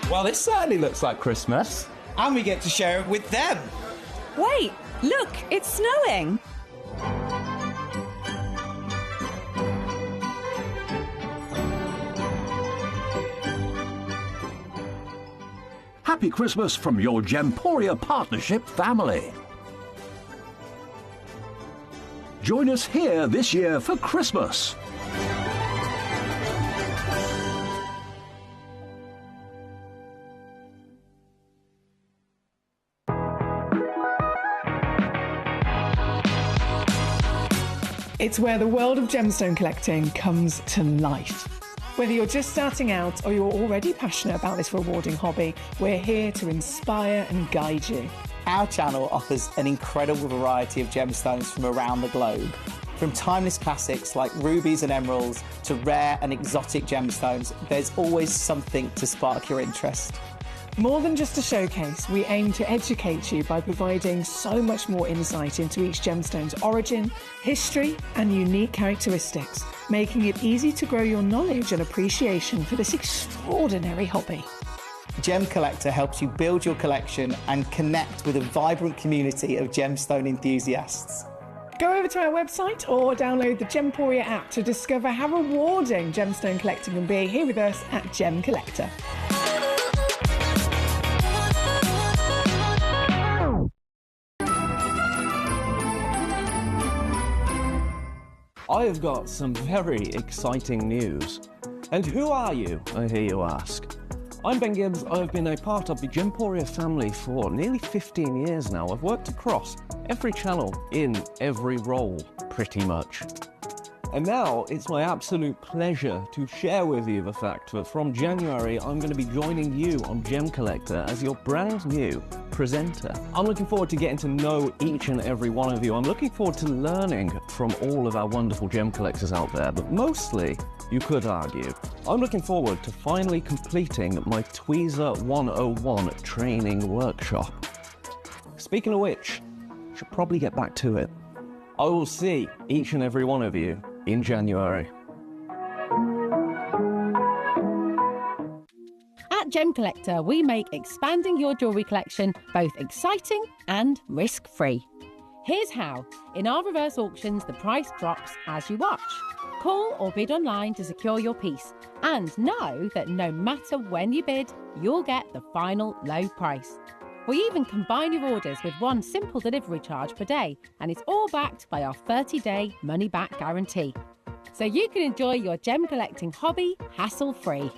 Well, this certainly looks like Christmas. And we get to share it with them. Wait, look, it's snowing. Happy Christmas from your Gemporia Partnership family. Join us here this year for Christmas. It's where the world of gemstone collecting comes to life. Whether you're just starting out or you're already passionate about this rewarding hobby, we're here to inspire and guide you. Our channel offers an incredible variety of gemstones from around the globe. From timeless classics like rubies and emeralds to rare and exotic gemstones, there's always something to spark your interest. More than just a showcase, we aim to educate you by providing so much more insight into each gemstone's origin, history, and unique characteristics, making it easy to grow your knowledge and appreciation for this extraordinary hobby. Gemcollector helps you build your collection and connect with a vibrant community of gemstone enthusiasts. Go over to our website or download the Gemporia app to discover how rewarding gemstone collecting can be here with us at Gemcollector. I have got some very exciting news. And who are you, I hear you ask? I'm Ben Gibbs. I've been a part of the Gemporia family for nearly 15 years now. I've worked across every channel in every role, pretty much. And now it's my absolute pleasure to share with you the fact that from January I'm going to be joining you on Gemcollector as your brand new presenter. I'm looking forward to getting to know each and every one of you. I'm looking forward to learning from all of our wonderful gem collectors out there, but mostly, you could argue, I'm looking forward to finally completing my Tweezer 101 training workshop. Speaking of which, I should probably get back to it. I will see each and every one of you in January. At Gemcollector, we make expanding your jewellery collection both exciting and risk-free. Here's how. In our reverse auctions, the price drops as you watch. Call or bid online to secure your piece, and know that no matter when you bid, you'll get the final low price. We even combine your orders with one simple delivery charge per day, and it's all backed by our 30-day money-back guarantee. So you can enjoy your gem collecting hobby hassle-free.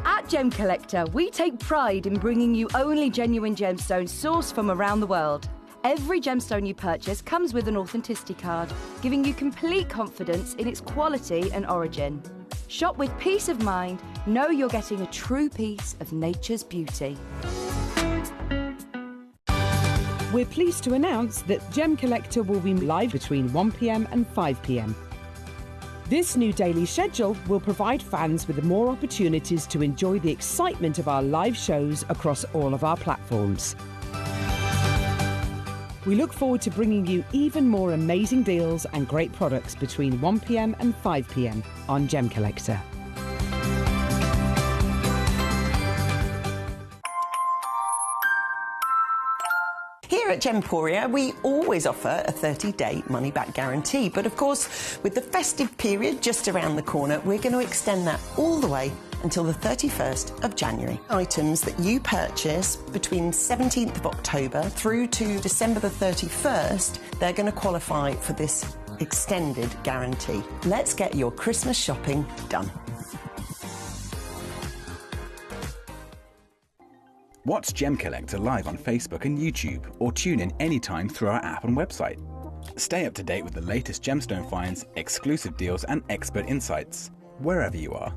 At Gemcollector, we take pride in bringing you only genuine gemstones sourced from around the world. Every gemstone you purchase comes with an authenticity card, giving you complete confidence in its quality and origin. Shop with peace of mind, know you're getting a true piece of nature's beauty. We're pleased to announce that Gemcollector will be live between 1 p.m. and 5 p.m. This new daily schedule will provide fans with more opportunities to enjoy the excitement of our live shows across all of our platforms. We look forward to bringing you even more amazing deals and great products between 1 p.m. and 5 p.m. on Gemcollector. Here at Gemporia, we always offer a 30-day money-back guarantee. But of course, with the festive period just around the corner, we're going to extend that all the way until the 31st of January. Items that you purchase between 17th of October through to December the 31st, they're going to qualify for this extended guarantee. Let's get your Christmas shopping done. Watch Gemcollector live on Facebook and YouTube, or tune in anytime through our app and website. Stay up to date with the latest gemstone finds, exclusive deals and expert insights, wherever you are.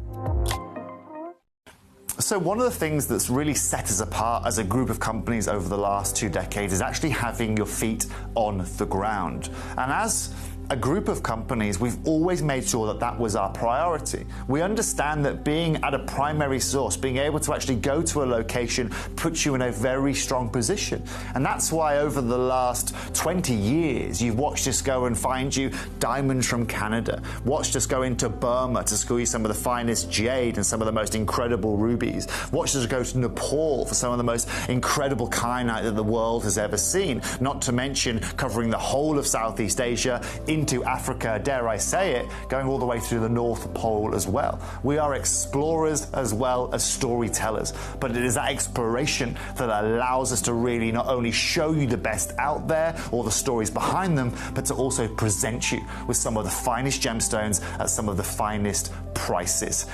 So one of the things that's really set us apart as a group of companies over the last 2 decades is actually having your feet on the ground. And as a group of companies, we've always made sure that that was our priority. We understand that being at a primary source, being able to actually go to a location, puts you in a very strong position. And that's why over the last 20 years, you've watched us go and find you diamonds from Canada, watched us go into Burma to school you some of the finest jade and some of the most incredible rubies, watched us go to Nepal for some of the most incredible kyanite that the world has ever seen, not to mention covering the whole of Southeast Asia, into Africa, dare I say it, going all the way through the North Pole as well. We are explorers as well as storytellers, but it is that exploration that allows us to really not only show you the best out there or the stories behind them, but to also present you with some of the finest gemstones at some of the finest prices.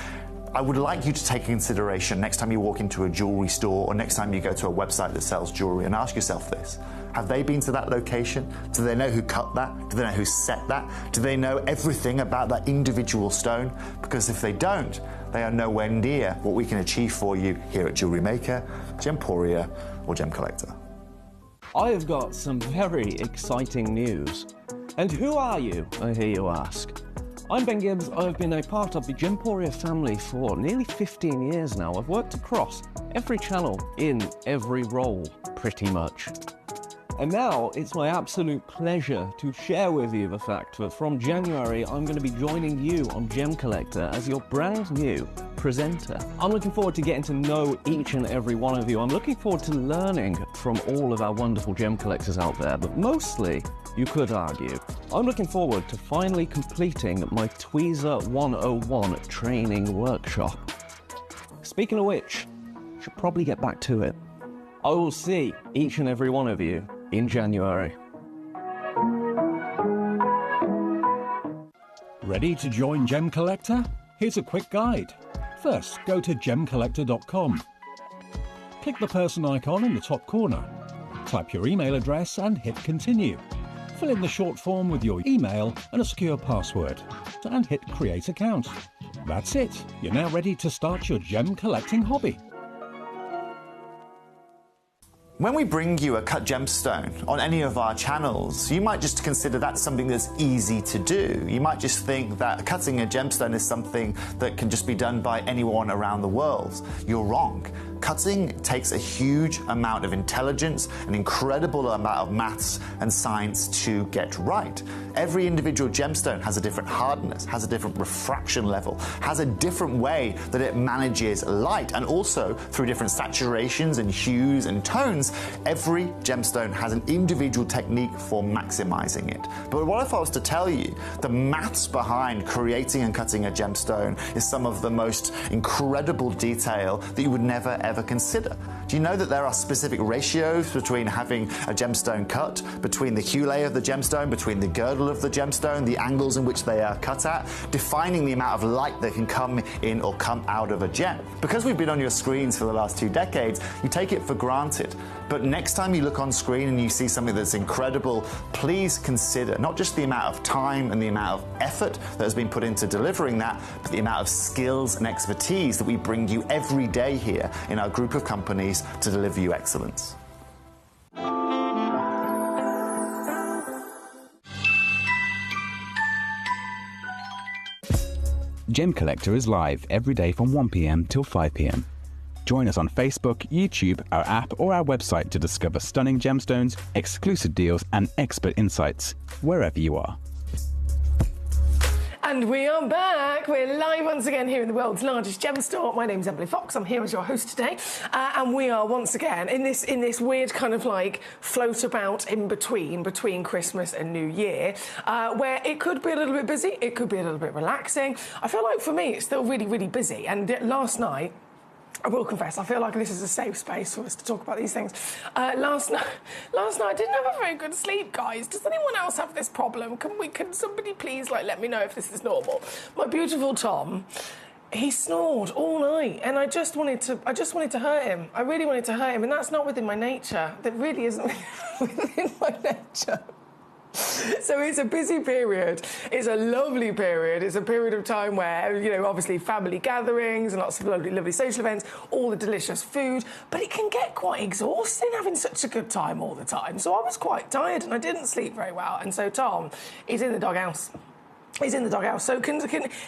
I would like you to take into consideration next time you walk into a jewelry store or next time you go to a website that sells jewelry and ask yourself this. Have they been to that location? Do they know who cut that? Do they know who set that? Do they know everything about that individual stone? Because if they don't, they are nowhere near what we can achieve for you here at Jewelry Maker, Gemporia, or Gemcollector. I have got some very exciting news. And who are you, I hear you ask? I'm Ben Gibbs. I've been a part of the Gemporia family for nearly 15 years now. I've worked across every channel in every role, pretty much. And now it's my absolute pleasure to share with you the fact that from January I'm going to be joining you on Gemcollector as your brand new presenter. I'm looking forward to getting to know each and every one of you. I'm looking forward to learning from all of our wonderful gem collectors out there, but mostly, you could argue, I'm looking forward to finally completing my Tweezer 101 training workshop. Speaking of which, I should probably get back to it. I will see each and every one of you in January. Ready to join Gemcollector? Here's a quick guide. First, go to gemcollector.com. Click the person icon in the top corner. Type your email address and hit continue. Fill in the short form with your email and a secure password, and hit create account. That's it. You're now ready to start your gem collecting hobby. When we bring you a cut gemstone on any of our channels, you might just consider that something that's easy to do. You might just think that cutting a gemstone is something that can just be done by anyone around the world. You're wrong. Cutting takes a huge amount of intelligence, an incredible amount of maths and science to get right. Every individual gemstone has a different hardness, has a different refraction level, has a different way that it manages light, and also through different saturations and hues and tones, every gemstone has an individual technique for maximizing it. But what if I was to tell you the maths behind creating and cutting a gemstone is some of the most incredible detail that you would never ever consider? Do you know that there are specific ratios between having a gemstone cut, between the hue of the gemstone, between the girdle of the gemstone, the angles in which they are cut at, defining the amount of light that can come in or come out of a gem? Because we've been on your screens for the last 2 decades, you take it for granted. But next time you look on screen and you see something that's incredible, please consider not just the amount of time and the amount of effort that has been put into delivering that, but the amount of skills and expertise that we bring you every day here in our group of companies to deliver you excellence. Gemcollector is live every day from 1 p.m. till 5 p.m. Join us on Facebook, YouTube, our app, or our website to discover stunning gemstones, exclusive deals, and expert insights wherever you are. And we are back. We're live once again here in the world's largest gem store. My name's Emily Fox. I'm here as your host today, and we are once again in this weird kind of like float about in between Christmas and New Year, where it could be a little bit busy, it could be a little bit relaxing. I feel like for me it's still really, really busy. And last night, I will confess, I feel like this is a safe space for us to talk about these things. Last night I didn't have a very good sleep, guys. Does anyone else have this problem? Can somebody please let me know if this is normal? My beautiful Tom, he snored all night, and I just wanted to hurt him. I really wanted to hurt him, and that's not within my nature. That really isn't within my nature. So it's a busy period. It's a lovely period. It's a period of time where, you know, obviously family gatherings and lots of lovely, lovely social events, all the delicious food, but it can get quite exhausting having such a good time all the time. So I was quite tired and I didn't sleep very well. And so Tom is in the doghouse. He's in the doghouse. So if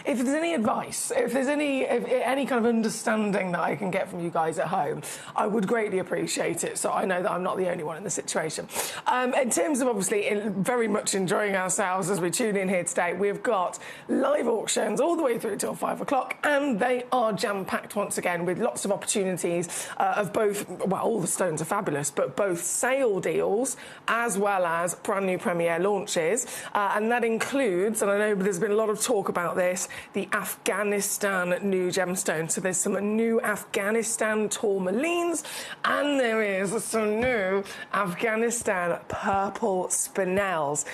there's any advice, if there's any kind of understanding that I can get from you guys at home, I would greatly appreciate it. So I know that I'm not the only one in the situation. In terms of obviously very much enjoying ourselves as we tune in here today, we've got live auctions all the way through till 5 o'clock, and they are jam-packed once again with lots of opportunities of both, well, all the stones are fabulous, but both sale deals as well as brand new premiere launches. And that includes, and I know there's been a lot of talk about this, the Afghanistan new gemstone. So there's some new Afghanistan tourmalines, and there is some new Afghanistan purple spinels.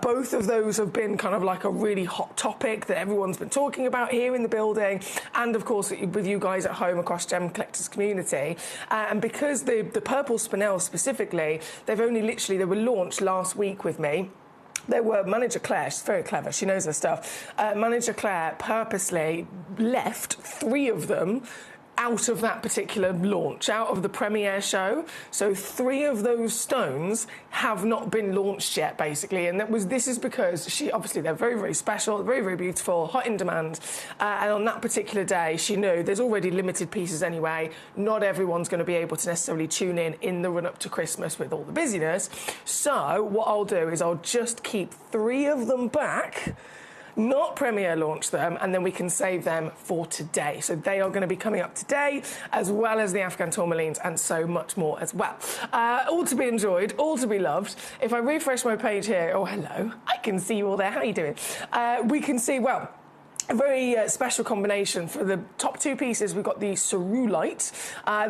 Both of those have been kind of like a really hot topic that everyone's been talking about here in the building, and of course with you guys at home across Gem Collectors community. And because the purple spinels specifically, they were launched last week with me. They were, Manager Claire, she's very clever, she knows her stuff. Manager Claire purposely left 3 of them out of that particular launch, out of the premiere show. So 3 of those stones have not been launched yet, basically. And this is because obviously they're very, very special, very, very beautiful, hot in demand. And on that particular day, she knew there's already limited pieces anyway. Not everyone's going to be able to necessarily tune in the run up to Christmas with all the busyness. So what I'll do is I'll just keep 3 of them back, not premiere launch them, and then we can save them for today. So they are going to be coming up today, as well as the Afghan tourmalines and so much more as well. All to be enjoyed, all to be loved. If I refresh my page here, oh, hello, I can see you all there. How are you doing? We can see, well, a very special combination. For the top 2 pieces, we've got the cerulite.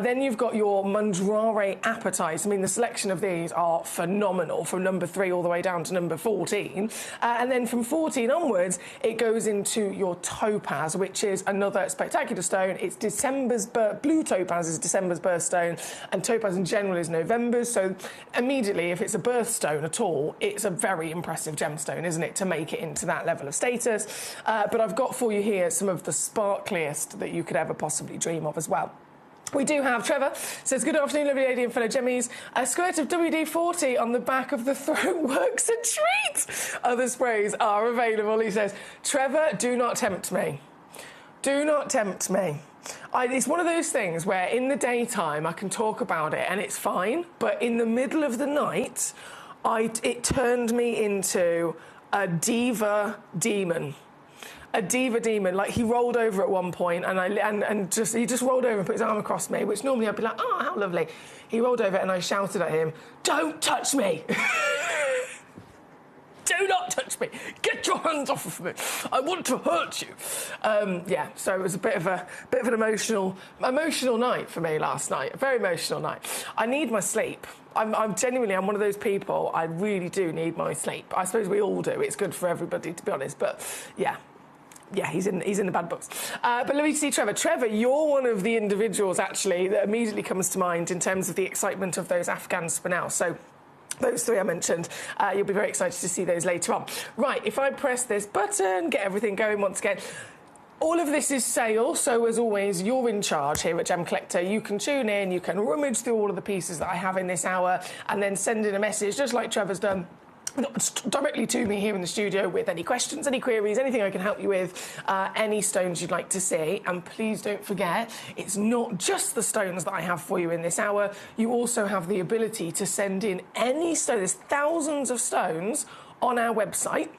Then you've got your Mandrare Apatite. I mean, the selection of these are phenomenal, from number 3 all the way down to number 14. And then from 14 onwards, it goes into your Topaz, which is another spectacular stone. It's December's blue topaz is December's birthstone, and topaz in general is November's. So immediately, if it's a birthstone at all, it's a very impressive gemstone, isn't it, to make it into that level of status? But I've got for you here some of the sparkliest that you could ever possibly dream of as well. We do have Trevor says, good afternoon, lovely lady and fellow Gemmies. A squirt of WD-40 on the back of the throat works a treat. Other sprays are available. He says, Trevor, do not tempt me. Do not tempt me. It's one of those things where in the daytime I can talk about it and it's fine, but in the middle of the night, it turned me into a diva demon. A diva demon. Like, he rolled over at one point, and he just rolled over and put his arm across me, which normally I'd be like, oh, how lovely. He rolled over and I shouted at him, don't touch me. Do not touch me. Get your hands off of me. I want to hurt you. Yeah, so it was a bit of an emotional night for me last night. A very emotional night. I need my sleep. I'm genuinely one of those people. I really do need my sleep. I suppose we all do. It's good for everybody, to be honest. But yeah. Yeah, he's in the bad books. But let me see Trevor. Trevor, you're one of the individuals, actually, that immediately comes to mind in terms of the excitement of those Afghan spinels. So those 3 I mentioned, you'll be very excited to see those later on. Right, if I press this button, get everything going once again. All of this is sale, so as always, you're in charge here at Gem Collector. You can tune in, you can rummage through all of the pieces that I have in this hour, and then send in a message, just like Trevor's done, directly to me here in the studio with any questions, any queries, anything I can help you with, any stones you'd like to see. And please don't forget, it's not just the stones that I have for you in this hour. You also have the ability to send in any stone. There's thousands of stones on our website.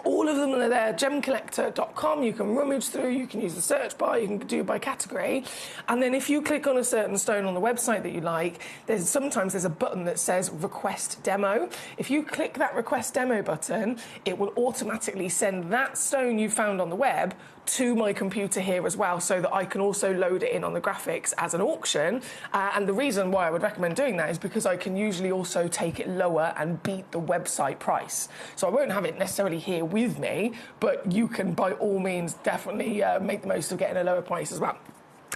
All of them are there, gemcollector.com. You can rummage through, you can use the search bar, you can do by category. And then if you click on a certain stone on the website that you like, sometimes there's a button that says Request Demo. If you click that Request Demo button, it will automatically send that stone you found on the web to my computer here as well, so that I can also load it in on the graphics as an auction. And the reason why I would recommend doing that is because I can usually also take it lower and beat the website price. So I won't have it necessarily here with me, but you can by all means definitely make the most of getting a lower price as well.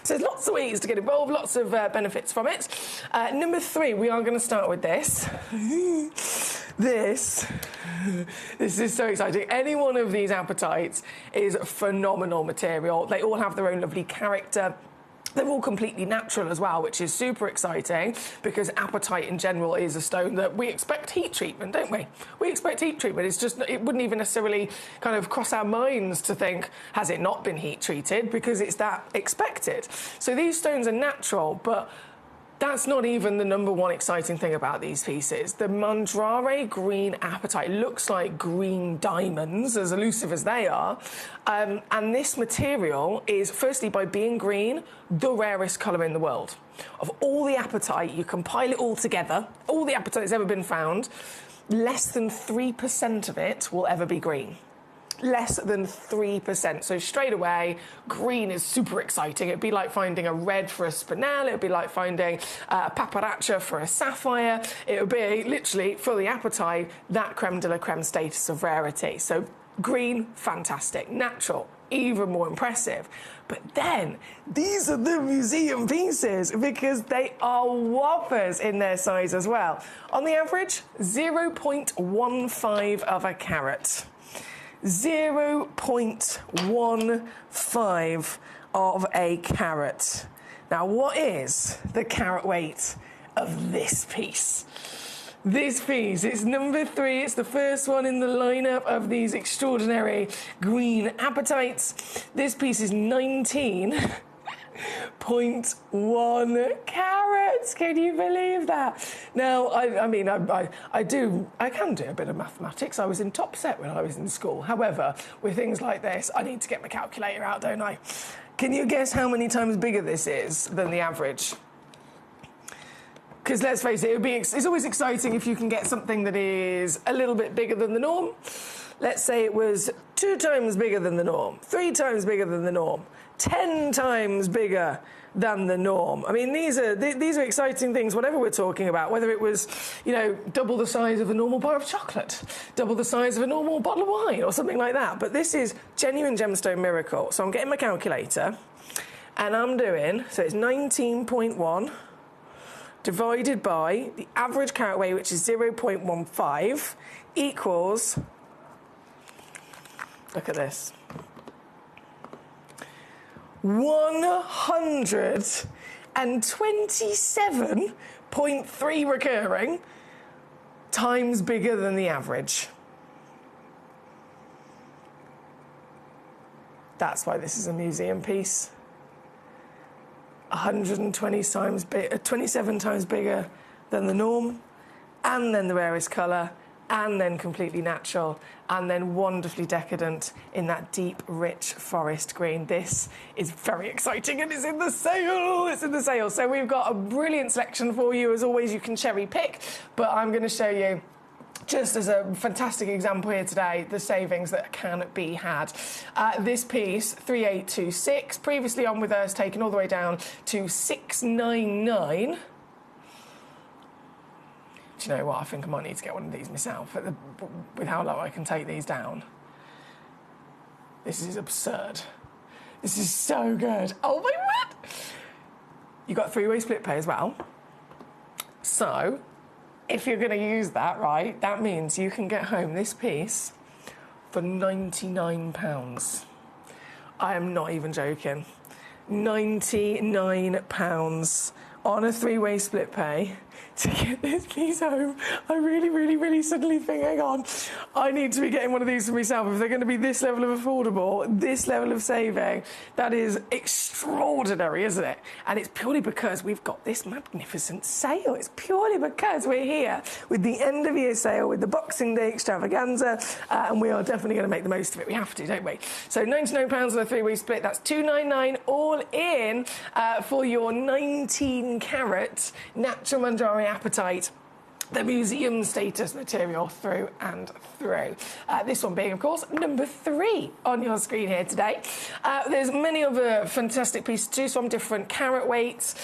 So there's lots of ways to get involved, lots of benefits from it. Number 3, we are going to start with this. This is so exciting. Any one of these apatites is phenomenal material. They all have their own lovely character. They're all completely natural as well, which is super exciting because apatite in general is a stone that we expect heat treatment, don't we? We expect heat treatment. It's just, it wouldn't even necessarily kind of cross our minds to think, has it not been heat treated? Because it's that expected. So these stones are natural, but that's not even the number one exciting thing about these pieces. The Mandrare green apatite looks like green diamonds, as elusive as they are. And this material is, firstly, by being green, the rarest colour in the world. Of all the apatite, you compile it all together, all the apatite that's ever been found, less than 3% of it will ever be green. Less than 3%. So straight away, green is super exciting. It'd be like finding a red for a spinel. It'd be like finding a paparacha for a sapphire. It would be literally, for the apatite, that creme de la creme status of rarity. So green, fantastic. Natural, even more impressive. But then, these are the museum pieces because they are whoppers in their size as well. On the average, 0.15 of a carat. 0.15 of a carat. Now, what is the carat weight of this piece? This piece, it's number 3. It's the first one in the lineup of these extraordinary green apatites. This piece is 19.1 carats. Can you believe that? Now, I can do a bit of mathematics. I was in top set when I was in school. However, with things like this, I need to get my calculator out, don't I? Can you guess how many times bigger this is than the average? Because let's face it, it's always exciting if you can get something that is a little bit bigger than the norm. Let's say it was 2 times bigger than the norm, 3 times bigger than the norm, 10 times bigger than the norm. I mean, these are exciting things, whatever we're talking about, whether it was, double the size of a normal bar of chocolate, double the size of a normal bottle of wine or something like that. But this is genuine gemstone miracle. So I'm getting my calculator and I'm doing, so it's 19.1 divided by the average carat weight, which is 0.15, equals, look at this, 127.3 recurring times bigger than the average. That's why this is a museum piece. 27 times bigger than the norm, and then the rarest colour, and then completely natural, and then wonderfully decadent in that deep, rich forest green. This is very exciting, and it's in the sale. It's in the sale. So we've got a brilliant selection for you. As always, you can cherry pick, but I'm going to show you, just as a fantastic example here today, the savings that can be had. This piece, 3826, previously on with us, taken all the way down to 699. Do you know what? I think I might need to get one of these myself with how low I can take these down. This is absurd. This is so good. Oh my word! You got 3-way split pay as well. So, if you're going to use that, right, that means you can get home this piece for £99. I am not even joking. £99 on a 3-way split pay to get this piece home. I really, really, really suddenly think, hang on, I need to be getting one of these for myself. If they're going to be this level of affordable, this level of saving, that is extraordinary, isn't it? And it's purely because we've got this magnificent sale. It's purely because we're here with the end of year sale, with the Boxing Day extravaganza, and we are definitely going to make the most of it. We have to, don't we? So £99 on a 3-way split, that's $299 all in for your 19-carat natural Mandrare apatite, the museum status material through and through. This one being, of course, number 3 on your screen here today. There's many other fantastic pieces to choose from, different carat weights,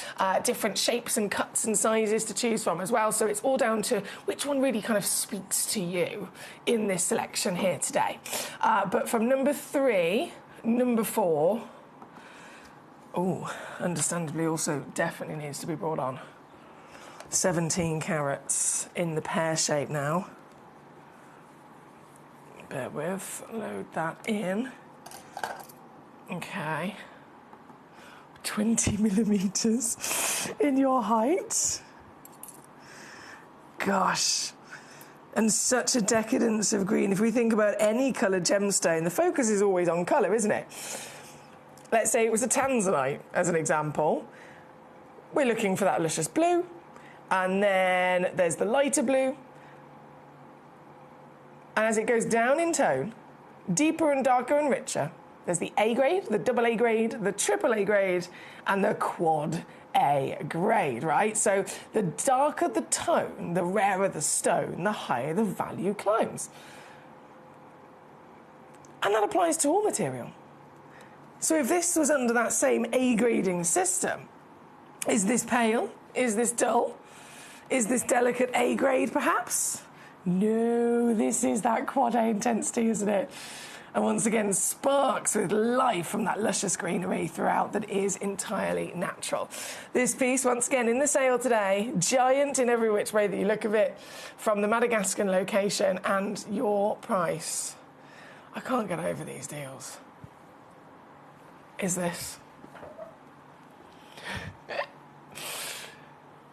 different shapes and cuts and sizes to choose from as well. So it's all down to which one really kind of speaks to you in this selection here today. But from number 3, number 4, understandably also definitely needs to be brought on. 17 carats in the pear shape now. Bear with, load that in. Okay. 20 millimeters in your height. Gosh. And such a decadence of green. If we think about any coloured gemstone, the focus is always on colour, isn't it? Let's say it was a tanzanite, as an example. We're looking for that luscious blue, and then there's the lighter blue. And as it goes down in tone, deeper and darker and richer, there's the A grade, the double A grade, the triple A grade, and the quad A grade, right? So the darker the tone, the rarer the stone, the higher the value climbs. And that applies to all material. So if this was under that same A grading system, is this pale? Is this dull? Is this delicate A grade, perhaps? No, this is that quad A intensity, isn't it? And once again, sparks with life from that luscious greenery throughout that is entirely natural. This piece, once again, in the sale today, giant in every which way that you look of it, from the Madagascar location, and your price. I can't get over these deals. Is this?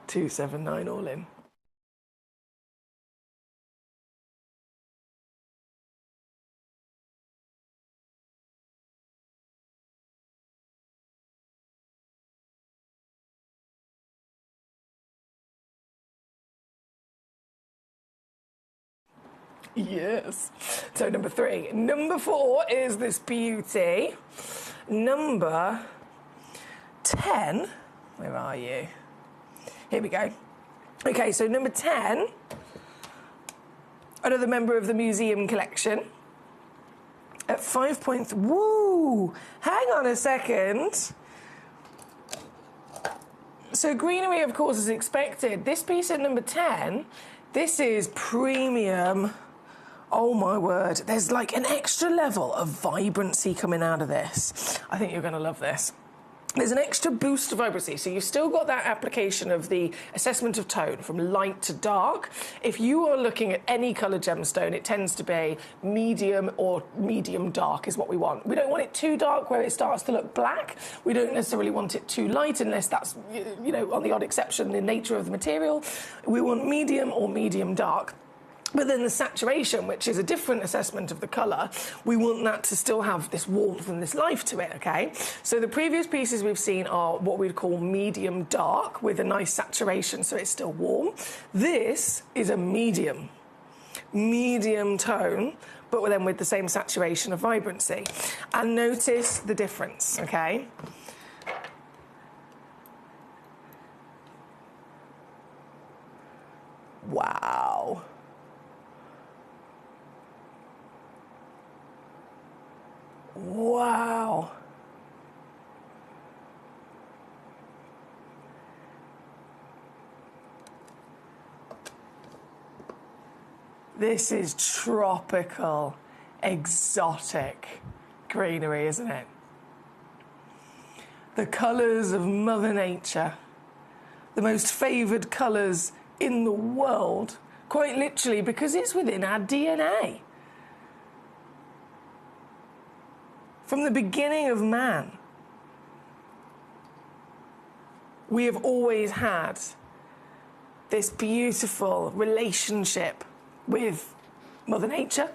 $279 all in. Yes. So number 3. Number 4 is this beauty. Number 10. Where are you? Here we go. Okay, so number 10. Another member of the museum collection. At 5 points. Woo! Hang on a second. So greenery, of course, is expected. This piece at number 10, this is premium. Oh my word, there's like an extra level of vibrancy coming out of this. I think you're going to love this. There's an extra boost of vibrancy, so you've still got that application of the assessment of tone from light to dark. If you are looking at any coloured gemstone, it tends to be medium or medium dark is what we want. We don't want it too dark where it starts to look black. We don't necessarily want it too light unless that's, you know, on the odd exception, the nature of the material. We want medium or medium dark. But then the saturation, which is a different assessment of the colour, we want that to still have this warmth and this life to it, okay? So the previous pieces we've seen are what we'd call medium dark with a nice saturation so it's still warm. This is a medium tone, but then with the same saturation of vibrancy. And notice the difference, okay? Wow. Wow. This is tropical, exotic greenery, isn't it? The colours of Mother Nature, the most favoured colours in the world, quite literally because it's within our DNA. From the beginning of man, we have always had this beautiful relationship with Mother Nature.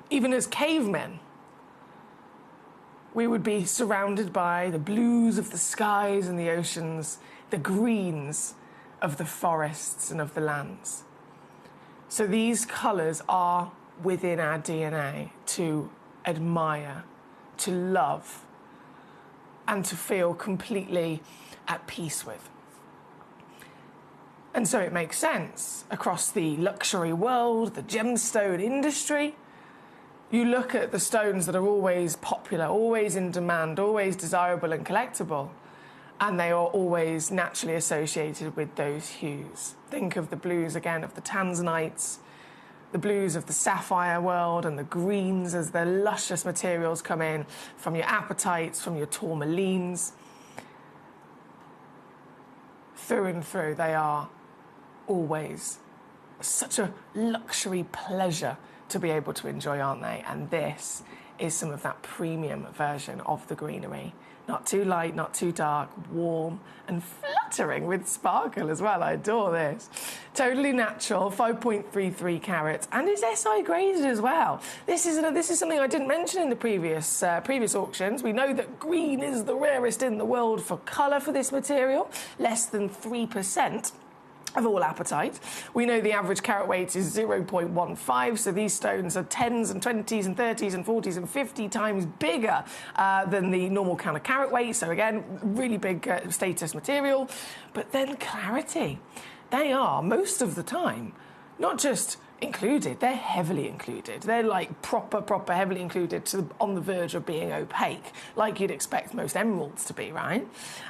Even as cavemen, we would be surrounded by the blues of the skies and the oceans, the greens of the forests and of the lands. So these colours are within our DNA to admire, to love, and to feel completely at peace with. And so it makes sense across the luxury world, the gemstone industry. You look at the stones that are always popular, always in demand, always desirable and collectible, and they are always naturally associated with those hues. Think of the blues again of the tanzanites, the blues of the sapphire world, and the greens as the luscious materials come in from your apatites, from your tourmalines. Through and through, they are always such a luxury pleasure to be able to enjoy, aren't they? And this is some of that premium version of the greenery. Not too light, not too dark, warm and fluttering with sparkle as well. I adore this. Totally natural, 5.33 carats, and it's SI graded as well. This is something I didn't mention in the previous auctions. We know that green is the rarest in the world for colour for this material, less than 3% of all apatite. We know the average carat weight is 0.15, so these stones are 10s and 20s and 30s and 40s and 50 times bigger than the normal kind of carat weight. So again, really big status material. But then clarity. They are, most of the time, not just included, they're heavily included. They're like proper heavily included, on the verge of being opaque, like you'd expect most emeralds to be, right?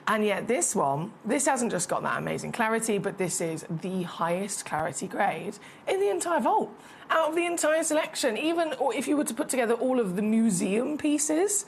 And yet this hasn't just got that amazing clarity, but this is the highest clarity grade in the entire vault, out of the entire selection. Even if you were to put together all of the museum pieces,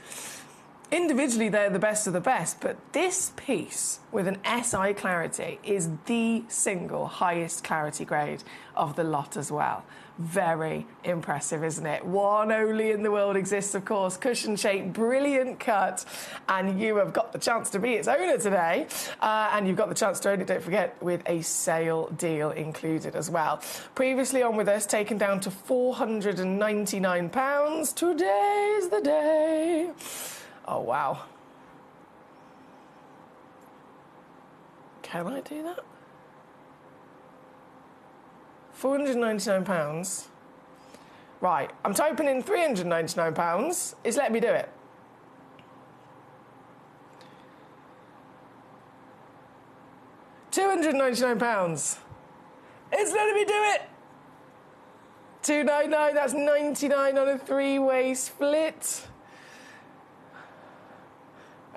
individually they're the best of the best, but this piece with an SI clarity is the single highest clarity grade of the lot as well. Very impressive, isn't it? One only in the world exists, of course. Cushion shape, brilliant cut, and you have got the chance to be its owner today, and you've got the chance to own it, don't forget, with a sale deal included as well. Previously on with us, taken down to £499. Today's the day. Oh, wow. Can I do that? £499. Right, I'm typing in £399. It's letting me do it. £299. It's letting me do it. £299, that's 99 on a three-way split.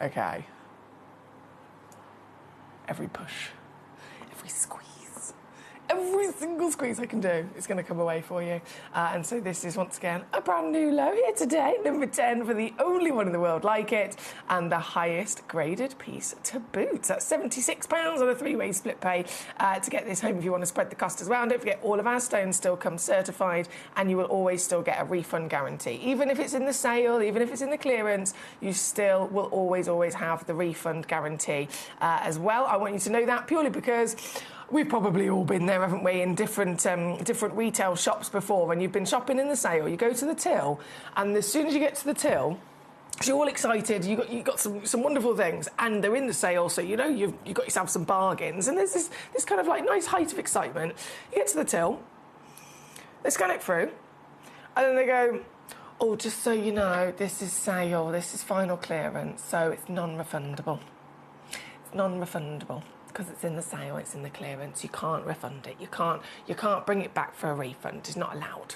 Okay. Every push, every squeeze, every single squeeze I can do is going to come away for you. And so this is, once again, a brand new low here today, number 10 for the only one in the world like it, and the highest graded piece to boot. That's £76 on a three-way split pay to get this home if you want to spread the cost as well. And don't forget, all of our stones still come certified, and you will always still get a refund guarantee. Even if it's in the sale, even if it's in the clearance, you still will always have the refund guarantee as well. I want you to know that purely because we've probably all been there, haven't we, in different retail shops before. When you've been shopping in the sale, you go to the till, and as soon as you get to the till, you're all excited, you got some wonderful things, and they're in the sale, so you know you've got yourself some bargains, and there's this kind of like nice height of excitement. You get to the till, they scan it through, and then they go, oh, just so you know, this is sale, this is final clearance, so it's non-refundable. It's non-refundable. Because it's in the sale, it's in the clearance, you can't refund it. You can't bring it back for a refund. It's not allowed.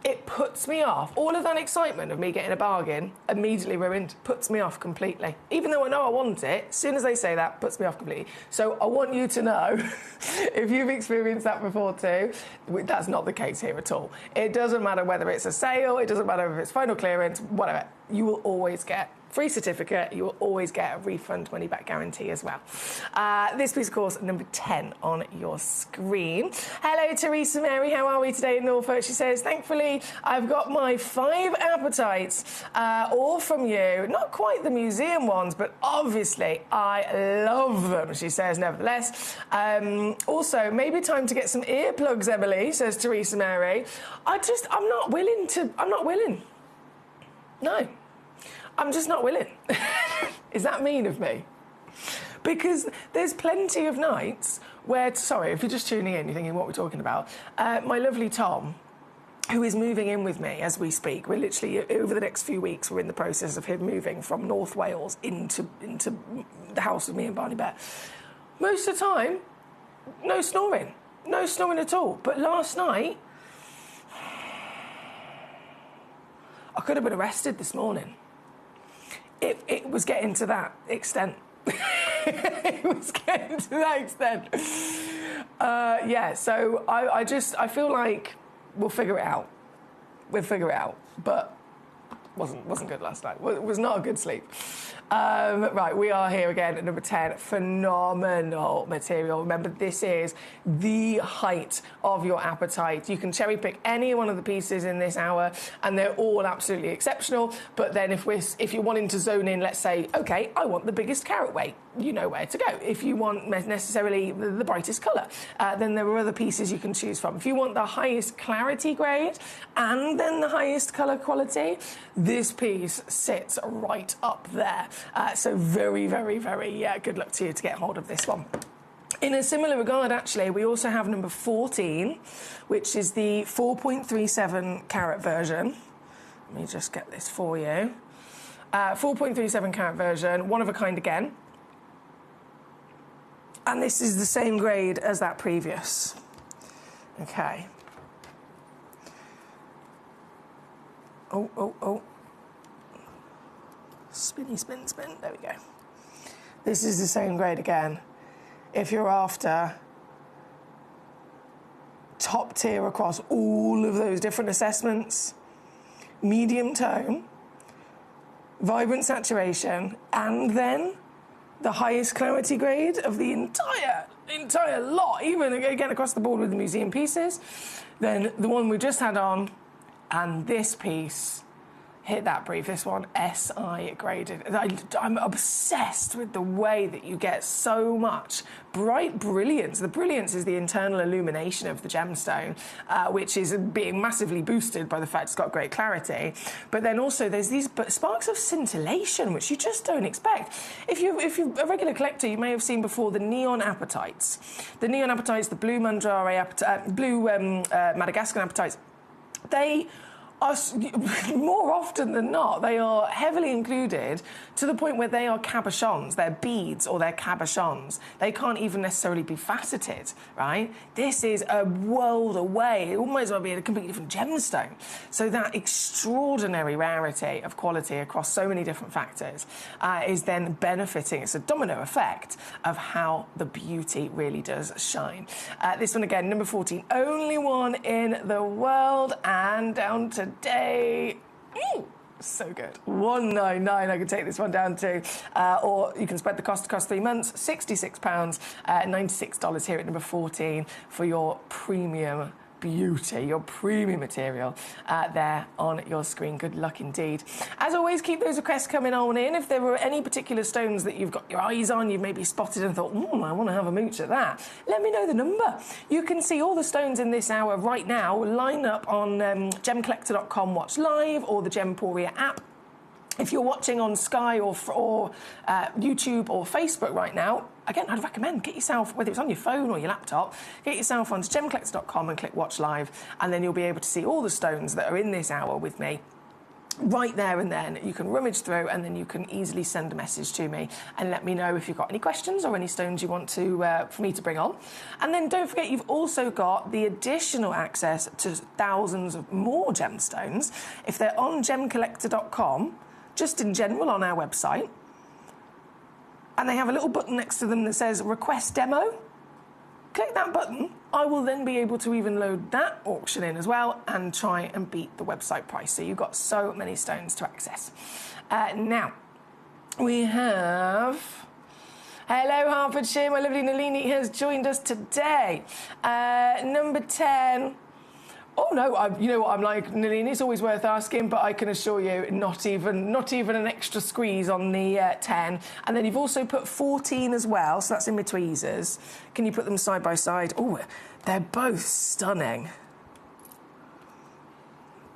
It puts me off. All of that excitement of me getting a bargain immediately ruined. Puts me off completely. Even though I know I want it, as soon as they say that, puts me off completely. So I want you to know, if you've experienced that before too, that's not the case here at all. It doesn't matter whether it's a sale, it doesn't matter if it's final clearance, whatever. You will always get free certificate, you will always get a refund money back guarantee as well. This piece, of course, number 10 on your screen. Hello, Teresa Mary, how are we today in Norfolk? She says, thankfully, I've got my 5 appetites, all from you. Not quite the museum ones, but obviously I love them, she says, nevertheless. Also, maybe time to get some earplugs, Emily, says Teresa Mary. I'm not willing. No. I'm just not willing. Is that mean of me? Because there's plenty of nights where, sorry, if you're just tuning in, you're thinking what we're talking about. My lovely Tom, who is moving in with me as we speak. We're literally, over the next few weeks, we're in the process of him moving from North Wales into the house with me and Barney Bear. Most of the time, no snoring. No snoring at all. But last night, I could have been arrested this morning. It was getting to that extent. It was getting to that extent. Yeah, so I feel like we'll figure it out. We'll figure it out. But wasn't good last night. It was not a good sleep. Right, we are here again at number 10. Phenomenal material. Remember, this is the height of your appetite. You can cherry pick any one of the pieces in this hour, and they're all absolutely exceptional. But then if you're wanting to zone in, let's say, okay, I want the biggest carrot weight, you know where to go. If you want necessarily the brightest colour, then there are other pieces you can choose from. If you want the highest clarity grade and then the highest colour quality, this piece sits right up there. So very, very, very good luck to you to get hold of this one. In a similar regard, actually, we also have number 14, which is the 4.37 carat version. Let me just get this for you. 4.37 carat version, one of a kind again. And this is the same grade as that previous. Okay. Oh. Spinny, spin, spin. There we go. This is the same grade again. If you're after top tier across all of those different assessments, medium tone, vibrant saturation, and then the highest clarity grade of the entire lot, even again across the board with the museum pieces, then the one we just had on and this piece hit that brief. This one, SI graded. I'm obsessed with the way that you get so much bright brilliance. The brilliance is the internal illumination of the gemstone, which is being massively boosted by the fact it's got great clarity. But then also there's these sparks of scintillation, which you just don't expect. If you're a regular collector, you may have seen before the neon apatites. The neon apatites, the blue Mandara blue Madagascar apatites, they are, more often than not, they are heavily included to the point where they are cabochons, they're beads or they're cabochons. They can't even necessarily be faceted, right? This is a world away. It might as well be a completely different gemstone. So that extraordinary rarity of quality across so many different factors is then benefiting. It's a domino effect of how the beauty really does shine. This one again, number 14, only one in the world, and down to day. So good. $199. I can take this one down to, or you can spread the cost across 3 months. £66, $96 here at number 14 for your premium beauty, your premium material there on your screen. Good luck indeed. As always, keep those requests coming on in. If there were any particular stones that you've got your eyes on, you've maybe spotted and thought, I want to have a mooch at that, let me know the number. You can see all the stones in this hour right now line up on gemcollector.com watch live or the Gemporia app. If you're watching on Sky or YouTube or Facebook right now, again, I'd recommend get yourself, whether it's on your phone or your laptop, get yourself onto gemcollector.com and click Watch Live, and then you'll be able to see all the stones that are in this hour with me right there and then. You can rummage through and then you can easily send a message to me and let me know if you've got any questions or any stones you want to for me to bring on. And then don't forget, you've also got the additional access to thousands of more gemstones if they're on gemcollector.com, just in general on our website, and they have a little button next to them that says request demo. Click that button. I will then be able to even load that auction in as well and try and beat the website price. So you've got so many stones to access. Now, we have... Hello, Hertfordshire. My lovely Nalini has joined us today. Number 10... Oh no, you know what I'm like, Nalini, it's always worth asking, but I can assure you, not even an extra squeeze on the 10. And then you've also put 14 as well, so that's in my tweezers. Can you put them side by side? Oh, they're both stunning.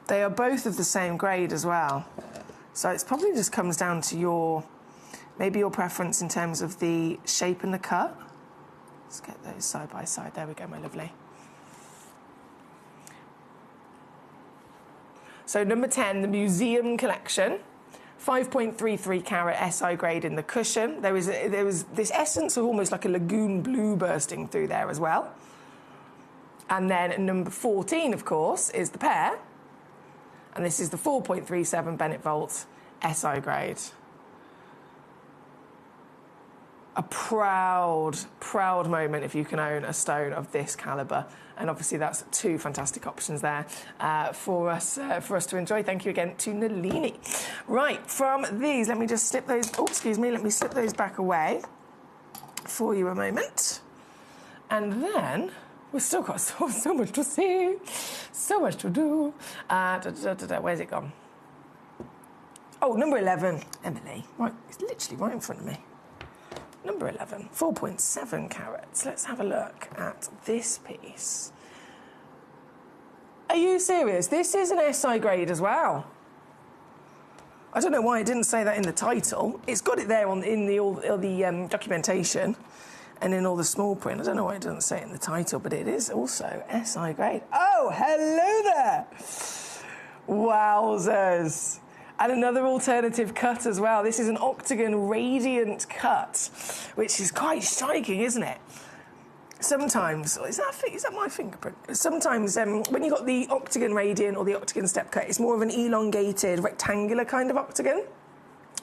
They are both of the same grade as well. So it probably just comes down to maybe your preference in terms of the shape and the cut. Let's get those side by side. There we go, my lovely. So number 10, the Museum Collection, 5.33 carat SI grade in the cushion. There was this essence of almost like a lagoon blue bursting through there as well. And then number 14, of course, is the pair. And this is the 4.37 Bennett Volt SI grade. a proud moment if you can own a stone of this calibre. And obviously that's two fantastic options there for us to enjoy. Thank you again to Nalini. Right, from these, let me just slip those, oh, excuse me, let me slip those back away for you a moment. And then we've still got so much to see, so much to do. Where's it gone? Oh, number 11, Emily. Right, it's literally right in front of me. Number 11, 4.7 carats. Let's have a look at this piece. Are you serious? This is an SI grade as well. I don't know why it didn't say that in the title. It's got it there in the documentation and in all the small print. I don't know why it doesn't say it in the title, but it is also SI grade. Oh, hello there. Wowzers. And another alternative cut as well. This is an octagon radiant cut, which is quite striking, isn't it? Sometimes, is that my fingerprint? Sometimes when you've got the octagon radiant or the octagon step cut, it's more of an elongated, rectangular kind of octagon.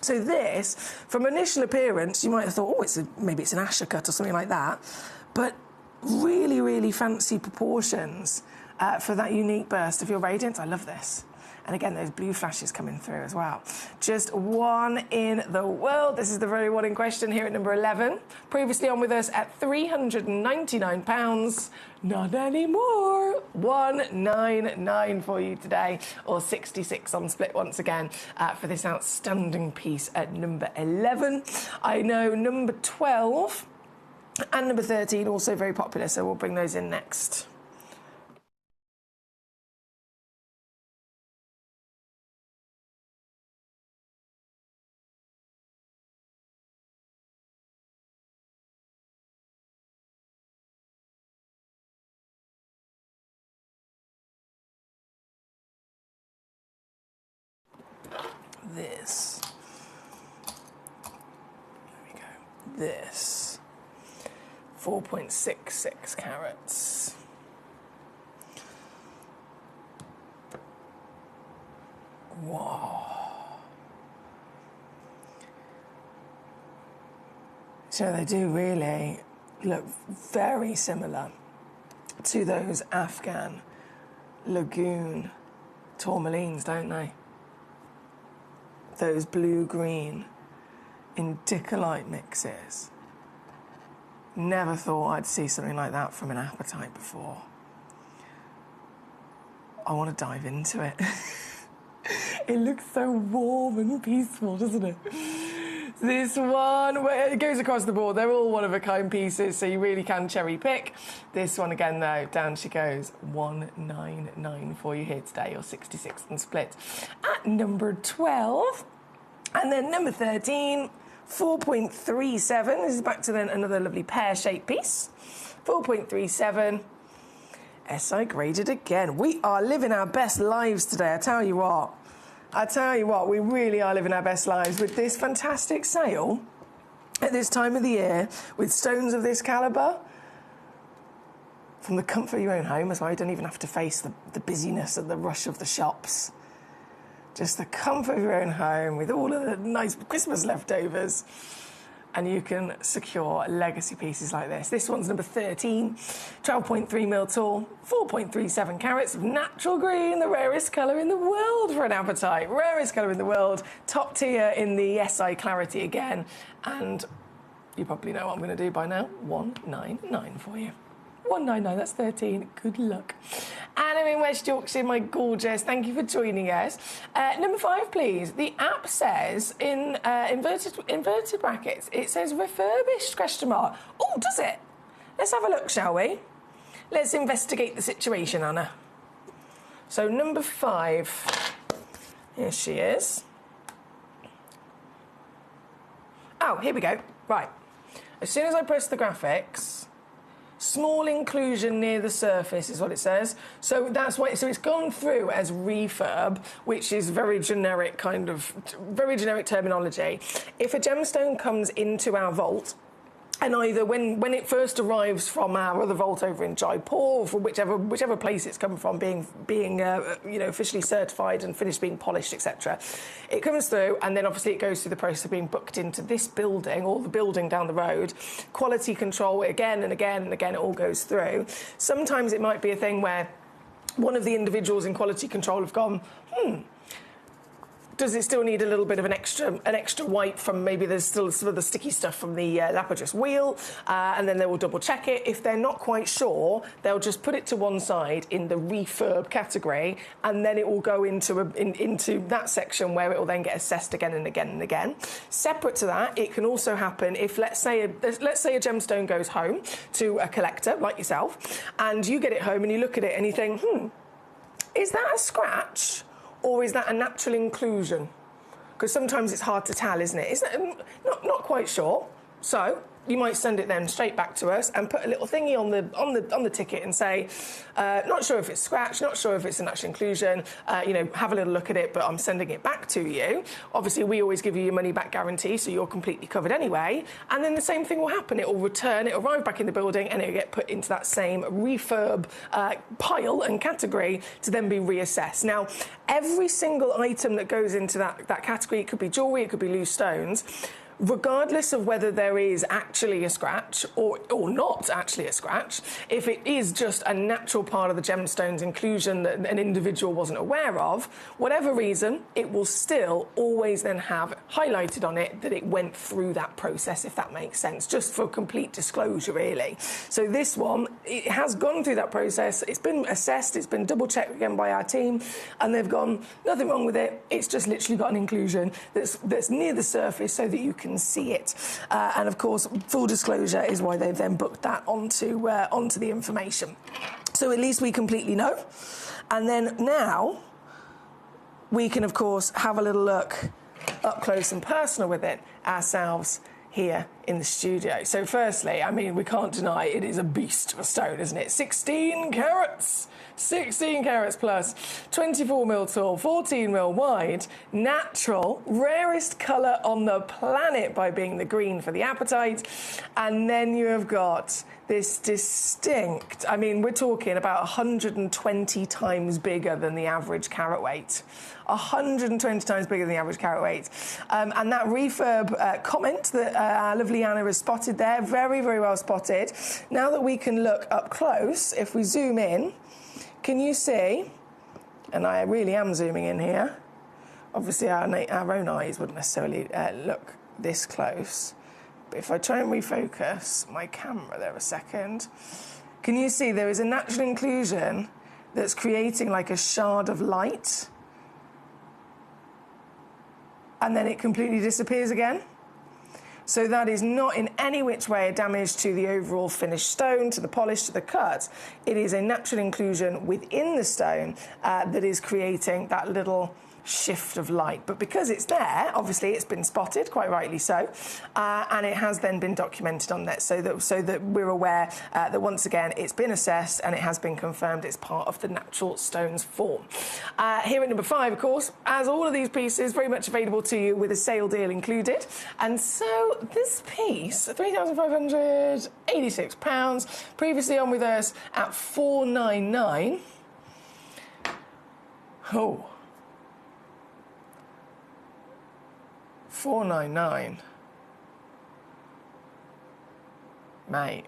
So this, from initial appearance, you might have thought, oh, maybe it's an Asher cut or something like that. But really, really fancy proportions for that unique burst of your radiance. I love this. And again, those blue flashes coming through as well. Just one in the world. This is the very one in question here at number 11. Previously on with us at £399. Not anymore. 199 for you today, or 66 on split once again for this outstanding piece at number 11. I know number 12 and number 13 also very popular, so we'll bring those in next. This. There we go. This. 4.66 carats. Whoa. So they do really look very similar to those Afghan lagoon tourmalines, don't they? Those blue-green indicolite mixes. Never thought I'd see something like that from an apatite before. I want to dive into it. It looks so warm and peaceful, doesn't it? This one, it goes across the board. They're all one-of-a-kind pieces, so you really can cherry pick. This one again, though, down she goes. 199 for you here today, or 66 and split. At number 12, and then number 13, 4.37. This is back to then another lovely pear-shaped piece. 4.37. SI graded again. We are living our best lives today, I tell you what. We really are living our best lives with this fantastic sale at this time of the year with stones of this calibre. From the comfort of your own home as well. You don't even have to face the busyness and the rush of the shops. Just the comfort of your own home with all of the nice Christmas leftovers. And you can secure legacy pieces like this. This one's number 13, 12.3 mil tall, 4.37 carats of natural green, the rarest colour in the world for an apatite. Rarest colour in the world, top tier in the SI clarity again. And you probably know what I'm going to do by now. 199 for you. 199, that's 13. Good luck. Anna in West Yorkshire, my gorgeous, thank you for joining us. Number 5, please. The app says in inverted brackets, it says refurbished ? Oh, does it? Let's have a look, shall we? Let's investigate the situation, Anna. So number 5, here she is. Oh, here we go. Right. As soon as I press the graphics, small inclusion near the surface is what it says. So that's why. So it's gone through as refurb, which is very generic terminology. If a gemstone comes into our vault And either when it first arrives from our other vault over in Jaipur, or from whichever place it's come from, being officially certified and finished being polished, etc., it comes through, and then obviously it goes through the process of being booked into this building or the building down the road. Quality control again and again and again. It all goes through. Sometimes it might be a thing where one of the individuals in quality control have gone, does it still need a little bit of an extra wipe from, maybe there's still some of the sticky stuff from the Lapidus wheel, and then they will double check it. If they're not quite sure, they'll just put it to one side in the refurb category, and then it will go into that section where it will then get assessed again and again and again. Separate to that, it can also happen if, let's say a gemstone goes home to a collector like yourself, and you get it home and you look at it and you think, is that a scratch? Or is that a natural inclusion? Because sometimes it's hard to tell, isn't it? Not quite sure. So you might send it then straight back to us and put a little thingy on the ticket and say, not sure if it's scratch, not sure if it's a natural inclusion. Have a little look at it, but I'm sending it back to you. Obviously, we always give you your money back guarantee, so you're completely covered anyway. And then the same thing will happen. It will return, it will arrive back in the building, and it will get put into that same refurb pile and category to then be reassessed. Now, every single item that goes into that category, it could be jewellery, it could be loose stones, regardless of whether there is actually a scratch or not actually a scratch, if it is just a natural part of the gemstone's inclusion that an individual wasn't aware of, whatever reason, it will still always then have highlighted on it that it went through that process, if that makes sense, just for complete disclosure, really. So this one, it has gone through that process, it's been assessed, it's been double-checked again by our team, and they've gone, nothing wrong with it, it's just literally got an inclusion that's near the surface so that you can see it. And of course, full disclosure is why they've then booked that onto the information. So at least we completely know. And then now we can, of course, have a little look up close and personal with it ourselves here in the studio. So firstly, I mean, we can't deny it is a beast of a stone, isn't it? 16 carats! 16 carats plus, 24 mil tall, 14 mil wide, natural, rarest colour on the planet by being the green for the apatite. And then you have got this distinct, I mean, we're talking about 120 times bigger than the average carat weight. 120 times bigger than the average carat weight. And that refurb comment that our lovely Anna has spotted there, very, very well spotted. Now that we can look up close, if we zoom in, can you see, and I really am zooming in here, obviously our own eyes wouldn't necessarily look this close, but if I try and refocus my camera there a second, can you see there is a natural inclusion that's creating like a shard of light, and then it completely disappears again? So that is not in any which way a damage to the overall finished stone, to the polish, to the cut. It is a natural inclusion within the stone that is creating that little shift of light. But because it's there, obviously it's been spotted, quite rightly so, and it has then been documented on that, so that we're aware that once again it's been assessed and it has been confirmed it's part of the natural stone's form. Here at number 5, of course, as all of these pieces, very much available to you with a sale deal included. And so this piece, £3,586, previously on with us at £499. Oh. $499, mate.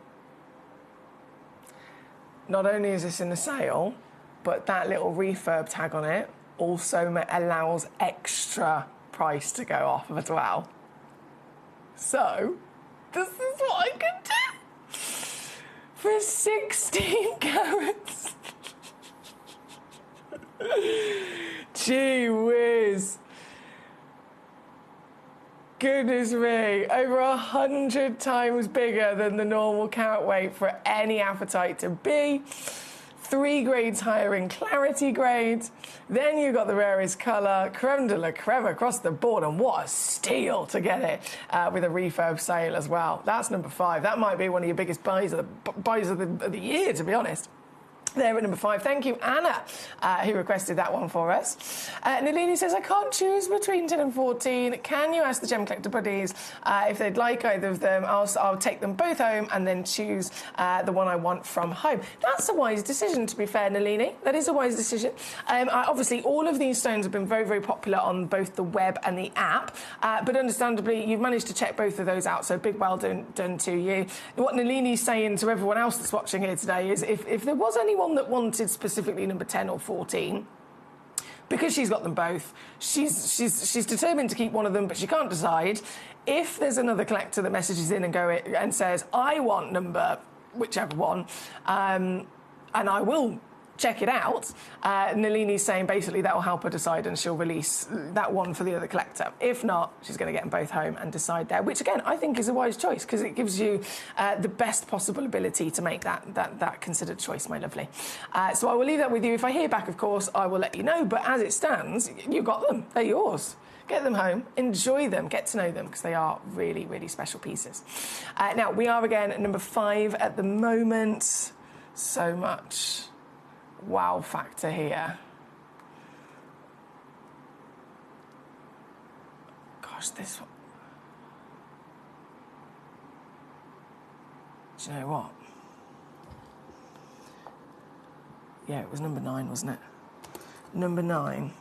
Not only is this in the sale, but that little refurb tag on it also allows extra price to go off as well. So, this is what I can do for 16 carats. Gee whiz. Goodness me, over 100 times bigger than the normal carat weight for any apatite to be. 3 grades higher in clarity grade. Then you've got the rarest colour, creme de la creme across the board, and what a steal to get it with a refurb sale as well. That's number 5. That might be one of your biggest buys of the year, to be honest. There at number 5. Thank you, Anna, who requested that one for us. Nalini says, I can't choose between 10 and 14. Can you ask the Gem Collector buddies if they'd like either of them? I'll take them both home and then choose the one I want from home. That's a wise decision, to be fair, Nalini. That is a wise decision. Obviously, all of these stones have been very, very popular on both the web and the app, but understandably, you've managed to check both of those out, so big well done to you. What Nalini's saying to everyone else that's watching here today is if there was anyone that wanted specifically number 10 or 14, because she's got them both, she's determined to keep one of them, but she can't decide. If there's another collector that messages in and says, I want number whichever one, and I will check it out, Nalini's saying basically that will help her decide and she'll release that one for the other collector. If not, she's going to get them both home and decide there, which again I think is a wise choice because it gives you the best possible ability to make that considered choice, my lovely. So I will leave that with you. If I hear back, of course, I will let you know, but as it stands, you've got them. They're yours. Get them home, enjoy them, get to know them, because they are really, really special pieces. Now, we are again at number 5 at the moment. So much wow factor here. Gosh, this one. Do you know what? Yeah, it was number 9, wasn't it? Number 9.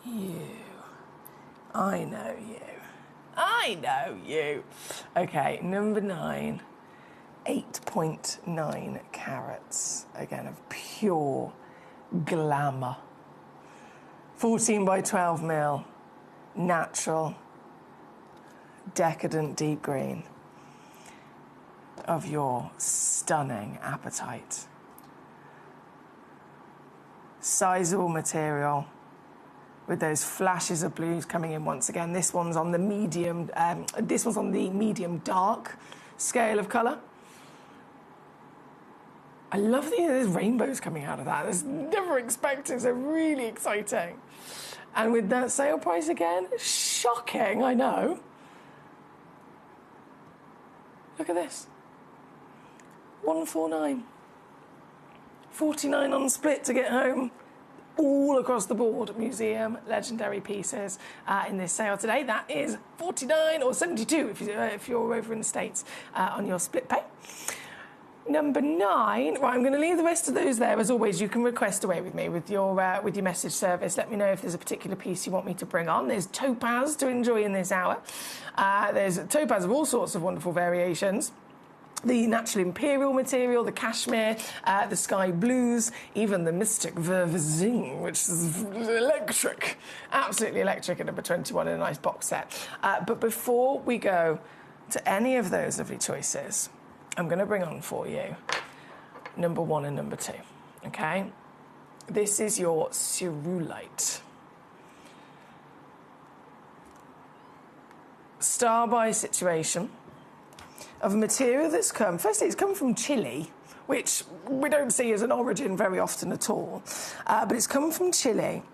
You. I know you. I know you. Okay, number 9, 8.9 carats, again, of pure glamour. 14 by 12 mil, natural, decadent deep green of your stunning apatite. Sizable material, with those flashes of blues coming in once again. This one's on the medium. This one's on the medium dark scale of colour. I love that there's rainbows coming out of that. That's never expected. So really exciting. And with that sale price again, shocking. I know. Look at this. 149. 49 on split to get home. All across the board, museum legendary pieces in this sale today. That is 49 or 72 if you're over in the States on your split pay. Number 9. Right, I'm going to leave the rest of those there. As always, you can request away with me with your message service. Let me know if there's a particular piece you want me to bring on. There's topaz to enjoy in this hour. There's topaz of all sorts of wonderful variations. The natural imperial material, the cashmere, the sky blues, even the mystic vervezing, which is electric, absolutely electric at number 21 in a nice box set. But before we go to any of those lovely choices, I'm going to bring on for you number 1 and number 2, okay? This is your cerulite. Star by situation. Of a material that's come, firstly, it's come from Chile, which we don't see as an origin very often at all, but it's come from Chile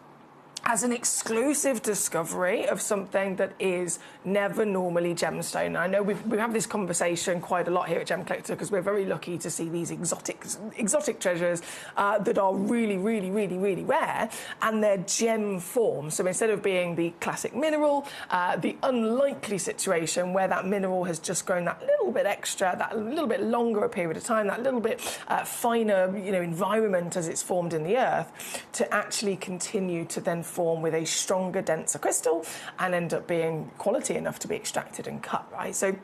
as an exclusive discovery of something that is never normally gemstone. I know we have this conversation quite a lot here at Gem Collector because we're very lucky to see these exotic treasures that are really, really, really, really rare, and they're gem form. So instead of being the classic mineral, the unlikely situation where that mineral has just grown that little bit extra, that little bit longer a period of time, that little bit finer, environment as it's formed in the earth, to actually continue to then form with a stronger, denser crystal and end up being quality enough to be extracted and cut, right? So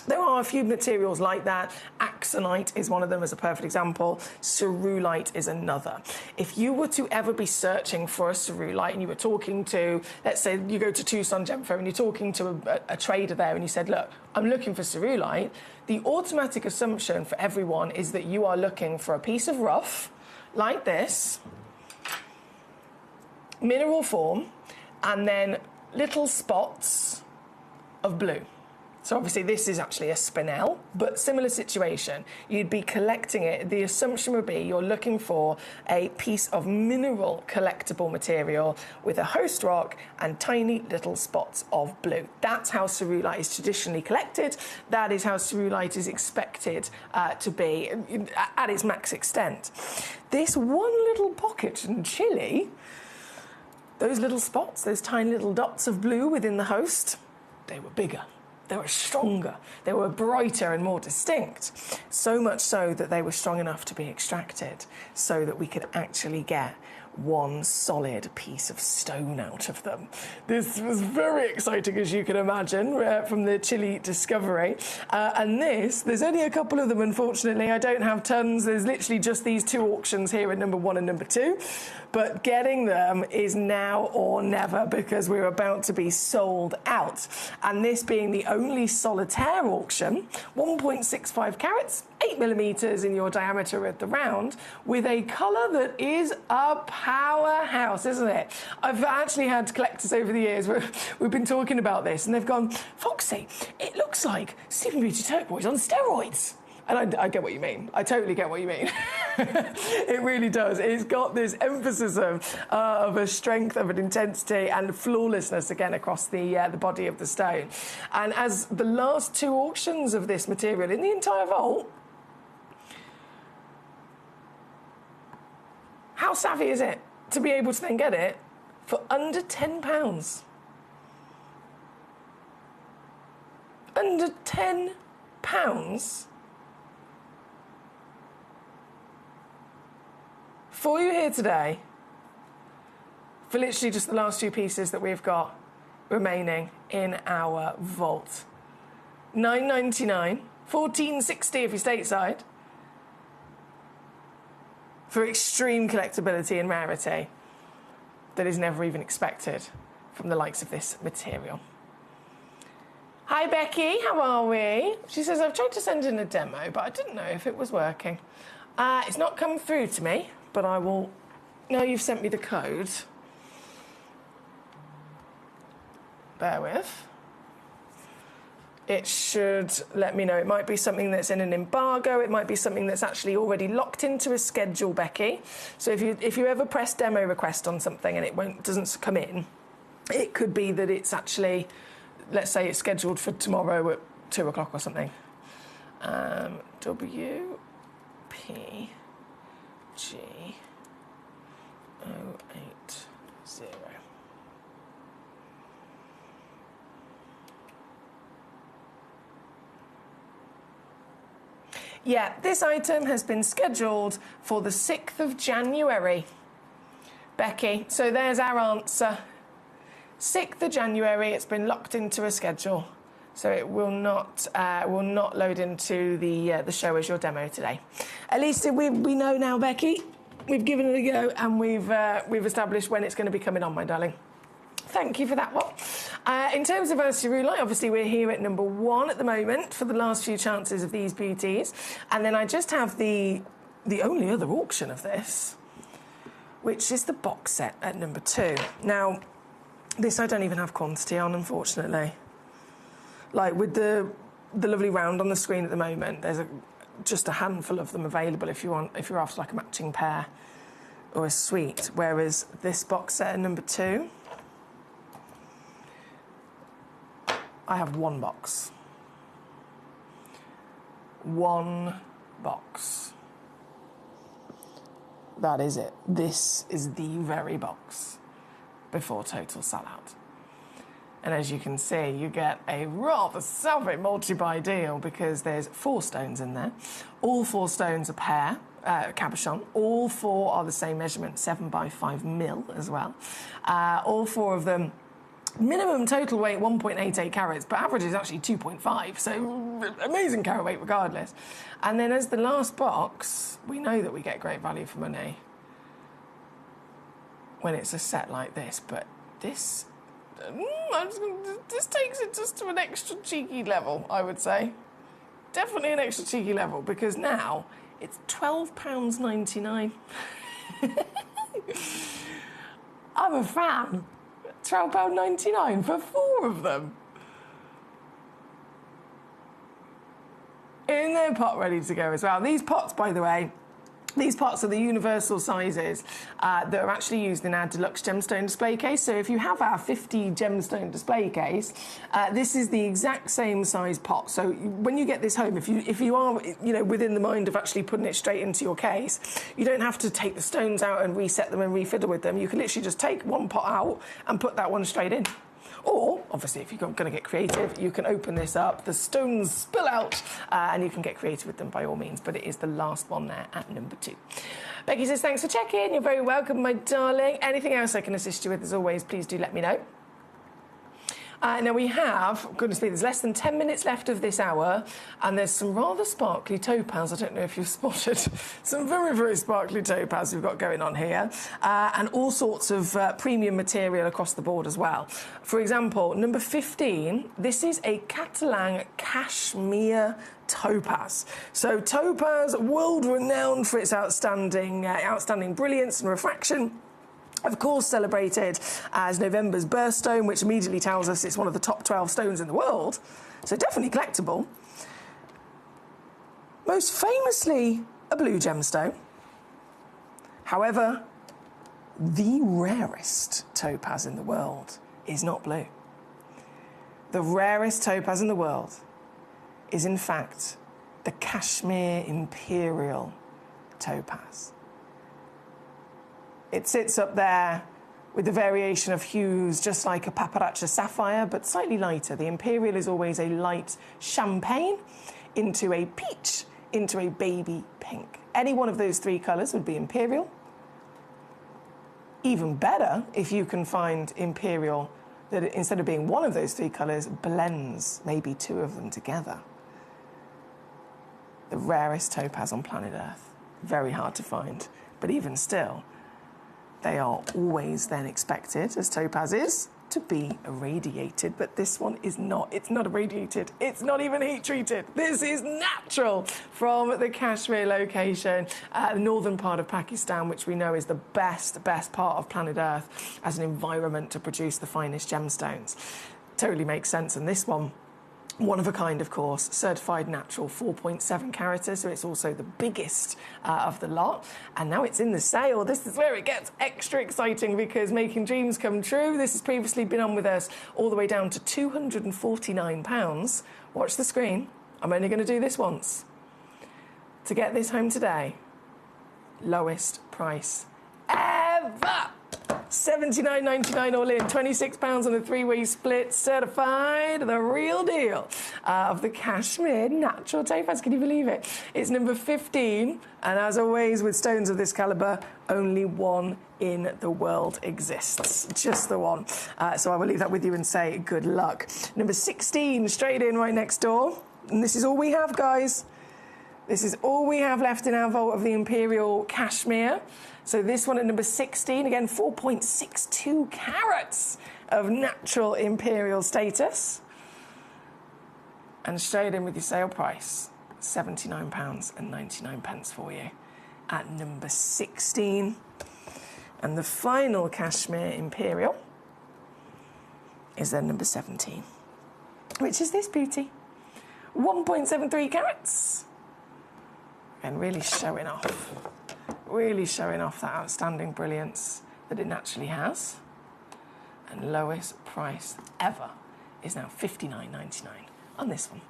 there are a few materials like that. Axonite is one of them as a perfect example. Cerulite is another. If you were to ever be searching for a cerulite and you were talking to, let's say you go to Tucson Gem Fair and you're talking to a trader there and you said, look, I'm looking for cerulite, the automatic assumption for everyone is that you are looking for a piece of rough like this, mineral form, and then little spots of blue. So obviously this is actually a spinel, but similar situation. You'd be collecting it. The assumption would be you're looking for a piece of mineral collectible material with a host rock and tiny little spots of blue. That's how cerulite is traditionally collected. That is how cerulite is expected to be at its max extent. This one little pocket in Chile, those little spots, those tiny little dots of blue within the host, they were bigger. They were stronger, they were brighter and more distinct, so much so that they were strong enough to be extracted so that we could actually get one solid piece of stone out of them. This was very exciting, as you can imagine, from the Chile discovery. And there's only a couple of them, unfortunately. I don't have tons. There's literally just these 2 auctions here at number 1 and number 2. But getting them is now or never, because we're about to be sold out. And this being the only solitaire auction, 1.65 carats, 8 millimeters in your diameter at the round, with a colour that is a powerhouse, isn't it? I've actually had collectors over the years where we've been talking about this, and they've gone, Foxy, it looks like Sleeping Beauty turquoise on steroids. And I get what you mean. I totally get what you mean. It really does. It's got this emphasis of a strength, of an intensity, and flawlessness again across the body of the stone. And as the last 2 auctions of this material in the entire vault, how savvy is it to be able to then get it for under £10? Under £10? For you here today, for literally just the last 2 pieces that we've got remaining in our vault. $9.99, $14.60 if you're stateside, for extreme collectability and rarity that is never even expected from the likes of this material. Hi Becky, how are we? She says, I've tried to send in a demo, but I didn't know if it was working. It's not come through to me, but I will... Now you've sent me the code. Bear with. It should let me know. It might be something that's in an embargo. It might be something that's actually already locked into a schedule, Becky. So if you ever press demo request on something and it doesn't come in, it could be that it's actually, let's say it's scheduled for tomorrow at 2 o'clock or something. WPG 080. Yeah, this item has been scheduled for the 6th of January, Becky. So there's our answer. 6th of January, it's been locked into a schedule. So it will not load into the show as your demo today. At least we know now, Becky. We've given it a go, and we've established when it's going to be coming on, my darling. Thank you for that one. In terms of our cerulite, obviously we're here at number 1 at the moment for the last few chances of these beauties. And then I just have the only other auction of this, which is the box set at number 2. Now, this I don't even have quantity on, unfortunately. Like with the lovely round on the screen at the moment, there's just a handful of them available if you're after like a matching pair or a suite. Whereas this box set at number 2, I have 1 box. 1 box. That is it. This is the very box before total sellout. And as you can see, you get a rather savvy multi-buy deal because there's 4 stones in there. All 4 stones are pair, cabochon. All 4 are the same measurement, 7 by 5 mil as well. All 4 of them, minimum total weight 1.88 carats, but average is actually 2.5, so amazing carat weight regardless. And then as the last box, we know that we get great value for money when it's a set like this, but this takes it just to an extra cheeky level, I would say. Definitely an extra cheeky level, because now it's £12.99. I'm a fan. £12.99 for 4 of them. in their pot ready to go as well. These pots, by the way, these pots are the universal sizes that are actually used in our deluxe gemstone display case. So if you have our 50 gemstone display case, this is the exact same size pot. So when you get this home, if you are within the mind of actually putting it straight into your case, you don't have to take the stones out and reset them and refiddle with them. You can literally just take one pot out and put that one straight in. Or, obviously, if you're going to get creative, you can open this up, the stones spill out, and you can get creative with them by all means. But it is the last one there at number 2. Becky says, thanks for checking. You're very welcome, my darling. Anything else I can assist you with, as always, please do let me know. Now we have, goodness me, there's less than 10 minutes left of this hour, and there's some rather sparkly topaz. I don't know if you've spotted some very, very sparkly topaz we've got going on here, and all sorts of premium material across the board as well. For example, number 15, this is a Catalan cashmere topaz. So topaz, world renowned for its outstanding brilliance and refraction. Of course, celebrated as November's birthstone, which immediately tells us it's one of the top 12 stones in the world. So definitely collectible. Most famously, a blue gemstone. However, the rarest topaz in the world is not blue. The rarest topaz in the world is, in fact, the Kashmir Imperial topaz. It sits up there with the variation of hues, just like a paparacha sapphire, but slightly lighter. The Imperial is always a light champagne into a peach, into a baby pink. Any one of those 3 colours would be Imperial. Even better if you can find Imperial that, instead of being one of those 3 colours, blends maybe 2 of them together. The rarest topaz on planet Earth. Very hard to find, but even still, they are always then expected, as topaz is, to be irradiated, but this one is not. It's not irradiated. It's not even heat treated. This is natural from the Kashmir location, the northern part of Pakistan, which we know is the best part of planet Earth as an environment to produce the finest gemstones. Totally makes sense. And this one, one of a kind, of course, certified natural, 4.7 carats, so it's also the biggest of the lot. And now it's in the sale. This is where it gets extra exciting, because making dreams come true. This has previously been on with us all the way down to £249. Watch the screen. I'm only going to do this once. To get this home today, lowest price ever. $79.99 all in, £26 on a 3-way split, certified, the real deal of the Kashmir natural topaz. Can you believe it? It's number 15, and as always with stones of this calibre, only one in the world exists. Just the one. So I will leave that with you and say good luck. Number 16, straight in right next door. And this is all we have, guys. This is all we have left in our vault of the Imperial Kashmir. So this one at number 16, again, 4.62 carats of natural Imperial status. And straight in with your sale price, £79.99 for you at number 16. And the final Kashmir Imperial is then number 17, which is this beauty, 1.73 carats. And really showing off that outstanding brilliance that it naturally has. And lowest price ever is now $59.99 on this one.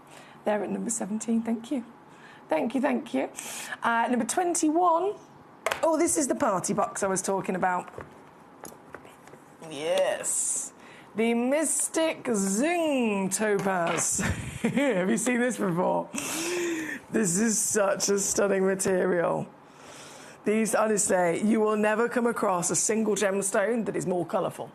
There at number 17, thank you. Thank you. Number 21, oh, this is the party box I was talking about. Yes, the Mystic Zing Topaz. Have you seen this before? This is such a stunning material. These, honestly, you will never come across a single gemstone that is more colourful.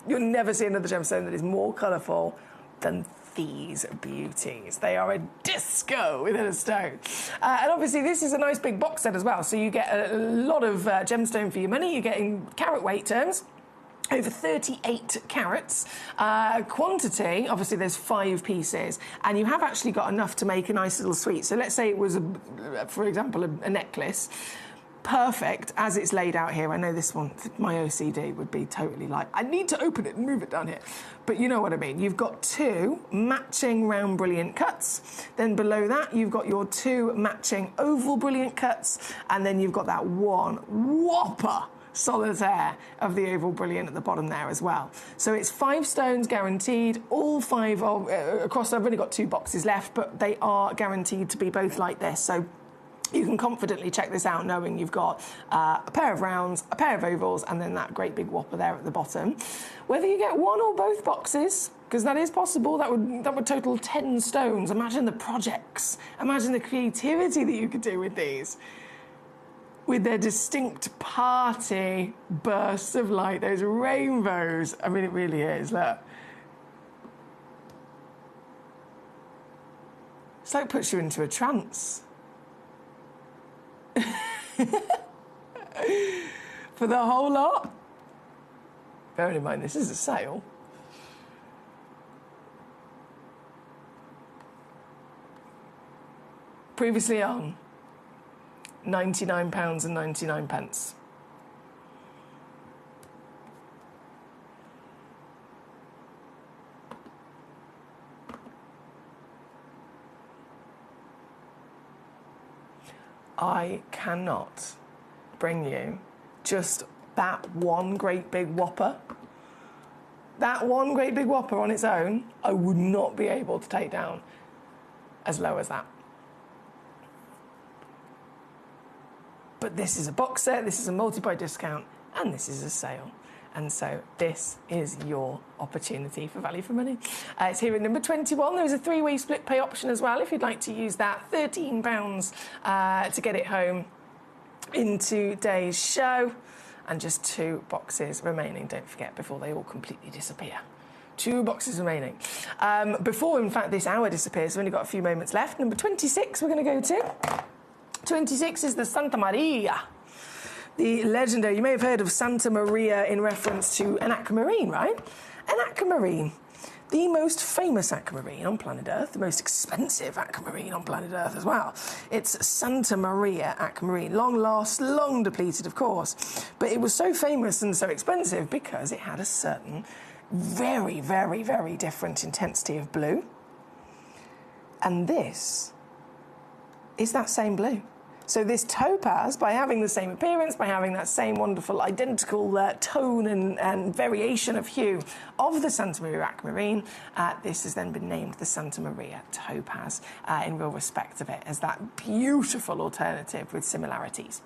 You'll never see another gemstone that is more colourful than these beauties. They are a disco within a stone. And obviously this is a nice big box set as well, so you get a lot of gemstone for your money. You get in carat weight terms. Over 38 carats. Quantity, obviously there's 5 pieces, and you have actually got enough to make a nice little suite. So let's say it was, for example, a necklace. perfect as it's laid out here. I know this one, my OCD would be totally like, I need to open it and move it down here. But you know what I mean. You've got 2 matching round brilliant cuts. Then below that, you've got your 2 matching oval brilliant cuts. And then you've got that one whopper solitaire of the oval brilliant at the bottom there as well. So it's 5 stones guaranteed, all 5 across. I've only got 2 boxes left, but they are guaranteed to be both like this. So you can confidently check this out knowing you've got a pair of rounds, a pair of ovals, and then that great big whopper there at the bottom. Whether you get one or both boxes, because that is possible, that would total 10 stones. Imagine the projects, imagine the creativity that you could do with these. With their distinct party bursts of light, those rainbows. I mean, it really is, look. It's like puts you into a trance. For the whole lot. Bearing in mind, this is a sale. Previously on £99.99. I cannot bring you just that one great big whopper. That one great big whopper on its own, I would not be able to take down as low as that. But this is a box set, this is a multi-buy discount, and this is a sale. And so this is your opportunity for value for money. It's here at number 21. There is a 3-way split pay option as well if you'd like to use that. £13 to get it home in today's show. And just 2 boxes remaining, don't forget, before they all completely disappear. 2 boxes remaining. Before, in fact, this hour disappears, we've only got a few moments left. Number 26 we're going to go to. 26 is the Santa Maria. The legendary, you may have heard of Santa Maria in reference to an aquamarine, right? An aquamarine, the most famous aquamarine on planet Earth, the most expensive aquamarine on planet Earth as well. It's Santa Maria aquamarine. Long lost, long depleted, of course. But it was so famous and so expensive because it had a certain very, very, very different intensity of blue. And this is that same blue. So this topaz, by having the same appearance, by having that same wonderful identical tone and variation of hue of the Santa Maria aquamarine, this has then been named the Santa Maria topaz in real respect of it as that beautiful alternative with similarities.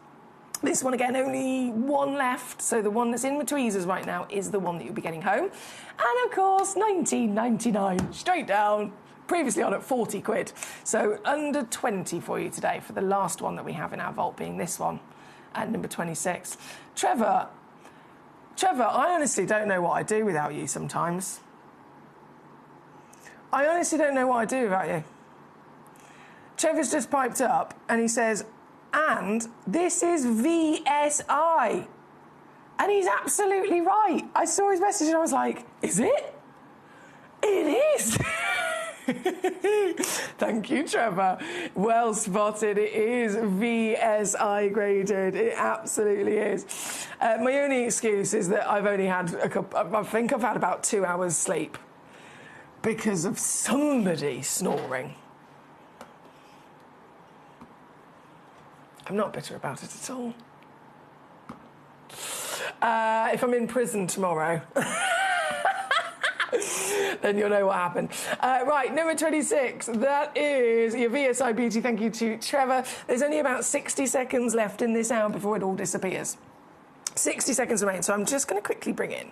This one, again, only one left, so the one that's in my tweezers right now is the one that you'll be getting home. And, of course, £19.99, straight down. Previously on at 40 quid. So under 20 for you today for the last one that we have in our vault, being this one at number 26. Trevor, I honestly don't know what I'd do without you sometimes. I honestly don't know what I'd do without you. Trevor's just piped up and he says, and this is VSI. And he's absolutely right. I saw his message and I was like, is it? It is. Thank you, Trevor. Well spotted. It is VSI graded. It absolutely is. My only excuse is that I've only had I think I've had about 2 hours sleep because of somebody snoring. I'm not bitter about it at all. If I'm in prison tomorrow, then you'll know what happened. Right, number 26. That is your VSI Beauty. Thank you to Trevor. There's only about 60 seconds left in this hour before it all disappears. 60 seconds remain, so I'm just going to quickly bring in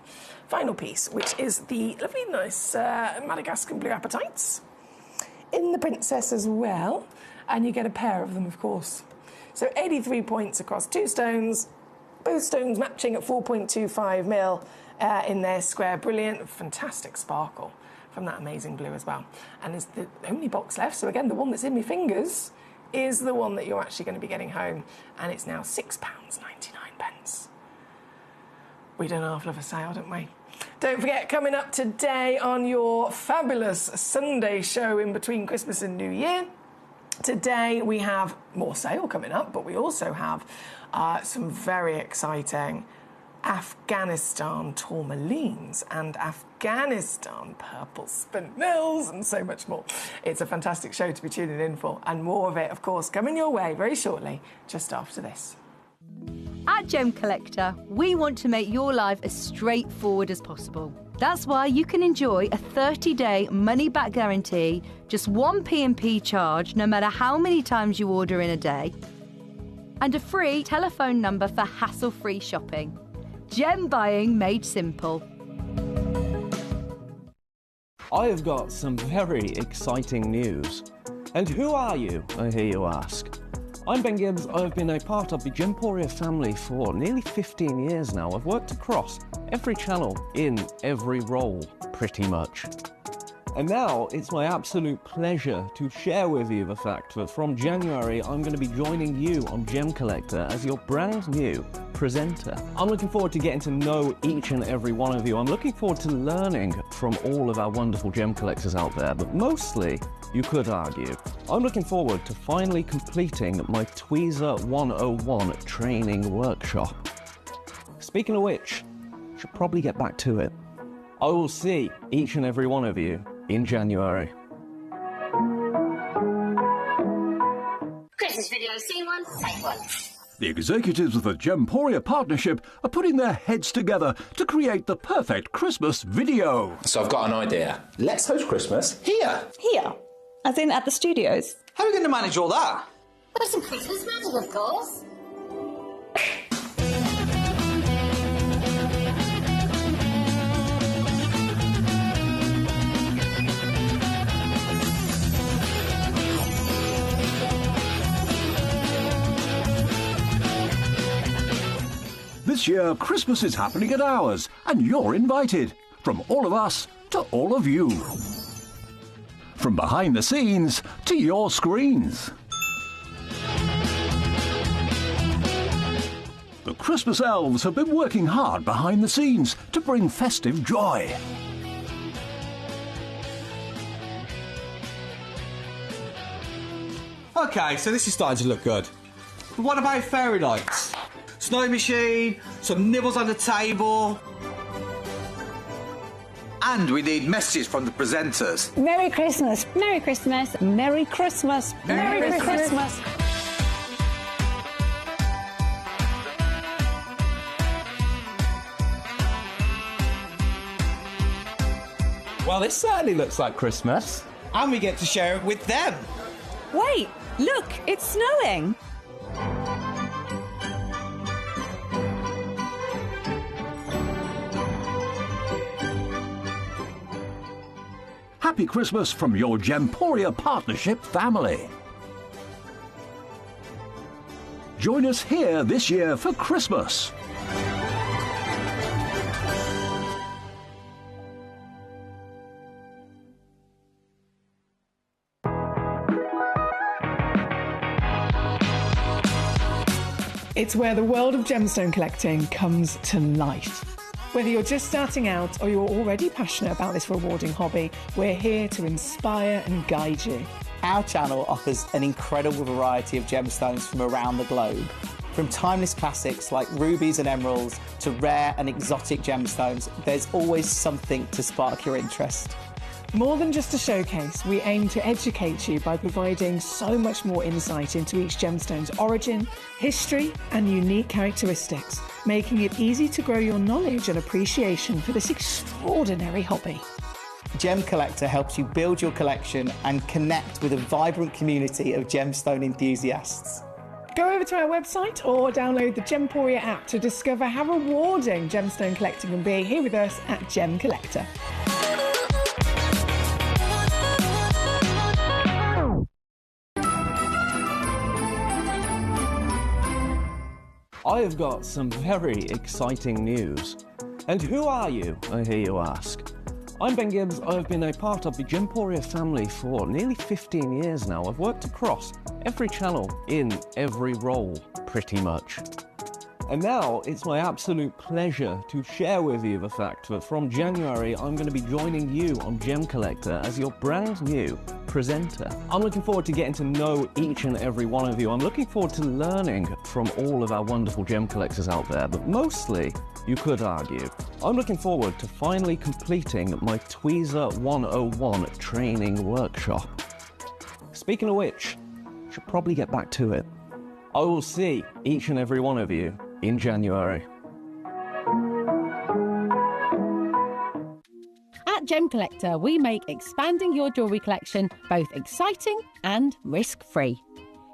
final piece, which is the lovely, nice Madagascar Blue Appetites in the Princess as well. And you get a pair of them, of course. So 83 points across 2 stones, both stones matching at 4.25 mil in their square. Brilliant, fantastic sparkle from that amazing blue as well. And it's the only box left, so again, the one that's in my fingers is the one that you're actually going to be getting home, and it's now £6.99. We don't half love a sale, don't we? Don't forget, coming up today on your fabulous Sunday show in between Christmas and New Year, Today we have more sale coming up, but we also have some very exciting Afghanistan tourmalines and Afghanistan purple spinels and so much more. It's a fantastic show to be tuning in for, and more of it, of course, coming your way very shortly, just after this. At Gemcollector, we want to make your life as straightforward as possible. That's why you can enjoy a 30-day money-back guarantee, just one P&P charge no matter how many times you order in a day, and a free telephone number for hassle-free shopping. Gem buying made simple. I have got some very exciting news. And who are you, I hear you ask? I'm Ben Gibbs. I've been a part of the Gemporia family for nearly 15 years now. I've worked across every channel in every role, pretty much. And now it's my absolute pleasure to share with you the fact that from January I'm going to be joining you on Gemcollector as your brand new presenter. I'm looking forward to getting to know each and every one of you. I'm looking forward to learning from all of our wonderful gem collectors out there, but mostly, you could argue, I'm looking forward to finally completing my Tweezer 101 training workshop. Speaking of which, I should probably get back to it. I will see each and every one of you in January. Christmas video, scene one, take one. The executives of the Gemporia partnership are putting their heads together to create the perfect Christmas video. So I've got an idea. Let's host Christmas here. Here? As in at the studios? How are we going to manage all that? With some Christmas magic, of course. This year, Christmas is happening at ours, and you're invited. From all of us to all of you. From behind the scenes to your screens. The Christmas elves have been working hard behind the scenes to bring festive joy. Okay, so this is starting to look good. But what about fairy lights? Snow machine, some nibbles on the table. And we need messages from the presenters. Merry Christmas. Merry Christmas. Merry Christmas. Merry Christmas. Well, this certainly looks like Christmas. And we get to share it with them. Wait, look, it's snowing. Happy Christmas from your Gemporia partnership family. Join us here this year for Christmas. It's where the world of gemstone collecting comes to life. Whether you're just starting out or you're already passionate about this rewarding hobby, we're here to inspire and guide you. Our channel offers an incredible variety of gemstones from around the globe. From timeless classics like rubies and emeralds to rare and exotic gemstones, there's always something to spark your interest. More than just a showcase, we aim to educate you by providing so much more insight into each gemstone's origin, history, and unique characteristics, making it easy to grow your knowledge and appreciation for this extraordinary hobby. Gemcollector helps you build your collection and connect with a vibrant community of gemstone enthusiasts. Go over to our website or download the Gemporia app to discover how rewarding gemstone collecting can be here with us at Gemcollector. I have got some very exciting news. And who are you, I hear you ask? I'm Ben Gibbs. I've been a part of the Gemporia family for nearly 15 years now. I've worked across every channel in every role, pretty much. And now it's my absolute pleasure to share with you the fact that from January I'm going to be joining you on Gemcollector as your brand new presenter. I'm looking forward to getting to know each and every one of you. I'm looking forward to learning from all of our wonderful gem collectors out there, but mostly, you could argue, I'm looking forward to finally completing my Tweezer 101 training workshop. Speaking of which, I should probably get back to it. I will see each and every one of you in January. At Gemcollector, we make expanding your jewellery collection both exciting and risk-free.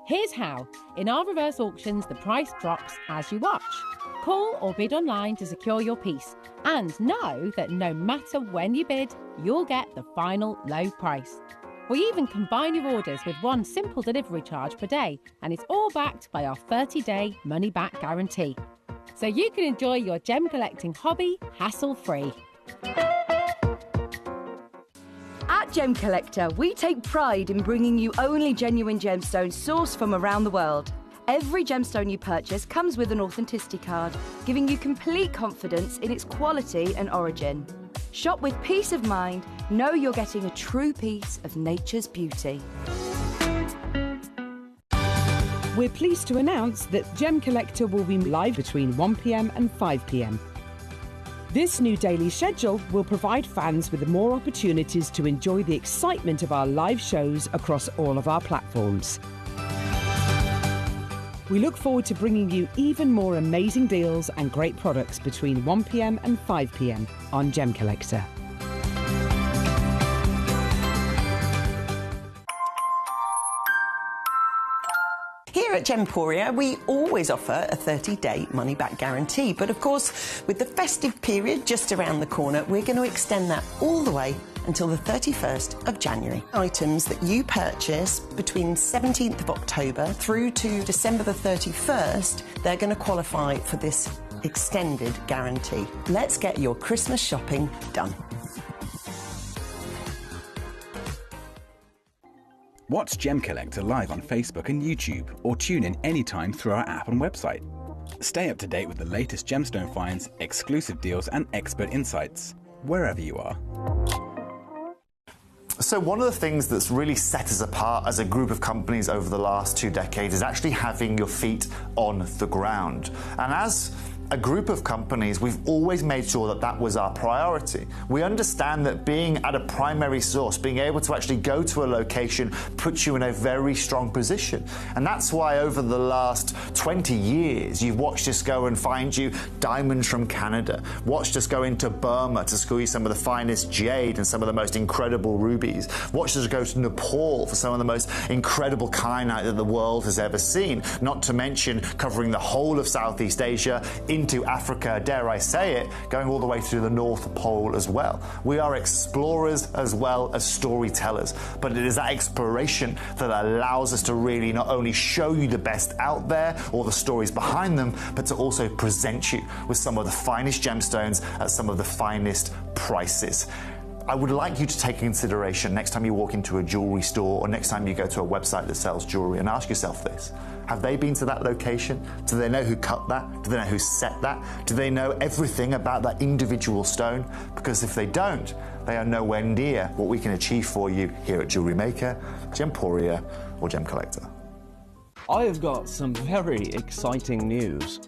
Here's how. In our reverse auctions, the price drops as you watch. Call or bid online to secure your piece, and know that no matter when you bid, you'll get the final low price. We even combine your orders with one simple delivery charge per day, and it's all backed by our 30-day money-back guarantee. So you can enjoy your gem collecting hobby hassle-free. At Gemcollector, we take pride in bringing you only genuine gemstones sourced from around the world. Every gemstone you purchase comes with an authenticity card, giving you complete confidence in its quality and origin. Shop with peace of mind, know you're getting a true piece of nature's beauty. We're pleased to announce that Gemcollector will be live between 1 p.m. and 5 p.m. This new daily schedule will provide fans with more opportunities to enjoy the excitement of our live shows across all of our platforms. We look forward to bringing you even more amazing deals and great products between 1 p.m. and 5 p.m. on Gemcollector. Here at Gemporia, we always offer a 30-day money-back guarantee. But of course, with the festive period just around the corner, we're going to extend that all the way until the 31st of January. Items that you purchase between 17th of October through to December the 31st, they're going to qualify for this extended guarantee. Let's get your Christmas shopping done. Watch Gemcollector live on Facebook and YouTube, or tune in anytime through our app and website. Stay up to date with the latest gemstone finds, exclusive deals and expert insights, wherever you are. So one of the things that's really set us apart as a group of companies over the last 2 decades is actually having your feet on the ground. And as a group of companies, we've always made sure that that was our priority. We understand that being at a primary source, being able to actually go to a location, puts you in a very strong position. And that's why over the last 20 years, you've watched us go and find you diamonds from Canada, watched us go into Burma to school you some of the finest jade and some of the most incredible rubies, watched us go to Nepal for some of the most incredible kyanite that the world has ever seen, not to mention covering the whole of Southeast Asia, into Africa, dare I say it, going all the way to the North Pole as well. We are explorers as well as storytellers, but it is that exploration that allows us to really not only show you the best out there or the stories behind them, but to also present you with some of the finest gemstones at some of the finest prices. I would like you to take into consideration next time you walk into a jewellery store or next time you go to a website that sells jewellery and ask yourself this. Have they been to that location? Do they know who cut that? Do they know who set that? Do they know everything about that individual stone? Because if they don't, they are nowhere near what we can achieve for you here at Jewellery Maker, Gemporia or Gemcollector. I have got some very exciting news.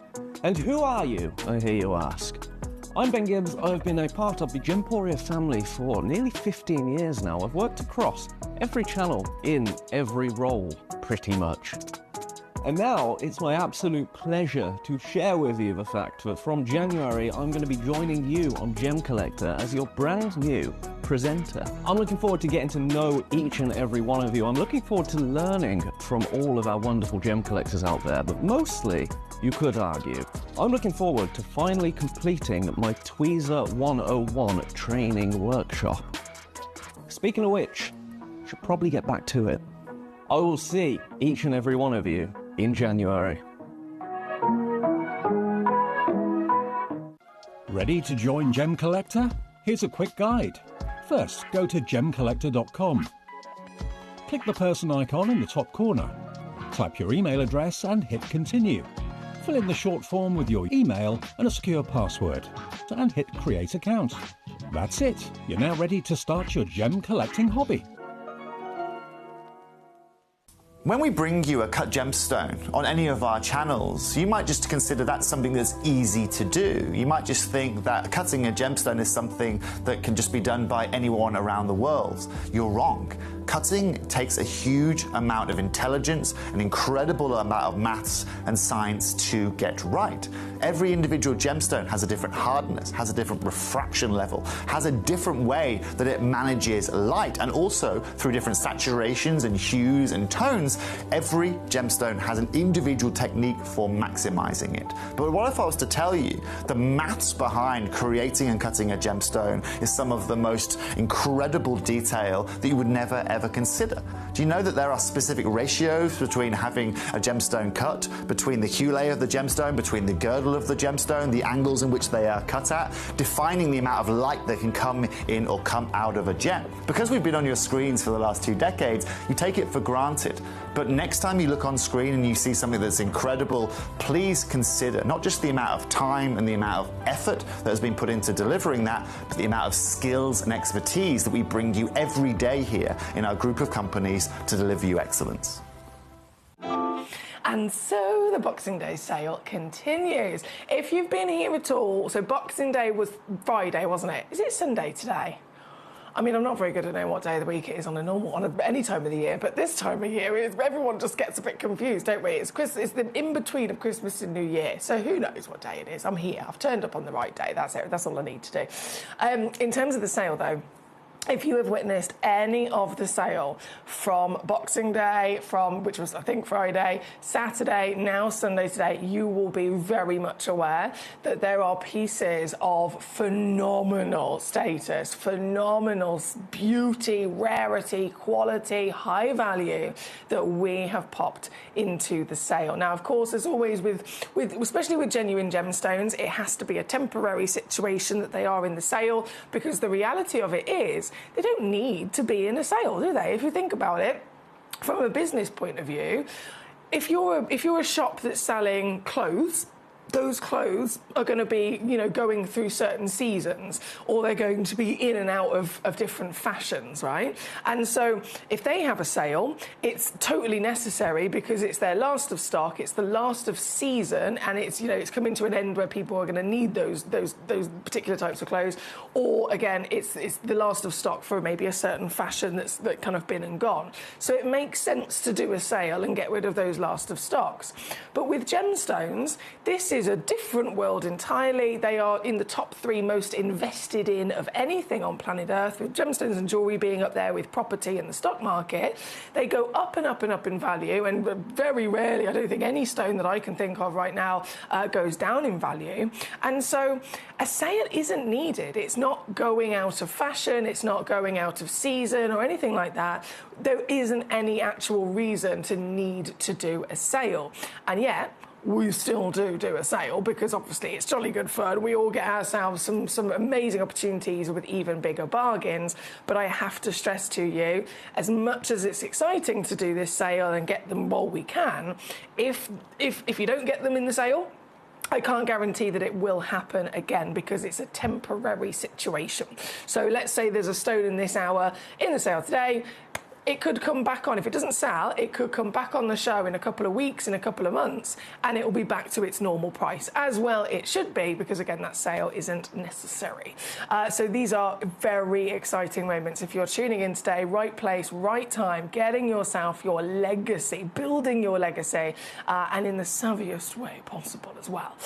And who are you, I hear you ask? I'm Ben Gibbs. I've been a part of the Gemporia family for nearly 15 years now. I've worked across every channel in every role, pretty much. And now it's my absolute pleasure to share with you the fact that from January I'm going to be joining you on Gemcollector as your brand new presenter. I'm looking forward to getting to know each and every one of you. I'm looking forward to learning from all of our wonderful gem collectors out there, but mostly, you could argue, I'm looking forward to finally completing my Tweezer 101 training workshop. Speaking of which, I should probably get back to it. I will see each and every one of you in January. Ready to join Gemcollector? Here's a quick guide. First, go to gemcollector.com. Click the person icon in the top corner. Type your email address and hit continue. Fill in the short form with your email and a secure password, and hit Create Account. That's it. You're now ready to start your gem collecting hobby. When we bring you a cut gemstone on any of our channels, you might just consider that something that's easy to do. You might just think that cutting a gemstone is something that can just be done by anyone around the world. You're wrong. Cutting takes a huge amount of intelligence, an incredible amount of maths and science to get right. Every individual gemstone has a different hardness, has a different refraction level, has a different way that it manages light, and also through different saturations and hues and tones, every gemstone has an individual technique for maximizing it. But what if I was to tell you the maths behind creating and cutting a gemstone is some of the most incredible detail that you would never ever consider? Do you know that there are specific ratios between having a gemstone cut, between the hue layer of the gemstone, between the girdle of the gemstone, the angles in which they are cut at, defining the amount of light that can come in or come out of a gem? Because we've been on your screens for the last 2 decades, you take it for granted. But next time you look on screen and you see something that's incredible, please consider not just the amount of time and the amount of effort that has been put into delivering that, but the amount of skills and expertise that we bring you every day here in our group of companies to deliver you excellence. And so the Boxing Day sale continues. If you've been here at all, so Boxing Day was Friday, wasn't it? Is it Sunday today? I mean, I'm not very good at knowing what day of the week it is on any time of the year, but this time of year, everyone just gets a bit confused, don't we? It's the in-between of Christmas and New Year, so who knows what day it is? I'm here. I've turned up on the right day. That's it. That's all I need to do. In terms of the sale, though, if you have witnessed any of the sale from Boxing Day, which was, I think, Friday, Saturday, now Sunday today, you will be very much aware that there are pieces of phenomenal status, phenomenal beauty, rarity, quality, high value that we have popped into the sale. Now, of course, as always, especially with genuine gemstones, it has to be a temporary situation that they are in the sale, because the reality of it is, they don't need to be in a sale, do they? If you think about it, from a business point of view, if you're a shop that's selling clothes, those clothes are going to be, going through certain seasons, or they're going to be in and out of different fashions, right? And so if they have a sale, it's totally necessary because it's their last of stock, it's the last of season, and it's coming to an end where people are going to need those particular types of clothes, or again, it's the last of stock for maybe a certain fashion that's kind of been and gone. So it makes sense to do a sale and get rid of those last of stocks. But with gemstones, this is a different world entirely. They are in the top 3 most invested in of anything on planet Earth, with gemstones and jewellery being up there with property and the stock market. They go up and up and up in value, and very rarely, I don't think any stone that I can think of right now goes down in value. And so a sale isn't needed. It's not going out of fashion, it's not going out of season or anything like that. There isn't any actual reason to need to do a sale. And yet, we still do a sale because obviously it's jolly good fun. We all get ourselves some amazing opportunities with even bigger bargains. But I have to stress to you, as much as it's exciting to do this sale and get them while we can, if you don't get them in the sale, I can't guarantee that it will happen again because it's a temporary situation. So let's say there's a stone in this hour in the sale today. It could come back on. If it doesn't sell, it could come back on the show in a couple of weeks, in a couple of months, and it will be back to its normal price. As well it should be, because again, that sale isn't necessary. So these are very exciting moments. If you're tuning in today, right place, right time, getting yourself your legacy, building your legacy, and in the savviest way possible as well.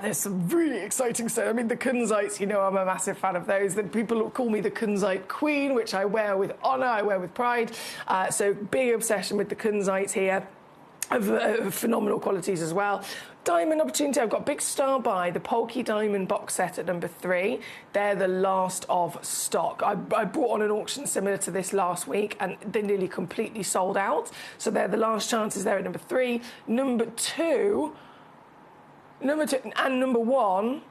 There's some really exciting stuff. I mean, the kunzites, I'm a massive fan of those. The people call me the kunzite queen, which I wear with honour, I wear with pride. So big obsession with the kunzites here, of phenomenal qualities as well. Diamond opportunity, I've got Big Star Buy, the Polky Diamond box set at number 3. They're the last of stock. I brought on an auction similar to this last week and they nearly completely sold out. So they're the last chances there at number 3. Number 2 and number 1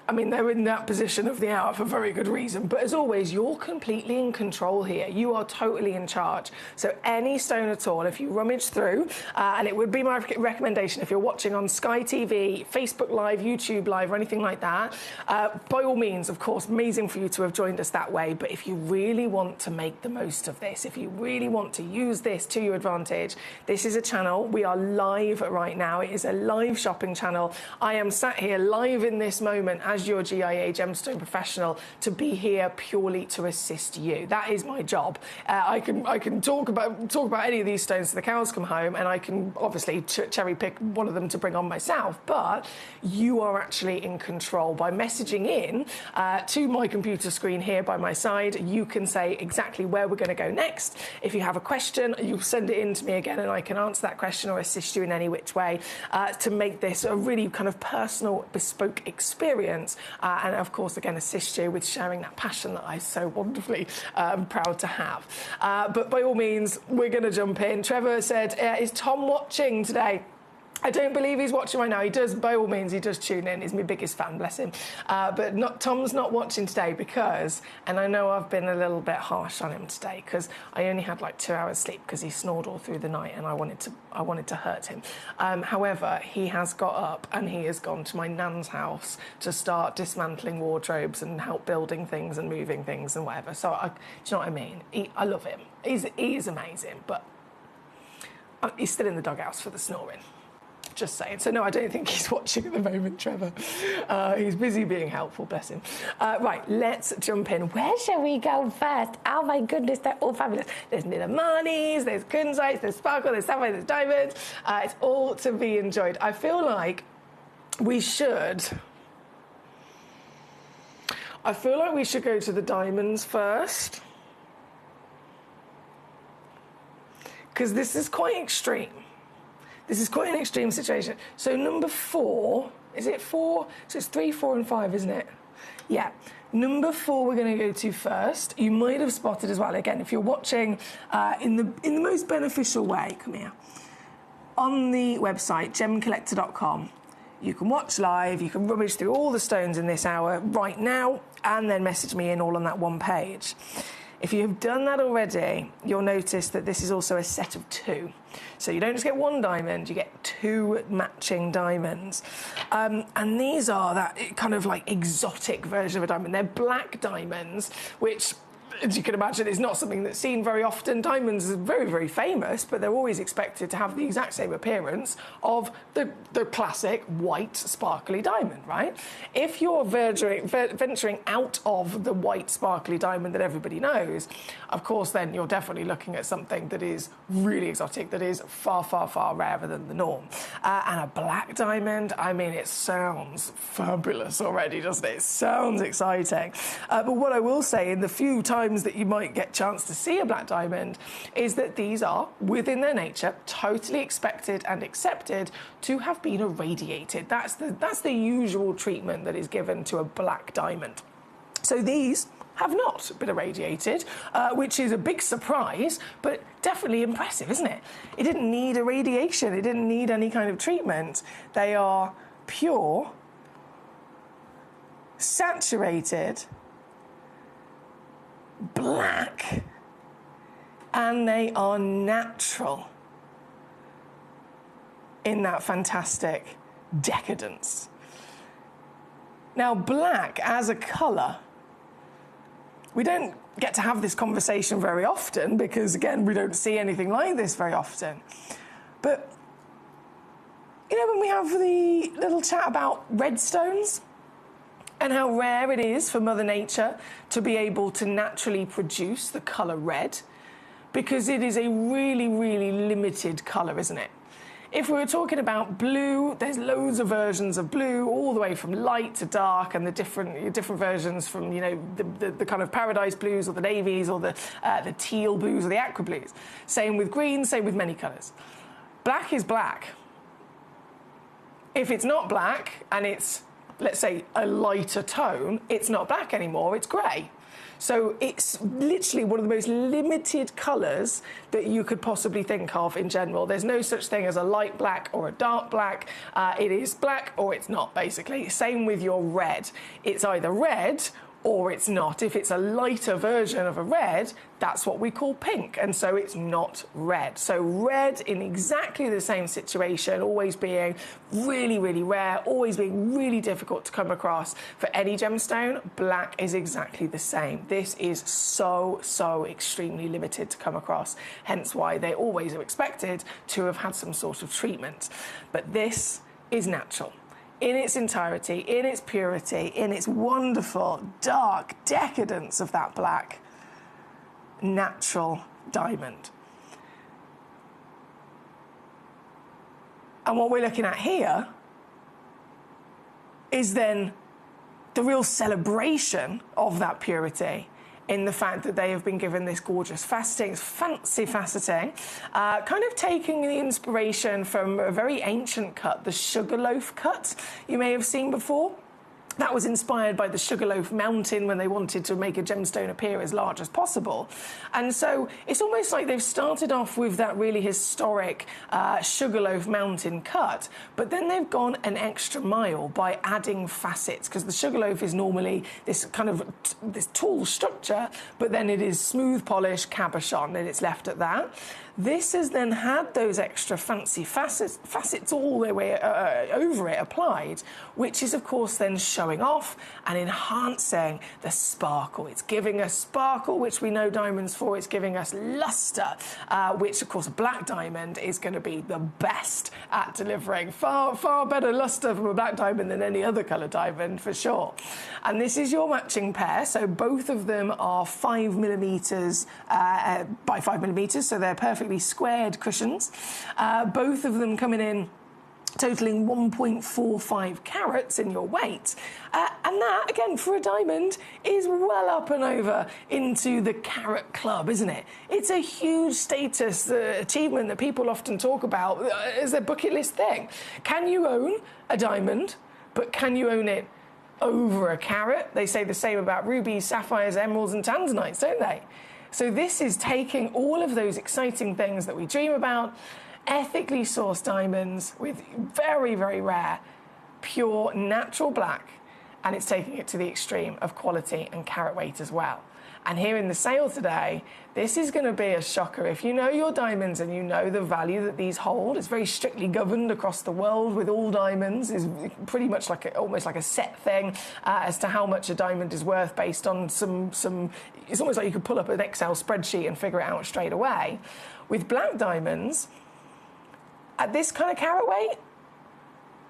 I mean, they're in that position of the hour for very good reason. But as always, you're completely in control here. You are totally in charge. So any stone at all, if you rummage through, and it would be my recommendation if you're watching on Sky TV, Facebook Live, YouTube Live, or anything like that, by all means, of course, amazing for you to have joined us that way. But if you really want to make the most of this, if you really want to use this to your advantage, this is a channel. We are live right now. It is a live shopping channel. I am sat here live in this moment as your GIA gemstone professional to be here purely to assist you. That is my job. I can talk about any of these stones till the cows come home, and I can obviously cherry pick one of them to bring on myself, but you are actually in control. By messaging in to my computer screen here by my side, you can say exactly where we're going to go next. If you have a question, you send it in to me again and I can answer that question or assist you in any which way to make this a really kind of personal, bespoke experience, and of course again assist you with sharing that passion that I'm so wonderfully proud to have. But by all means, we're going to jump in. Trevor said, is Tom watching today? I don't believe he's watching right now. He does, by all means, he does tune in. He's my biggest fan, bless him. But Tom's not watching today because, and I know I've been a little bit harsh on him today because I only had like 2 hours sleep because he snored all through the night and I wanted to hurt him. However, he has got up and he has gone to my nan's house to start dismantling wardrobes and help building things and moving things and whatever. So, do you know what I mean? I love him. He is amazing, but he's still in the doghouse for the snoring. Just saying. So, no, I don't think he's watching at the moment, Trevor. He's busy being helpful, bless him. Right, let's jump in. Where shall we go first? Oh, my goodness, they're all fabulous. There's Nidamanis, there's kunzites, there's sparkle, there's sapphire, there's diamonds. It's all to be enjoyed. I feel like we should go to the diamonds first, because this is quite extreme. This is quite an extreme situation. So number 4, is it 4? So it's 3, 4 and 5, isn't it? Yeah. Number 4 we're going to go to first. You might have spotted as well, again, if you're watching in the most beneficial way, come here, on the website, gemcollector.com, you can watch live, you can rummage through all the stones in this hour right now, and then message me in all on that one page. If you've done that already, you'll notice that this is also a set of 2. So you don't just get 1 diamond, you get 2 matching diamonds. And these are that kind of like exotic version of a diamond. They're black diamonds, which, as you can imagine, is not something that's seen very often. Diamonds are very, very famous, but they're always expected to have the exact same appearance of the classic white sparkly diamond, right? If you're venturing out of the white sparkly diamond that everybody knows, of course, then you're definitely looking at something that is really exotic, that is far, far, far rarer than the norm. And a black diamond, I mean, it sounds fabulous already, doesn't it? It sounds exciting. But what I will say, in the few times that you might get a chance to see a black diamond, is that these are, within their nature, totally expected and accepted to have been irradiated. That's the usual treatment that is given to a black diamond. So these have not been irradiated, which is a big surprise, but definitely impressive, isn't it? It didn't need irradiation. It didn't need any kind of treatment. They are pure, saturated, black, and they are natural in that fantastic decadence. Now, black as a colour, we don't get to have this conversation very often because, again, we don't see anything like this very often. But, you know, when we have the little chat about red stones and how rare it is for Mother Nature to be able to naturally produce the colour red, because it is a really, really limited colour, isn't it? If we were talking about blue, there's loads of versions of blue, all the way from light to dark, and the different versions from, you know, the kind of paradise blues or the navies or the teal blues or the aqua blues. Same with green, same with many colours. Black is black. If it's not black and it's, let's say, a lighter tone, it's not black anymore, it's grey. So it's literally one of the most limited colours that you could possibly think of in general. There's no such thing as a light black or a dark black. It is black or it's not, basically. Same with your red. It's either red or it's not. If it's a lighter version of a red, that's what we call pink, and so it's not red. So red in exactly the same situation, always being really, really rare, always being really difficult to come across for any gemstone. Black is exactly the same. This is so extremely limited to come across, hence why they always are expected to have had some sort of treatment. But this is natural. In its entirety, in its purity, in its wonderful, dark decadence of that black, natural diamond. And what we're looking at here is then the real celebration of that purity in the fact that they have been given this gorgeous faceting, it's fancy faceting, kind of taking the inspiration from a very ancient cut, the Sugarloaf cut you may have seen before. That was inspired by the Sugarloaf Mountain when they wanted to make a gemstone appear as large as possible. And so it's almost like they've started off with that really historic Sugarloaf Mountain cut, but then they've gone an extra mile by adding facets, because the Sugarloaf is normally this kind of this tall structure, but then it is smooth polished cabochon, and it's left at that. This has then had those extra fancy facets all the way over it applied, which is, of course, then showing off and enhancing the sparkle. It's giving us sparkle, which we know diamonds for. It's giving us luster, which, of course, a black diamond is going to be the best at delivering. Far better luster from a black diamond than any other colour diamond, for sure. And this is your matching pair, so both of them are 5mm by 5mm, so they're perfectly squared cushions. Both of them coming in totaling 1.45 carats in your weight. And that, again, for a diamond, is well up and over into the carat club, isn't it? It's a huge status achievement that people often talk about as their bucket list thing. Can you own a diamond, but can you own it over a carat? They say the same about rubies, sapphires, emeralds and tanzanites, don't they? So this is taking all of those exciting things that we dream about, ethically sourced diamonds with very, very rare, pure, natural black, and it's taking it to the extreme of quality and carat weight as well. And here in the sale today, this is going to be a shocker. If you know your diamonds and you know the value that these hold, it's very strictly governed across the world with all diamonds. It's pretty much like almost like a set thing as to how much a diamond is worth based on some. It's almost like you could pull up an Excel spreadsheet and figure it out straight away. With black diamonds, at this kind of carat weight,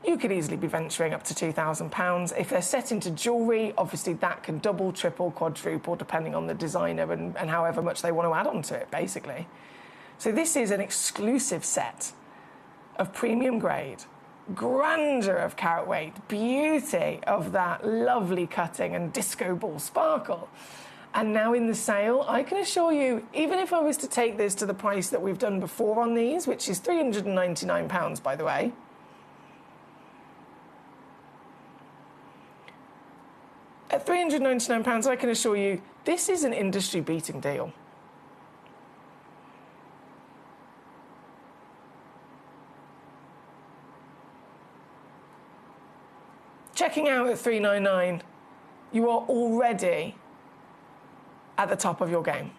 you could easily be venturing up to £2,000. If they're set into jewellery, obviously that can double, triple, quadruple, depending on the designer and however much they want to add onto it, basically. So this is an exclusive set of premium grade, grandeur of carat weight, beauty of that lovely cutting and disco ball sparkle. And now in the sale, I can assure you, even if I was to take this to the price that we've done before on these, which is £399, by the way, at £399, I can assure you, this is an industry-beating deal. Checking out at £399, you are already at the top of your game.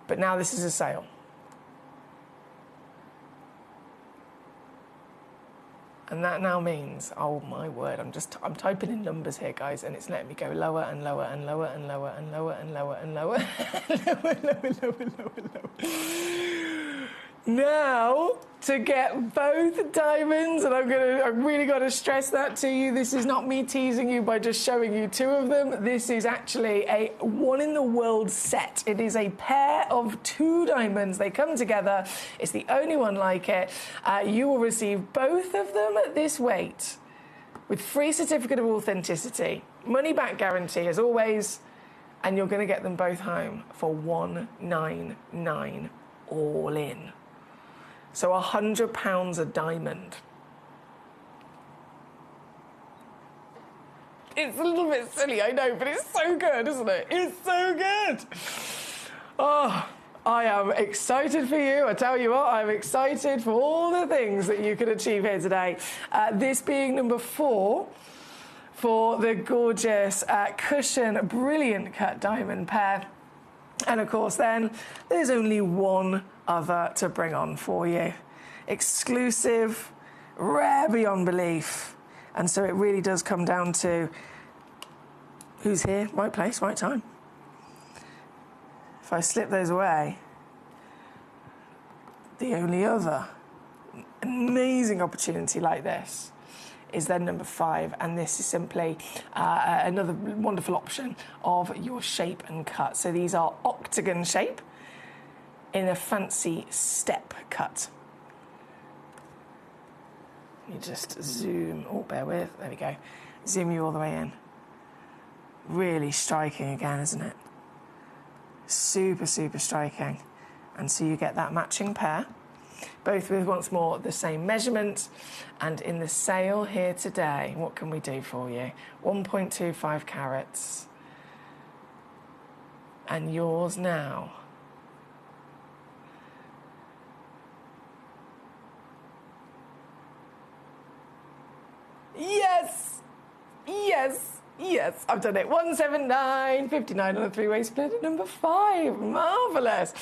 But now this is a sale. And that now means, oh my word, I'm typing in numbers here, guys, and it's letting me go lower and lower and lower and lower and lower and lower and lower and lower. Now, to get both diamonds, and I've really got to stress that to you, this is not me teasing you by just showing you two of them. This is actually a one-in-the-world set. It is a pair of two diamonds. They come together. It's the only one like it. You will receive both of them at this weight with free certificate of authenticity, money-back guarantee as always, and you're going to get them both home for $199 all in. So £100 a diamond. It's a little bit silly, I know, but it's so good, isn't it? It's so good. Oh, I am excited for you. I tell you what, I'm excited for all the things that you can achieve here today. This being number 4 for the gorgeous cushion brilliant cut diamond pair. And of course then, there's only one other to bring on for you. Exclusive, rare beyond belief. And so it really does come down to who's here, right place, right time. If I slip those away, the only other amazing opportunity like this is then number 5, and this is simply another wonderful option of your shape and cut. So these are octagon shape in a fancy step cut. You just zoom, oh, bear with, there we go. Zoom you all the way in. Really striking again, isn't it? Super, super striking. And so you get that matching pair, both with, once more, the same measurement. And in the sale here today, what can we do for you? 1.25 carats. And yours now. Yes! Yes! Yes, I've done it. 179.59 on a 3-way split at number 5. Marvellous.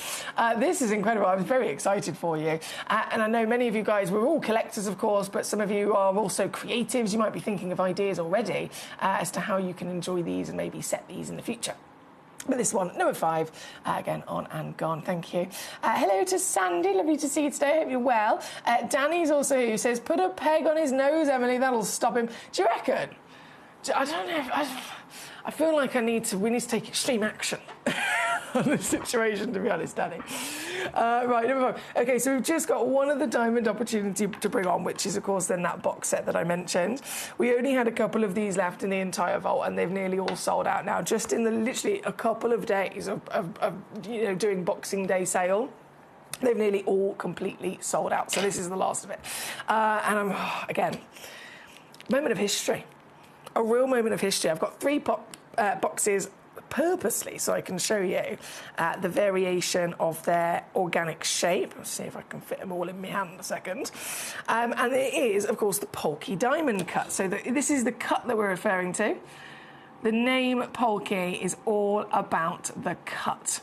This is incredible. I was very excited for you. And I know many of you guys, we're all collectors, of course, but some of you are also creatives. You might be thinking of ideas already as to how you can enjoy these and maybe set these in the future. But this one, number 5, again, on and gone. Thank you. Hello to Sandy. Lovely to see you today. Hope you're well. Danny's also here, who says, put a peg on his nose, Emily. That'll stop him. Do you reckon? I don't know. I feel like we need to take extreme action on this situation, to be honest, Danny. Right, number 5. Okay, so we've just got one of the diamond opportunity to bring on, which is, of course, then that box set that I mentioned. We only had a couple of these left in the entire vault, and they've nearly all sold out now, just in the literally a couple of days of doing Boxing Day sale. They've nearly all completely sold out. So this is the last of it. And I'm, again, moment of history. A real moment of history. I've got 3 boxes purposely so I can show you the variation of their organic shape. Let's see if I can fit them all in my hand a second. And it is, of course, the Polky diamond cut. So this is the cut that we're referring to. The name Polky is all about the cut.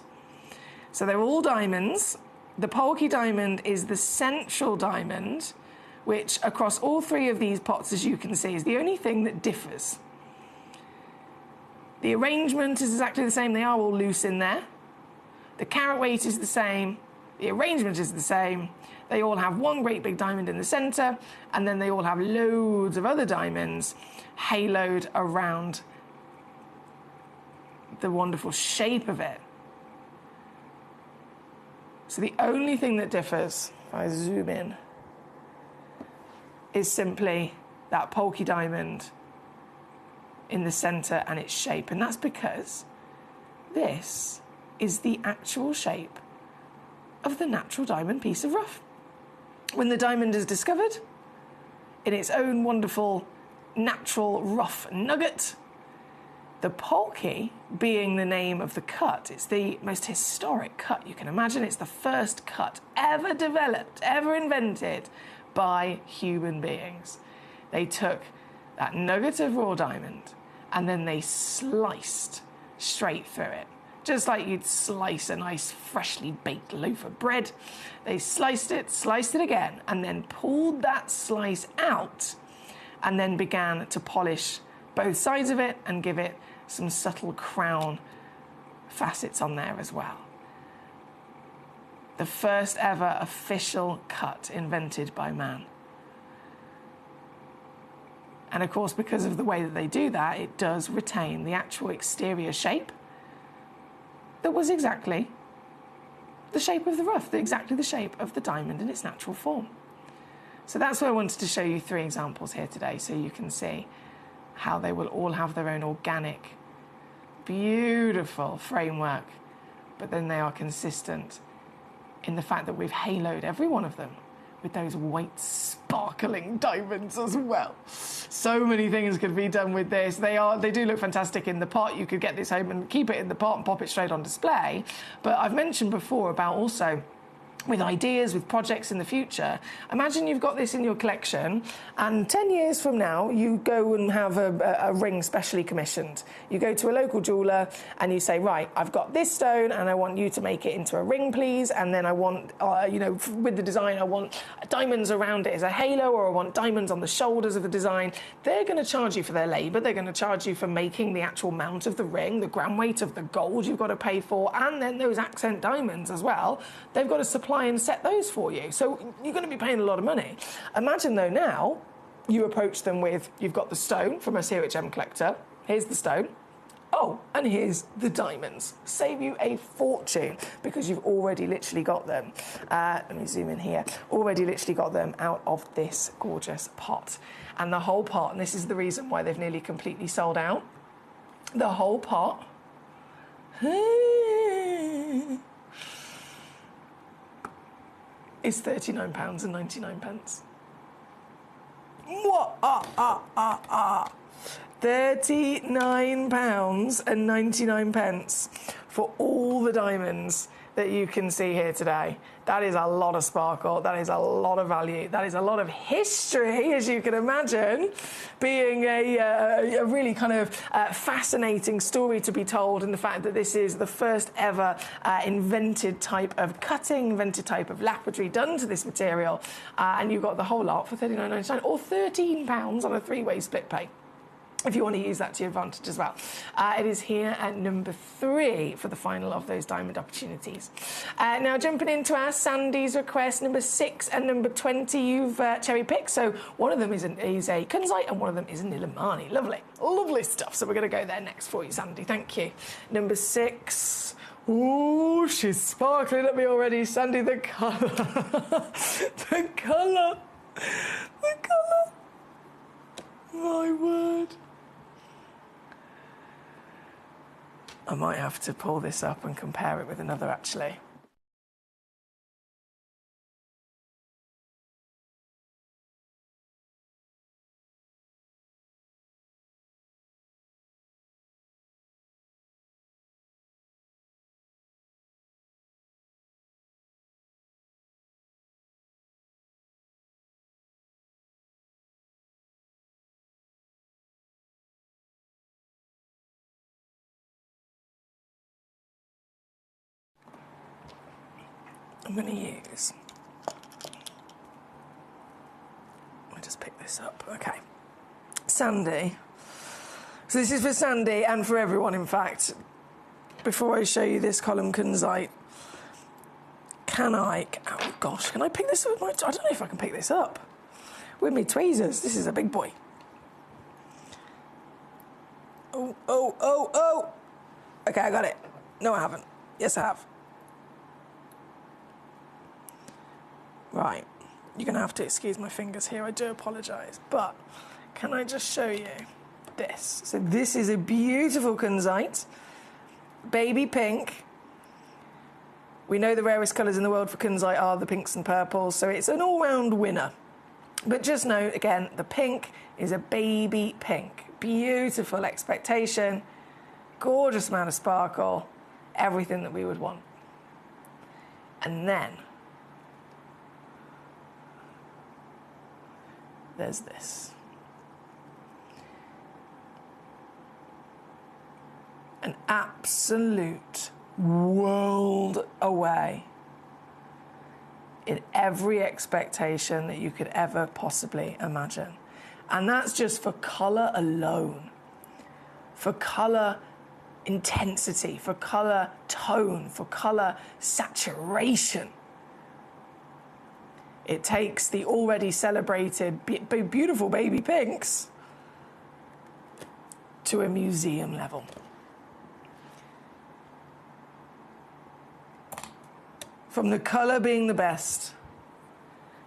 So they're all diamonds. The Polky diamond is the central diamond, which across all 3 of these pots, as you can see, is the only thing that differs. The arrangement is exactly the same. They are all loose in there. The carat weight is the same. The arrangement is the same. They all have one great big diamond in the centre, and then they all have loads of other diamonds haloed around the wonderful shape of it. So the only thing that differs, if I zoom in, is simply that Polky diamond in the centre and its shape. And that's because this is the actual shape of the natural diamond piece of rough. When the diamond is discovered in its own wonderful natural rough nugget, the Polky being the name of the cut, it's the most historic cut you can imagine. It's the first cut ever developed, ever invented by human beings. They took that nugget of raw diamond and then they sliced straight through it. Just like you'd slice a nice freshly baked loaf of bread. They sliced it again, and then pulled that slice out and then began to polish both sides of it and give it some subtle crown facets on there as well. The first ever official cut invented by man. And of course, because of the way that they do that, it does retain the actual exterior shape that was exactly the shape of the rough, exactly the shape of the diamond in its natural form. So that's why I wanted to show you 3 examples here today, so you can see how they will all have their own organic, beautiful framework, but then they are consistent in the fact that we've haloed every one of them with those white sparkling diamonds as well. So many things could be done with this. They do look fantastic in the pot. You could get this home and keep it in the pot and pop it straight on display. But I've mentioned before about also with ideas, with projects in the future. Imagine you've got this in your collection and 10 years from now you go and have a ring specially commissioned. You go to a local jeweller and you say, right, I've got this stone and I want you to make it into a ring, please, and then I want, you know, with the design I want diamonds around it as a halo, or I want diamonds on the shoulders of the design. They're going to charge you for their labour, they're going to charge you for making the actual mount of the ring, the gram weight of the gold you've got to pay for, and then those accent diamonds as well. They've got to supply and set those for you. So you're going to be paying a lot of money. Imagine though now you approach them with, you've got the stone from us here at Gemcollector. Here's the stone. Oh, and here's the diamonds. Save you a fortune because you've already literally got them. Let me zoom in here. Already literally got them out of this gorgeous pot. And the whole pot, and this is the reason why they've nearly completely sold out, the whole pot is £39.99. What? £39.99 for all the diamonds that you can see here today. That is a lot of sparkle, that is a lot of value, that is a lot of history, as you can imagine, being a really kind of fascinating story to be told, in the fact that this is the first ever invented type of cutting, invented type of lapidary done to this material, and you've got the whole lot for £39.99 or £13 on a three-way split pay, if you want to use that to your advantage as well. It is here at number 3 for the final of those diamond opportunities. Now jumping into our Sandy's request, number 6 and number 20 you've cherry-picked. So one of them is a kunzite and one of them is a Nilamani. Lovely, lovely stuff. So we're going to go there next for you, Sandy. Thank you. Number 6. Ooh, she's sparkling at me already, Sandy. The colour. The colour. The colour. My word. I might have to pull this up and compare it with another, actually. I'm going to use... I'll just pick this up. Okay. Sandy. So this is for Sandy and for everyone, in fact. Before I show you this column kunzite, can I... Oh, gosh. Can I pick this up with my... I don't know if I can pick this up with my tweezers. This is a big boy. Oh. Okay, I got it. No, I haven't. Yes, I have. Right, you're going to have to excuse my fingers here, I do apologise, but can I just show you this? So this is a beautiful kunzite, baby pink. We know the rarest colours in the world for kunzite are the pinks and purples, so it's an all-round winner. But just note, again, the pink is a baby pink. Beautiful expectation, gorgeous amount of sparkle, everything that we would want. And then there's this. An absolute world away in every expectation that you could ever possibly imagine. And that's just for colour alone. For colour intensity, for colour tone, for colour saturation. It takes the already celebrated beautiful baby pinks to a museum level. From the colour being the best,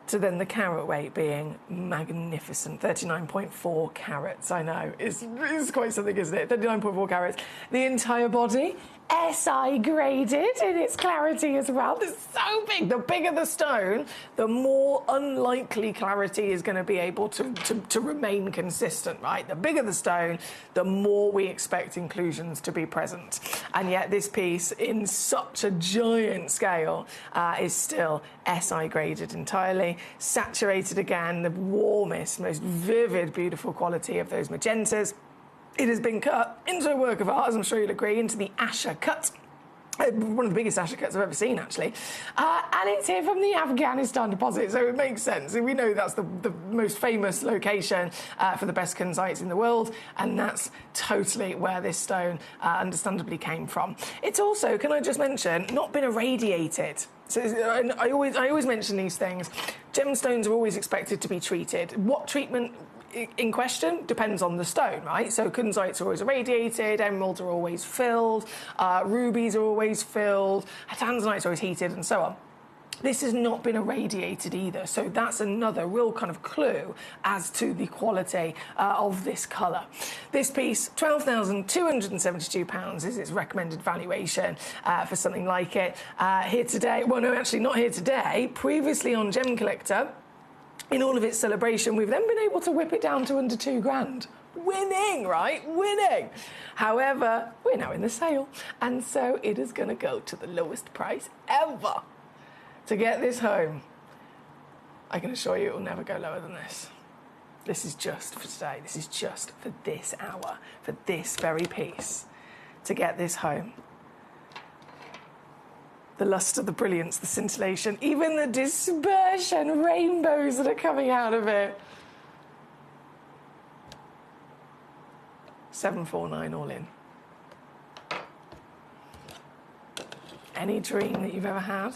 to then the carat weight being magnificent, 39.4 carats. I know, it's quite something, isn't it? 39.4 carats. The entire body, SI graded in its clarity as well. It's so big. The bigger the stone, the more unlikely clarity is going to be able to remain consistent, right? The bigger the stone, the more we expect inclusions to be present. And yet this piece, in such a giant scale, is still SI graded entirely. Saturated again, the warmest, most vivid, beautiful quality of those magentas. It has been cut into a work of art, as I'm sure you'll agree, into the Asher cut. One of the biggest Asher cuts I've ever seen, actually. And it's here from the Afghanistan deposit, so it makes sense. We know that's the most famous location for the best kunzites in the world, and that's totally where this stone understandably came from. It's also, can I just mention, not been irradiated. So I always mention these things. Gemstones are always expected to be treated. What treatment in question depends on the stone, right? So kunzites are always irradiated, emeralds are always filled, rubies are always filled, tanzanites are always heated, and so on. This has not been irradiated either, so that's another real kind of clue as to the quality of this colour. This piece, £12,272 is its recommended valuation for something like it. Here today, well no, actually not here today, previously on Gemcollector, in all of its celebration, we've then been able to whip it down to under £2,000. Winning, right? Winning. However, we're now in the sale, and so it is going to go to the lowest price ever. To get this home, I can assure you it will never go lower than this. This is just for today. This is just for this hour, for this very piece. To get this home. The luster, the brilliance, the scintillation, even the dispersion, rainbows that are coming out of it. $749 all in. Any dream that you've ever had?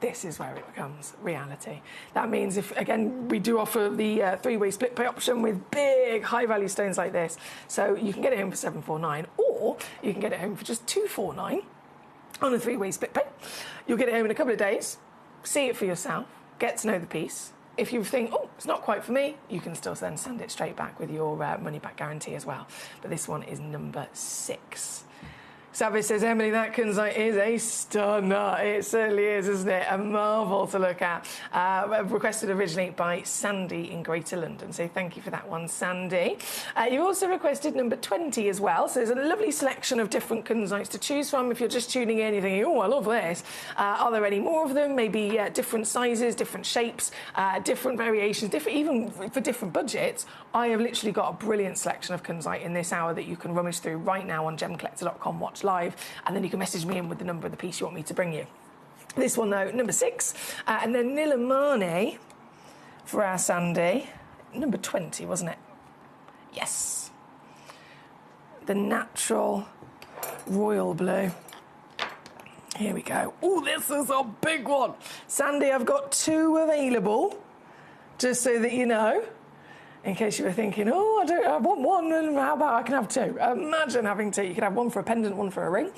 This is where it becomes reality. That means if, again, we do offer the three-way split pay option with big, high-value stones like this. So you can get it home for $749, or you can get it home for just $249 on a three-way split pay. You'll get it home in a couple of days, see it for yourself, get to know the piece. If you think, oh, it's not quite for me, you can still then send it straight back with your money-back guarantee as well. But this one is number 6. Savage says, Emily, that kunzite is a stunner. It certainly is, isn't it? A marvel to look at. Requested originally by Sandy in Greater London. So thank you for that one, Sandy. You also requested number 20 as well. So there's a lovely selection of different kunzites to choose from. If you're just tuning in, you're thinking, oh, I love this. Are there any more of them? Maybe different sizes, different shapes, different variations, even for different budgets. I have literally got a brilliant selection of kunzite in this hour that you can rummage through right now on gemcollector.com. Watch live, and then you can message me in with the number of the piece you want me to bring you. This one, though, number 6, and then Nilamani for our Sandy. Number 20, wasn't it? Yes. The natural royal blue. Here we go. Oh, this is a big one. Sandy, I've got 2 available, just so that you know. In case you were thinking, oh, I want one, and how about I can have 2? Imagine having 2. You could have one for a pendant, one for a ring.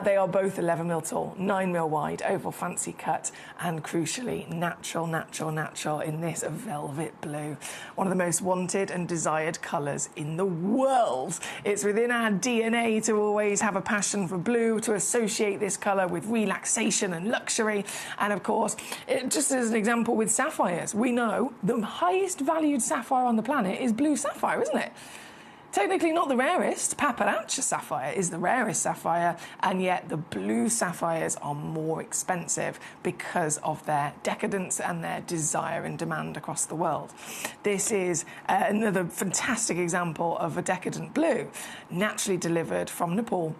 They are both 11 mil tall, 9 mil wide, oval fancy cut, and crucially, natural in this velvet blue. One of the most wanted and desired colours in the world. It's within our DNA to always have a passion for blue, to associate this colour with relaxation and luxury. And of course, just as an example with sapphires, we know the highest valued sapphire on the planet is blue sapphire, isn't it? Technically not the rarest. Paparazzi sapphire is the rarest sapphire, and yet the blue sapphires are more expensive because of their decadence and their desire and demand across the world. This is another fantastic example of a decadent blue, naturally delivered from Nepal,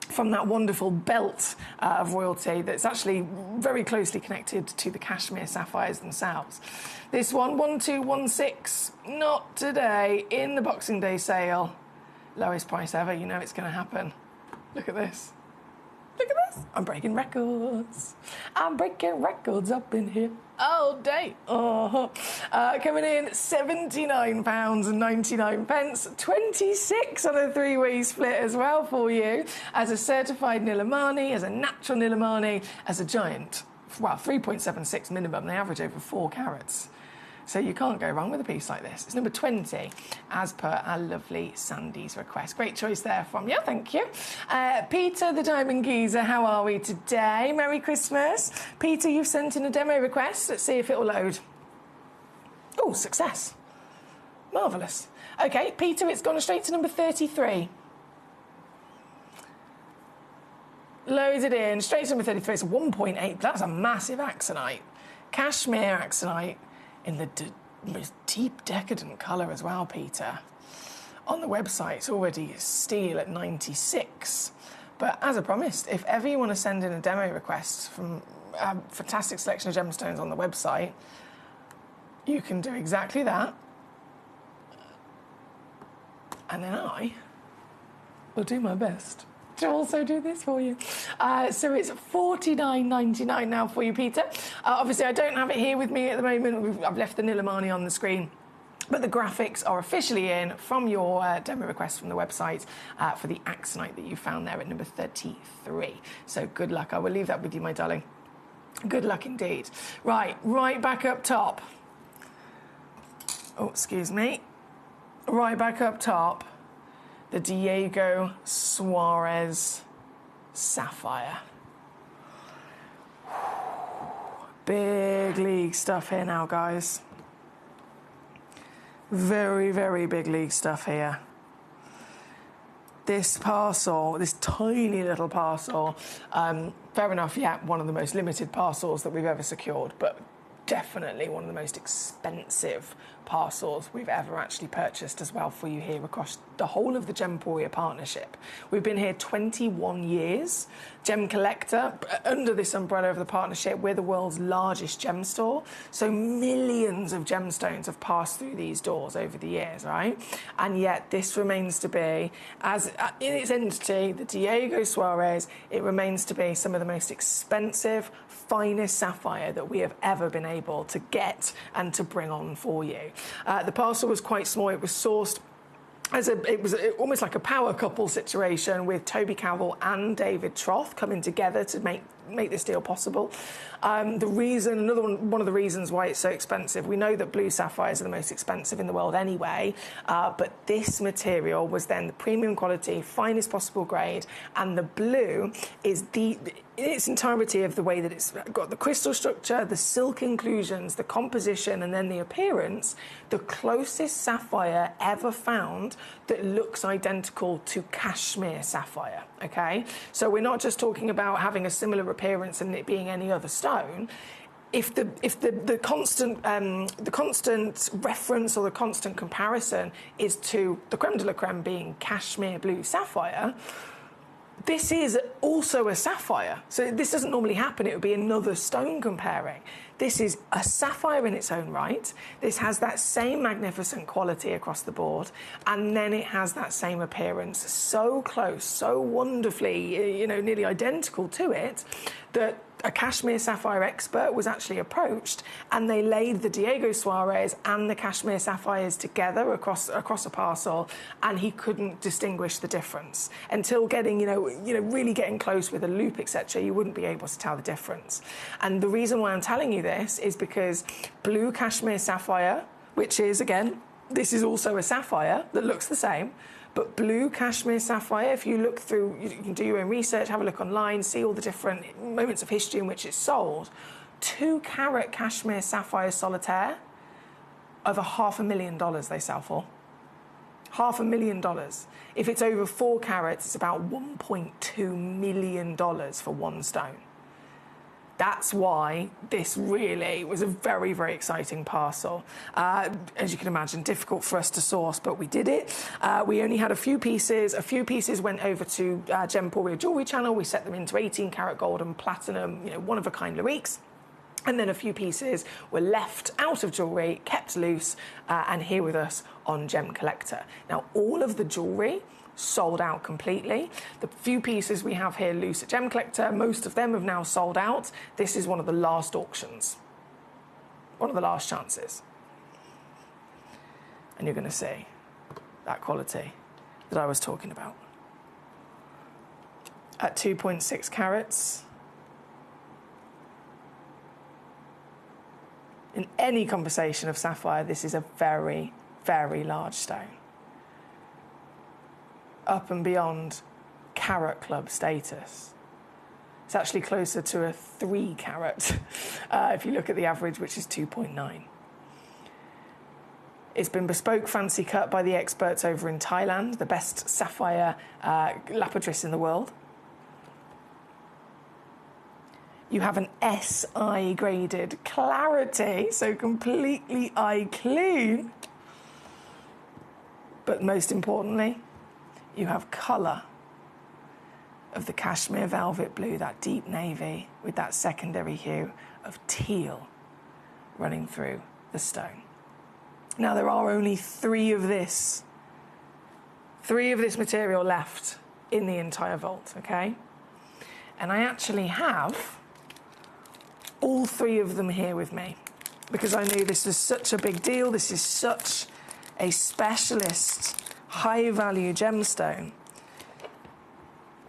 from that wonderful belt of royalty that's actually very closely connected to the Kashmir sapphires themselves. This one, 1216, not today, in the Boxing Day sale. Lowest price ever, you know it's going to happen. Look at this. Look at this. I'm breaking records. I'm breaking records up in here all day. Coming in £79.99. 26 on a 3-way split as well for you. As a certified Nilamani, as a natural Nilamani, as a giant well, 3.76 minimum. They average over 4 carats. So you can't go wrong with a piece like this. It's number 20, as per our lovely Sandy's request. Great choice there from you, thank you. Peter, the Diamond Geezer, how are we today? Merry Christmas. Peter, you've sent in a demo request. Let's see if it'll load. Oh, success. Marvellous. OK, Peter, it's gone straight to number 33. Loaded in, straight to number 33. It's 1.8. That's a massive axonite. Cashmere axonite. In the most deep, decadent colour as well, Peter. On the website, it's already steel at 96. But as I promised, if ever you want to send in a demo request from a fantastic selection of gemstones on the website, you can do exactly that. And then I will do my best to also do this for you. So it's $49.99 now for you, Peter. Obviously, I don't have it here with me at the moment. I've left the Nilamani on the screen. But the graphics are officially in from your demo request from the website for the axonite that you found there at number 33. So good luck. I will leave that with you, my darling. Good luck indeed. Right back up top. Oh, excuse me. Right back up top. The Diego Suarez Sapphire. Big league stuff here now, guys. Very, very big league stuff here. This parcel, this tiny little parcel, fair enough, yeah, one of the most limited parcels that we've ever secured, but definitely one of the most expensive parcels we've ever actually purchased as well for you here across the whole of the Gemporia partnership. We've been here 21 years. Gemcollector, under this umbrella of the partnership, we're the world's largest gem store. So millions of gemstones have passed through these doors over the years, right? And yet this remains to be, as in its entity, the Diego Suarez, it remains to be some of the most expensive, finest sapphire that we have ever been able to get and to bring on for you. The parcel was quite small. It was sourced it was almost like a power couple situation with Toby Cavell and David Troth coming together to make this deal possible. One of the reasons why it's so expensive, we know that blue sapphires are the most expensive in the world anyway, but this material was then the premium quality, finest possible grade, and the blue is in its entirety of the way that it's got the crystal structure, the silk inclusions, the composition, and then the appearance, the closest sapphire ever found that looks identical to cashmere sapphire, okay? So we're not just talking about having a similar appearance and it being any other stone. If the constant reference or the constant comparison is to the creme de la creme being cashmere blue sapphire, this is also a sapphire. So this doesn't normally happen. It would be another stone comparing. This is a sapphire in its own right. This has that same magnificent quality across the board. And then it has that same appearance, so close, so wonderfully, nearly identical to it, that a cashmere sapphire expert was actually approached, and they laid the Diego Suarez and the cashmere sapphires together across a parcel, and he couldn't distinguish the difference until getting, really getting close with a loop, etc. You wouldn't be able to tell the difference. And the reason why I'm telling you this is because blue cashmere sapphire, which is again, this is also a sapphire that looks the same. But blue cashmere sapphire, if you look through, you can do your own research, have a look online, see all the different moments of history in which it's sold. 2-carat cashmere sapphire solitaire, over $500,000 they sell for. $500,000. If it's over 4 carats, it's about $1.2 million for one stone. That's why this really was a very, very exciting parcel. As you can imagine, difficult for us to source, but we did it. We only had a few pieces. A few pieces went over to Gemporia Jewellery Channel. We set them into 18-carat gold and platinum, one-of-a-kind Lariques. And then a few pieces were left out of jewellery, kept loose, and here with us on Gemcollector. Now, all of the jewellery sold out completely. The few pieces we have here loose at Gemcollector, most of them have now sold out. This is one of the last auctions, one of the last chances. And you're going to see that quality that I was talking about. At 2.6 carats, in any conversation of sapphire, this is a very, very large stone. Up and beyond carat club status. It's actually closer to a 3 carat if you look at the average, which is 2.9. It's been bespoke fancy cut by the experts over in Thailand, the best sapphire lapidary in the world. You have an SI graded clarity, so completely eye clean. But most importantly, you have colour of the cashmere velvet blue, that deep navy, with that secondary hue of teal running through the stone. Now, there are only 3 of this material left in the entire vault, okay? And I actually have all 3 of them here with me because I knew this was such a big deal. This is such a specialist, high-value gemstone.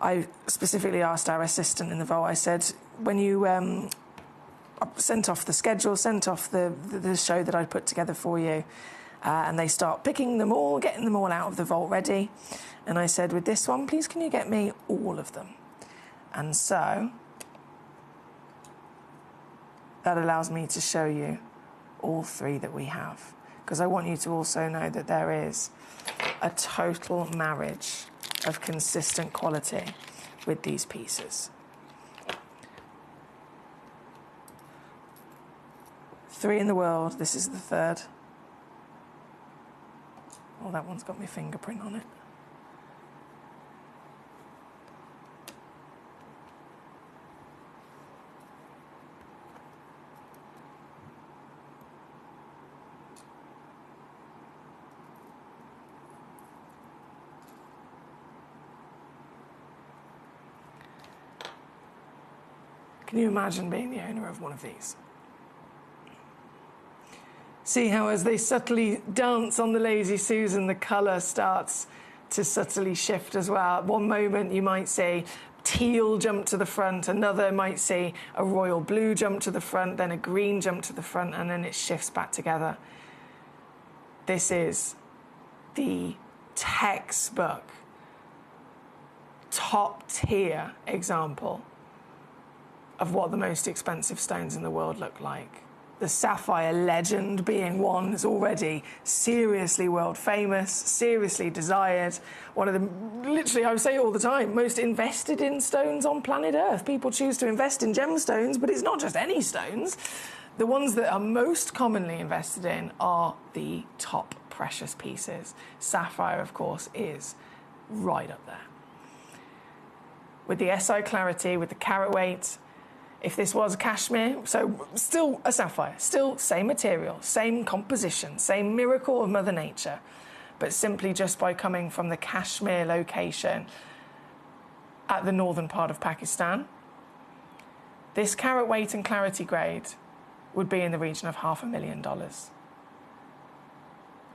I specifically asked our assistant in the vault, I said, when you sent off the schedule, sent off the show that I'd put together for you, and they start picking them all, getting them all out of the vault ready. And I said, with this one, please can you get me all of them? And so that allows me to show you all 3 that we have, because I want you to also know that there is a total marriage of consistent quality with these pieces. 3 in the world, this is the 3rd. Oh, that one's got my fingerprint on it. Can you imagine being the owner of one of these? See how as they subtly dance on the Lazy Susan, the colour starts to subtly shift as well. One moment you might see teal jump to the front, another might see a royal blue jump to the front, then a green jump to the front, and then it shifts back together. This is the textbook, top tier example of what the most expensive stones in the world look like. The sapphire legend being one that's already seriously world famous, seriously desired, one of the, literally, I would say all the time, most invested in stones on planet Earth. People choose to invest in gemstones, but it's not just any stones. The ones that are most commonly invested in are the top precious pieces. Sapphire, of course, is right up there. With the SI clarity, with the carat weight, if this was cashmere, so still a sapphire, still same material, same composition, same miracle of Mother Nature, but simply just by coming from the Kashmir location at the northern part of Pakistan, this carat weight and clarity grade would be in the region of $500,000.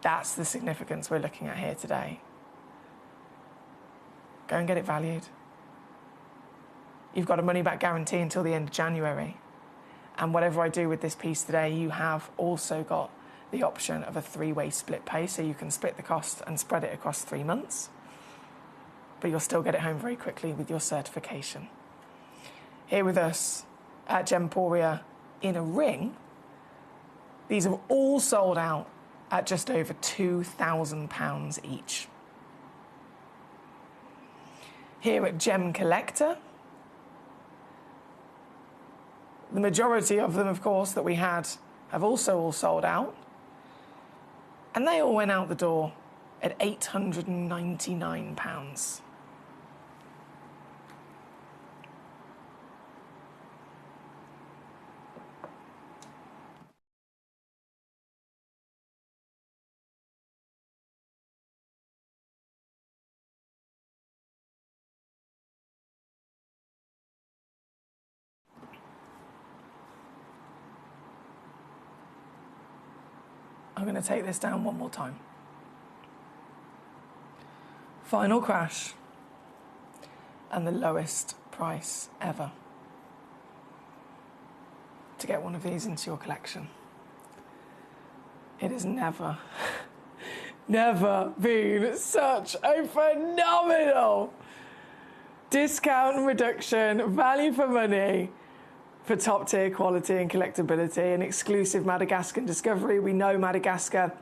That's the significance we're looking at here today. Go and get it valued. You've got a money-back guarantee until the end of January. And whatever I do with this piece today, you have also got the option of a 3-way split pay, so you can split the cost and spread it across 3 months. But you'll still get it home very quickly with your certification. Here with us at Gemporia in a ring, these have all sold out at just over £2,000 each. Here at Gemcollector, the majority of them, of course, that we had have also all sold out. And they all went out the door at £899. I'm going to take this down one more time. Final crash and the lowest price ever to get one of these into your collection. It has never been such a phenomenal discount and reduction, value for money, for top tier quality and collectability and exclusive Madagascar discovery. We know Madagascar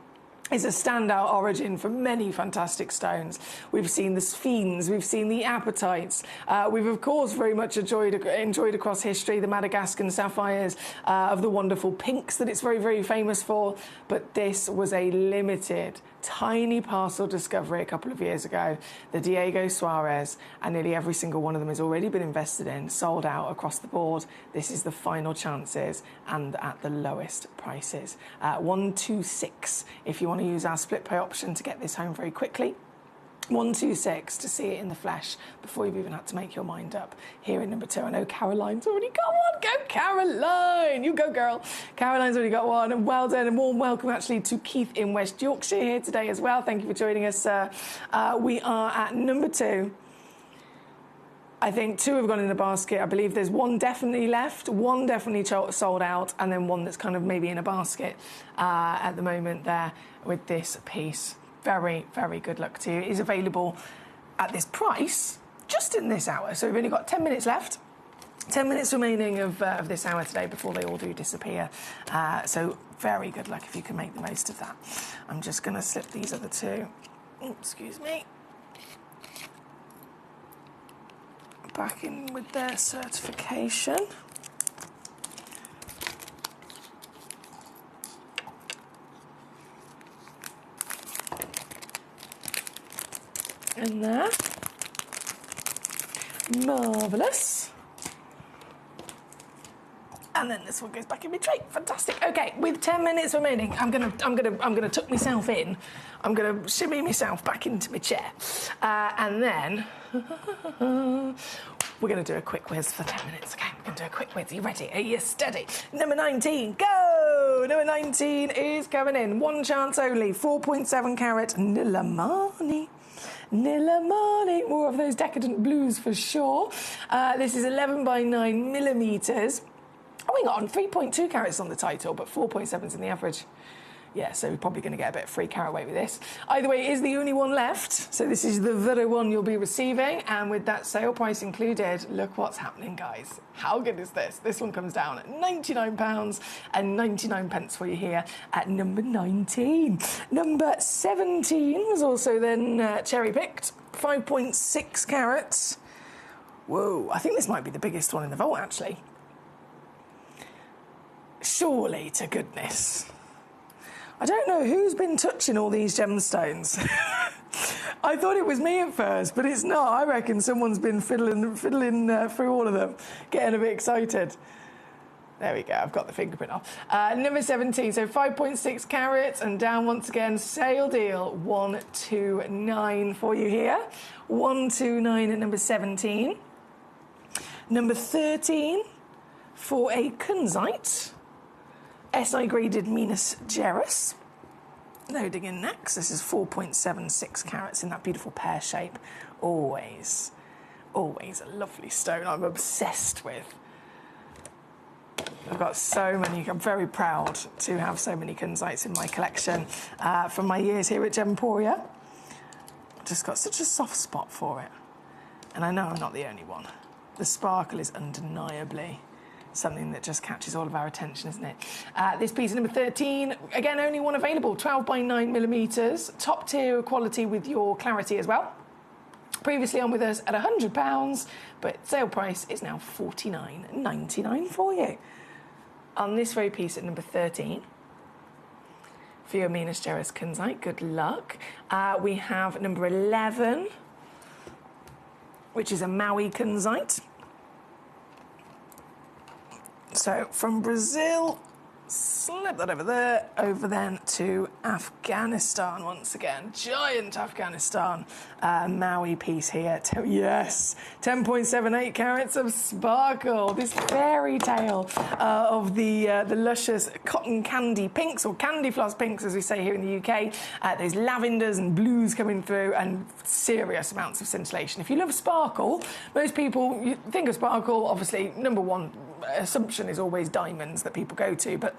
is a standout origin for many fantastic stones. We've seen the sphenes, we've seen the apatites. We've of course very much enjoyed across history the Madagascan sapphires of the wonderful pinks that it's very, very famous for. But this was a limited, tiny parcel discovery a couple of years ago. The Diego Suarez, and nearly every single one of them has already been invested in, sold out across the board. This is the final chances and at the lowest prices. 126 if you want to use our split pay option to get this home very quickly. 126 to see it in the flesh before you've even had to make your mind up. Here in number 2, I know Caroline's already got one. Go Caroline! You go, girl. Caroline's already got one. And well done, and warm welcome actually to Keith in West Yorkshire here today as well. Thank you for joining us, sir. We are at number 2. I think 2 have gone in the basket. I believe there's 1 definitely left, 1 definitely sold out, and then 1 that's kind of maybe in a basket at the moment there with this piece. Very, very good luck to you. It is available at this price just in this hour. So we've only got 10 minutes left. 10 minutes remaining of this hour today before they all do disappear. So very good luck if you can make the most of that. I'm just going to slip these other 2. Excuse me. Back in with their certification. In there. Marvellous. And then this one goes back in my tray. Fantastic. Okay, with 10 minutes remaining, I'm gonna tuck myself in. I'm gonna shimmy myself back into my chair, and then we're gonna do a quick whiz for 10 minutes. Okay, we're gonna do a quick whiz. Are you ready? Are you steady? Number 19, go! Number 19 is coming in. 1 chance only. 4.7 carat Nilamani. Nilamani, more of those decadent blues for sure. This is 11 by 9 millimeters. Oh, hang on, 3.2 carats on the title, but 4.7's in the average. Yeah, so we're probably going to get a bit of free carat weight with this. Either way, it is the only one left. So this is the very one you'll be receiving. And with that sale price included, look what's happening, guys. How good is this? This one comes down at £99 and 99 pence for you here at number 19. Number 17 was also then cherry-picked. 5.6 carats. Whoa, I think this might be the biggest one in the vault, actually. Surely to goodness. I don't know who's been touching all these gemstones. I thought it was me at first, but it's not. I reckon someone's been fiddling through all of them, getting a bit excited. There we go, I've got the fingerprint off. Number 17, so 5.6 carats, and down once again, sale deal, 129 for you here. 129 at number 17. Number 13 for a kunzite. SI graded Minas Geras. Loading in next. This is 4.76 carats in that beautiful pear shape. Always a lovely stone I'm obsessed with. I've got so many. I'm very proud to have so many kunzites in my collection from my years here at Gemporia. I've just got such a soft spot for it. And I know I'm not the only one. The sparkle is undeniably something that just catches all of our attention, isn't it? This piece, number 13, again, only one available, 12 by 9 millimeters, top tier quality with your clarity as well. Previously on with us at £100, but sale price is now $49.99 for you. On this very piece at number 13, for your Minas Geras kunzite, good luck. We have number 11, which is a Maui kunzite. So from Brazil, slip that over there, over then to Afghanistan once again. Giant Afghanistan Maui piece here. Yes, 10.78 carats of sparkle. This fairy tale of the luscious cotton candy pinks, or candy floss pinks as we say here in the UK. There's lavenders and blues coming through and serious amounts of scintillation. If you love sparkle, most people, you think of sparkle, obviously number one assumption is always diamonds that people go to, but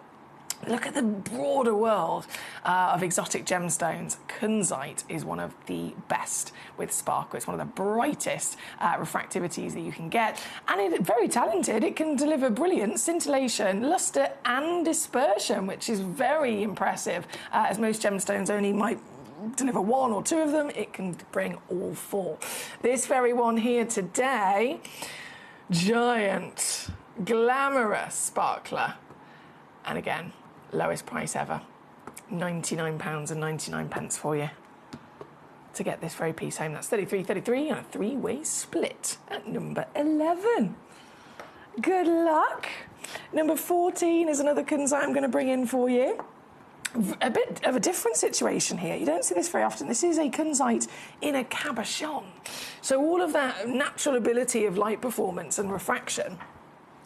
look at the broader world of exotic gemstones. Kunzite is one of the best with sparkle. It's one of the brightest refractivities that you can get, and it's very talented. It can deliver brilliant scintillation, luster and dispersion, which is very impressive, as most gemstones only might deliver one or two of them. It can bring all four. This very one here today, giant, glamorous sparkler, and again, lowest price ever, £99.99 for you to get this very piece home. That's 33.33 on a three-way split at number 11. Good luck. Number 14 is another kunzite I'm going to bring in for you. A bit of a different situation here. You don't see this very often. This is a kunzite in a cabochon. So all of that natural ability of light performance and refraction,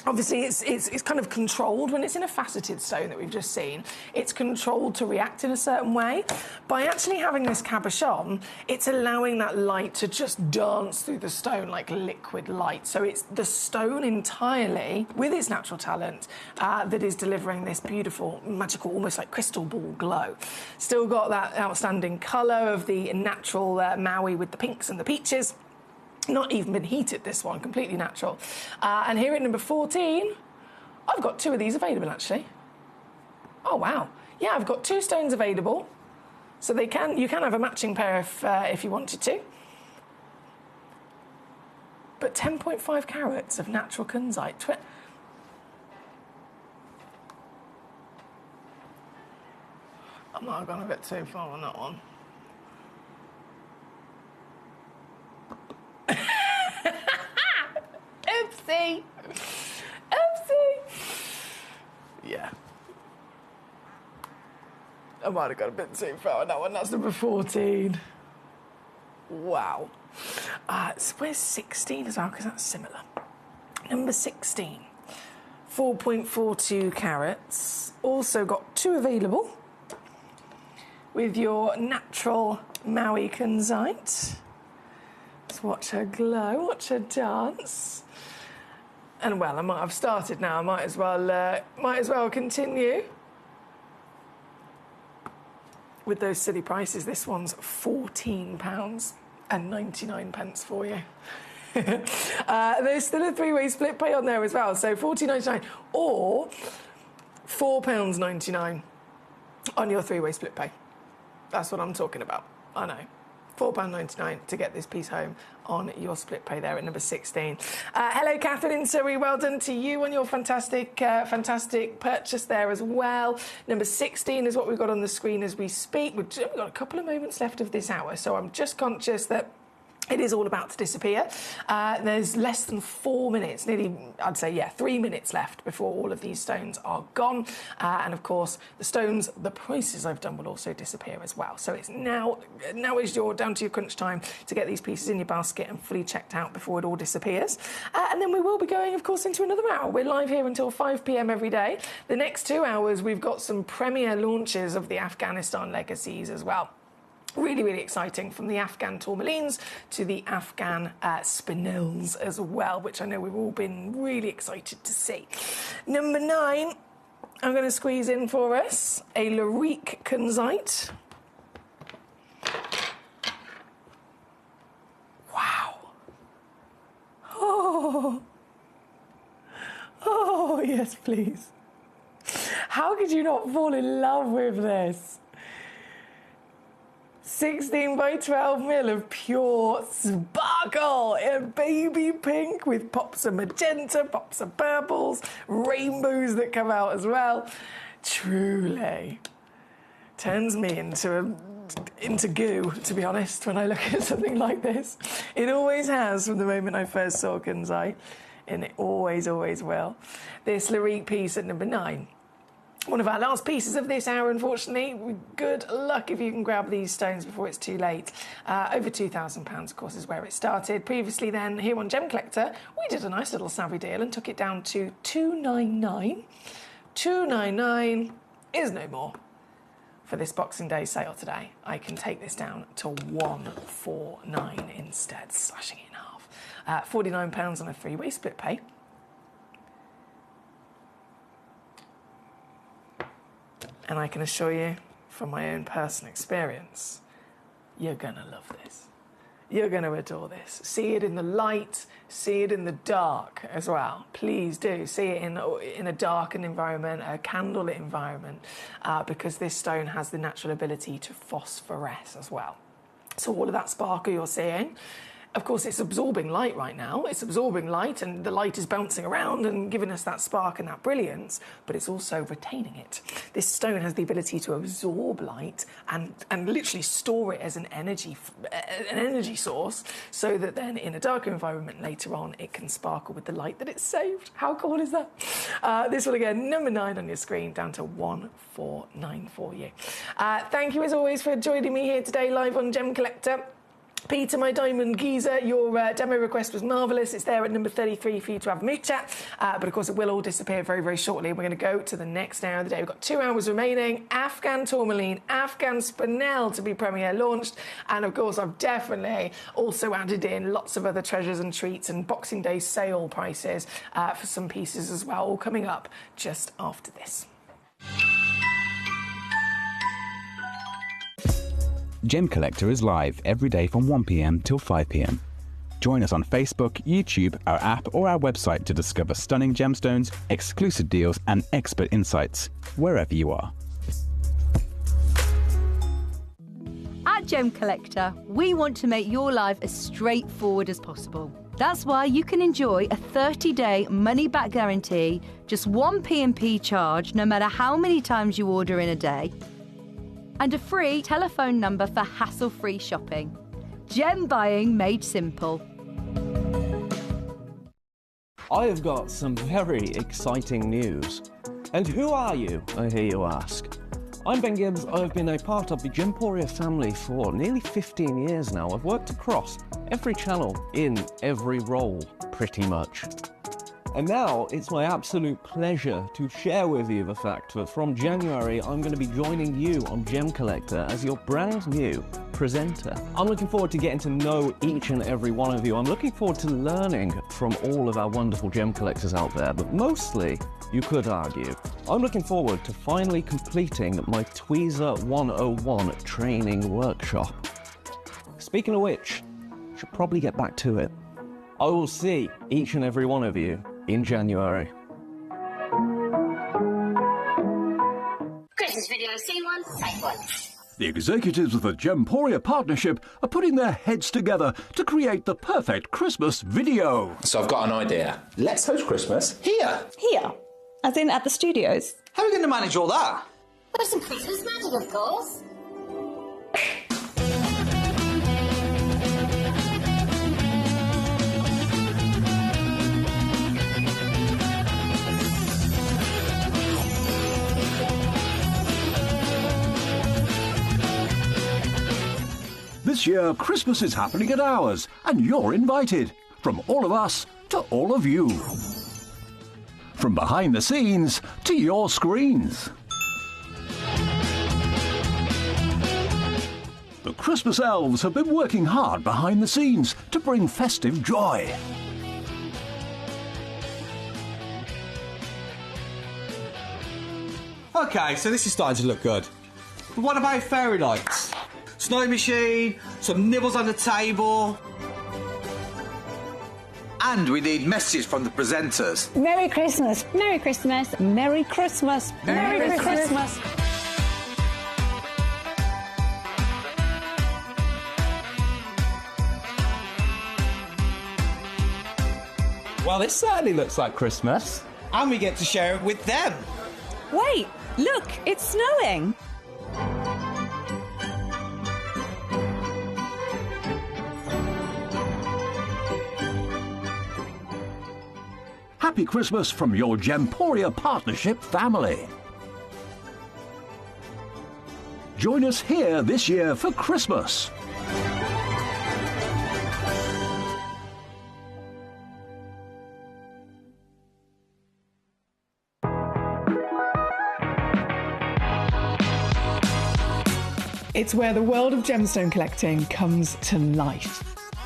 obviously, it's kind of controlled when it's in a faceted stone that we've just seen. It's controlled to react in a certain way. By actually having this cabochon, it's allowing that light to just dance through the stone like liquid light. So it's the stone entirely, with its natural talent, that is delivering this beautiful, magical, almost like crystal ball glow. Still got that outstanding colour of the natural Maui with the pinks and the peaches. Not even been heated, this one, completely natural. And here at number 14, I've got two of these available, actually. Oh, wow. Yeah, I've got two stones available. So you can have a matching pair if you wanted to. But 10.5 carats of natural kunzite. I might have gone a bit too far on that one. Oopsie. Yeah. I might have got a bit too far on that one. That's number 14. Wow. So where's 16 as well? Because that's similar. Number 16. 4.42 carats. Also got two available with your natural Maui kunzite. Let's watch her glow, watch her dance. And well, I've started now. I might as well continue with those silly prices. This one's £14.99 for you. There's still a three-way split pay on there as well. So £14.99 or £4.99 on your three-way split pay. That's what I'm talking about. I know. £4.99 to get this piece home on your split pay there at number 16. Hello, Catherine in Surrey. Well done to you on your fantastic purchase there as well. Number 16 is what we've got on the screen as we speak. We've got a couple of moments left of this hour, so I'm just conscious that it is all about to disappear. There's less than 4 minutes, nearly, I'd say, 3 minutes left before all of these stones are gone. And of course, the stones, the prices I've done will also disappear as well. So it's now is down to your crunch time to get these pieces in your basket and fully checked out before it all disappears. And then we will be going, of course, into another hour. We're live here until 5 p.m. every day. The next 2 hours, we've got some premiere launches of the Afghanistan legacies as well. Really, really exciting, from the Afghan tourmalines to the Afghan spinels as well, which I know we've all been really excited to see. Number 9, I'm going to squeeze in for us a Larique kunzite. Wow. Oh, yes, please. How could you not fall in love with this? 16 by 12 mil of pure sparkle in baby pink with pops of magenta, pops of purples, rainbows that come out as well. Truly turns me into goo, to be honest, when I look at something like this. It always has from the moment I first saw kunzite, and it always, always will. This Larique piece at number 9. One of our last pieces of this hour, unfortunately. Good luck if you can grab these stones before it's too late. Over £2,000, of course, is where it started. Previously then, here on Gemcollector, we did a nice little savvy deal and took it down to £299. £299 is no more. For this Boxing Day sale today, I can take this down to £149 instead, slashing it in half. £49 on a three-way split pay. And I can assure you, from my own personal experience, you're going to love this. You're going to adore this. See it in the light, see it in the dark as well. Please do. See it in a darkened environment, a candlelit environment, because this stone has the natural ability to phosphoresce as well. So all of that sparkle you're seeing, of course, it's absorbing light right now. It's absorbing light, and the light is bouncing around and giving us that spark and that brilliance, but it's also retaining it. This stone has the ability to absorb light and literally store it as an energy source, so that then in a darker environment later on, it can sparkle with the light that it's saved. How cool is that? This will, again, number 9 on your screen, down to 149 for you. Thank you, as always, for joining me here today live on Gem Collector. Peter, my diamond geezer, your demo request was marvellous. It's there at number 33 for you to have a mood chat. But, of course, it will all disappear very, very shortly. We're going to go to the next hour of the day. We've got 2 hours remaining. Afghan tourmaline, Afghan spinel to be premiere launched. And, of course, I've definitely also added in lots of other treasures and treats and Boxing Day sale prices for some pieces as well, all coming up just after this. Gem Collector is live every day from 1 p.m. till 5 p.m. Join us on Facebook, YouTube, our app, or our website to discover stunning gemstones, exclusive deals, and expert insights wherever you are. At Gem Collector, we want to make your life as straightforward as possible. That's why you can enjoy a 30-day money-back guarantee, just 1 P&P charge, no matter how many times you order in a day, and a free telephone number for hassle-free shopping. Gem buying made simple. I have got some very exciting news. And who are you, I hear you ask? I'm Ben Gibbs. I've been a part of the Gemporia family for nearly 15 years now. I've worked across every channel in every role, pretty much. And now it's my absolute pleasure to share with you the fact that from January, I'm going to be joining you on Gem Collector as your brand new presenter. I'm looking forward to getting to know each and every one of you. I'm looking forward to learning from all of our wonderful gem collectors out there, but mostly, you could argue, I'm looking forward to finally completing my Tweezer 101 training workshop. Speaking of which, I should probably get back to it. I will see each and every one of you in January. Christmas video, see one, take one. The executives of the Gemporia partnership are putting their heads together to create the perfect Christmas video. So I've got an idea. Let's host Christmas here. Here? As in at the studios? How are we going to manage all that? There's some Christmas magic, of course. This year, Christmas is happening at ours, and you're invited. From all of us to all of you. From behind the scenes to your screens. The Christmas elves have been working hard behind the scenes to bring festive joy. OK, so this is starting to look good. But what about fairy lights? Snow machine, some nibbles on the table. And we need messages from the presenters. Merry Christmas. Merry Christmas. Merry Christmas. Merry Christmas. Well, this certainly looks like Christmas. And we get to share it with them. Wait, look, it's snowing. Happy Christmas from your Gemporia partnership family. Join us here this year for Christmas. It's where the world of gemstone collecting comes to life.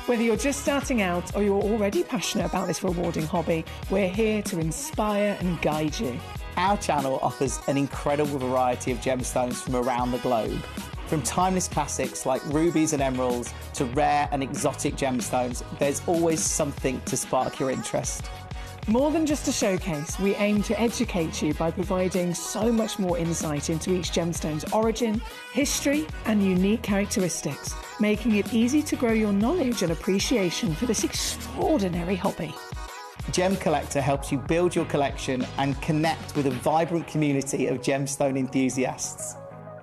Whether you're just starting out or you're already passionate about this rewarding hobby, we're here to inspire and guide you. Our channel offers an incredible variety of gemstones from around the globe. From timeless classics like rubies and emeralds to rare and exotic gemstones, there's always something to spark your interest. More than just a showcase, we aim to educate you by providing so much more insight into each gemstone's origin, history, and unique characteristics, making it easy to grow your knowledge and appreciation for this extraordinary hobby. Gemcollector helps you build your collection and connect with a vibrant community of gemstone enthusiasts.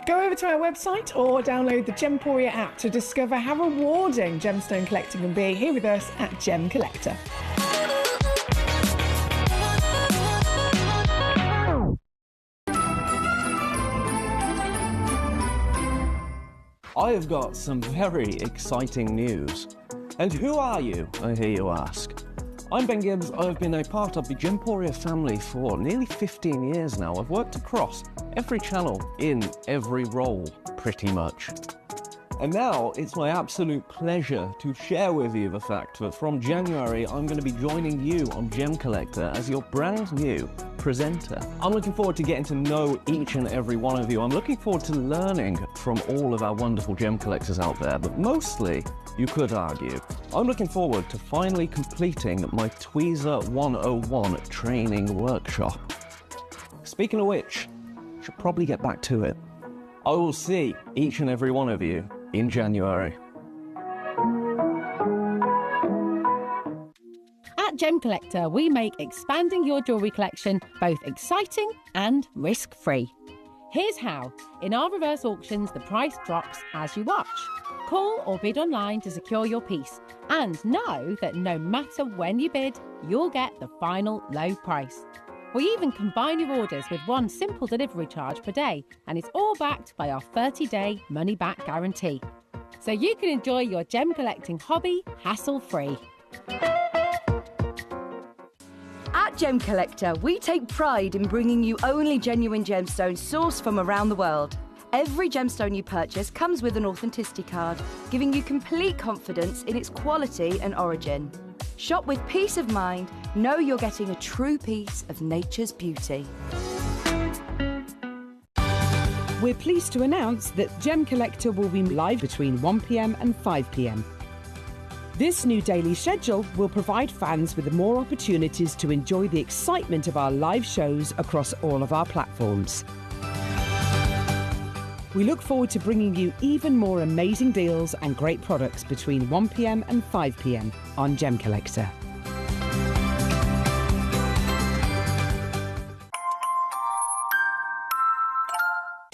Go over to our website or download the Gemporia app to discover how rewarding gemstone collecting can be here with us at Gemcollector. I have got some very exciting news. And who are you, I hear you ask? I'm Ben Gibbs. I've been a part of the Gemporia family for nearly 15 years now. I've worked across every channel in every role, pretty much. And now it's my absolute pleasure to share with you the fact that from January I'm going to be joining you on Gemcollector as your brand new presenter. I'm looking forward to getting to know each and every one of you. I'm looking forward to learning from all of our wonderful gem collectors out there, but mostly, you could argue, I'm looking forward to finally completing my Tweezer 101 training workshop. Speaking of which, I should probably get back to it. I will see each and every one of you in January. At Gemcollector, we make expanding your jewellery collection both exciting and risk-free. Here's how. In our reverse auctions, the price drops as you watch. Call or bid online to secure your piece, and know that no matter when you bid, you'll get the final low price. We even combine your orders with one simple delivery charge per day, and it's all backed by our 30-day money-back guarantee. So you can enjoy your gem collecting hobby hassle-free. At Gemcollector, we take pride in bringing you only genuine gemstones sourced from around the world. Every gemstone you purchase comes with an authenticity card, giving you complete confidence in its quality and origin. Shop with peace of mind, know you're getting a true piece of nature's beauty. We're pleased to announce that Gemcollector will be live between 1 p.m. and 5 p.m. This new daily schedule will provide fans with more opportunities to enjoy the excitement of our live shows across all of our platforms. We look forward to bringing you even more amazing deals and great products between 1 p.m. and 5 p.m. on Gemcollector.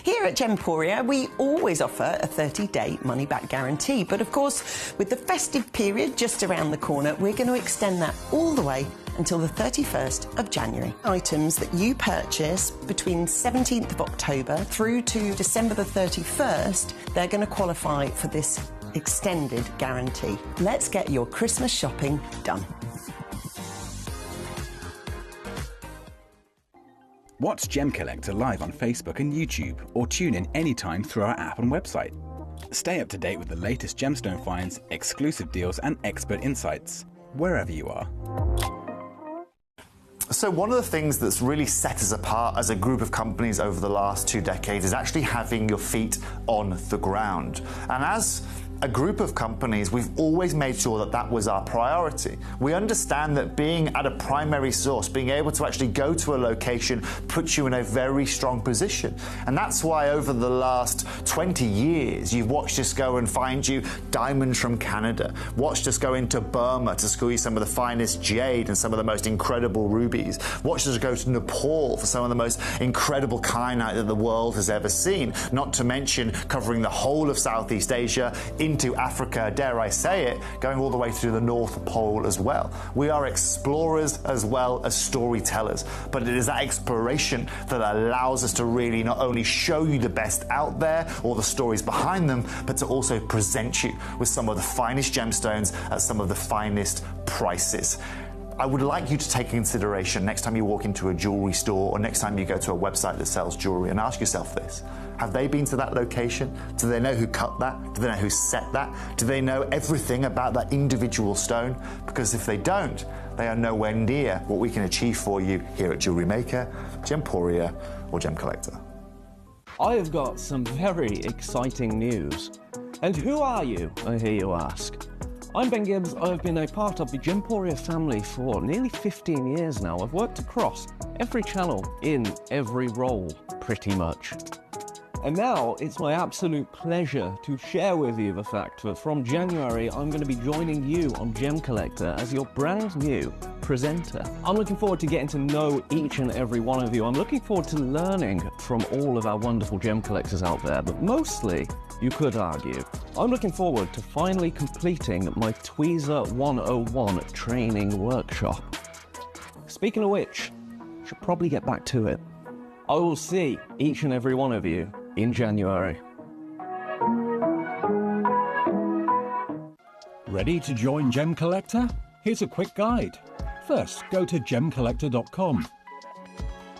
Here at Gemporia, we always offer a 30-day money-back guarantee. But of course, with the festive period just around the corner, we're going to extend that all the way until the 31st of January. Items that you purchase between 17th of October through to December the 31st, they're going to qualify for this extended guarantee. Let's get your Christmas shopping done. Watch Gemcollector live on Facebook and YouTube, or tune in anytime through our app and website. Stay up to date with the latest gemstone finds, exclusive deals and expert insights, wherever you are. So one of the things that's really set us apart as a group of companies over the last 2 decades is actually having your feet on the ground. And as a group of companies, we've always made sure that that was our priority. We understand that being at a primary source, being able to actually go to a location, puts you in a very strong position. And that's why over the last 20 years, you've watched us go and find you diamonds from Canada, watched us go into Burma to school you some of the finest jade and some of the most incredible rubies, watched us go to Nepal for some of the most incredible kyanite that the world has ever seen, not to mention covering the whole of Southeast Asia, into Africa, dare I say it, going all the way to the North Pole as well. We are explorers as well as storytellers, but it is that exploration that allows us to really not only show you the best out there or the stories behind them, but to also present you with some of the finest gemstones at some of the finest prices. I would like you to take consideration next time you walk into a jewellery store or next time you go to a website that sells jewellery and ask yourself this. Have they been to that location? Do they know who cut that? Do they know who set that? Do they know everything about that individual stone? Because if they don't, they are nowhere near what we can achieve for you here at Jewellery Maker, Gemporia or Gemcollector. I have got some very exciting news. And who are you, I hear you ask? I'm Ben Gibbs. I've been a part of the Gemporia family for nearly 15 years now. I've worked across every channel in every role, pretty much. And now it's my absolute pleasure to share with you the fact that from January I'm going to be joining you on Gemcollector as your brand new presenter. I'm looking forward to getting to know each and every one of you. I'm looking forward to learning from all of our wonderful gem collectors out there, but mostly, you could argue, I'm looking forward to finally completing my Tweezer 101 training workshop. Speaking of which, I should probably get back to it. I will see each and every one of you in January. Ready to join Gemcollector? Here's a quick guide. First, go to gemcollector.com.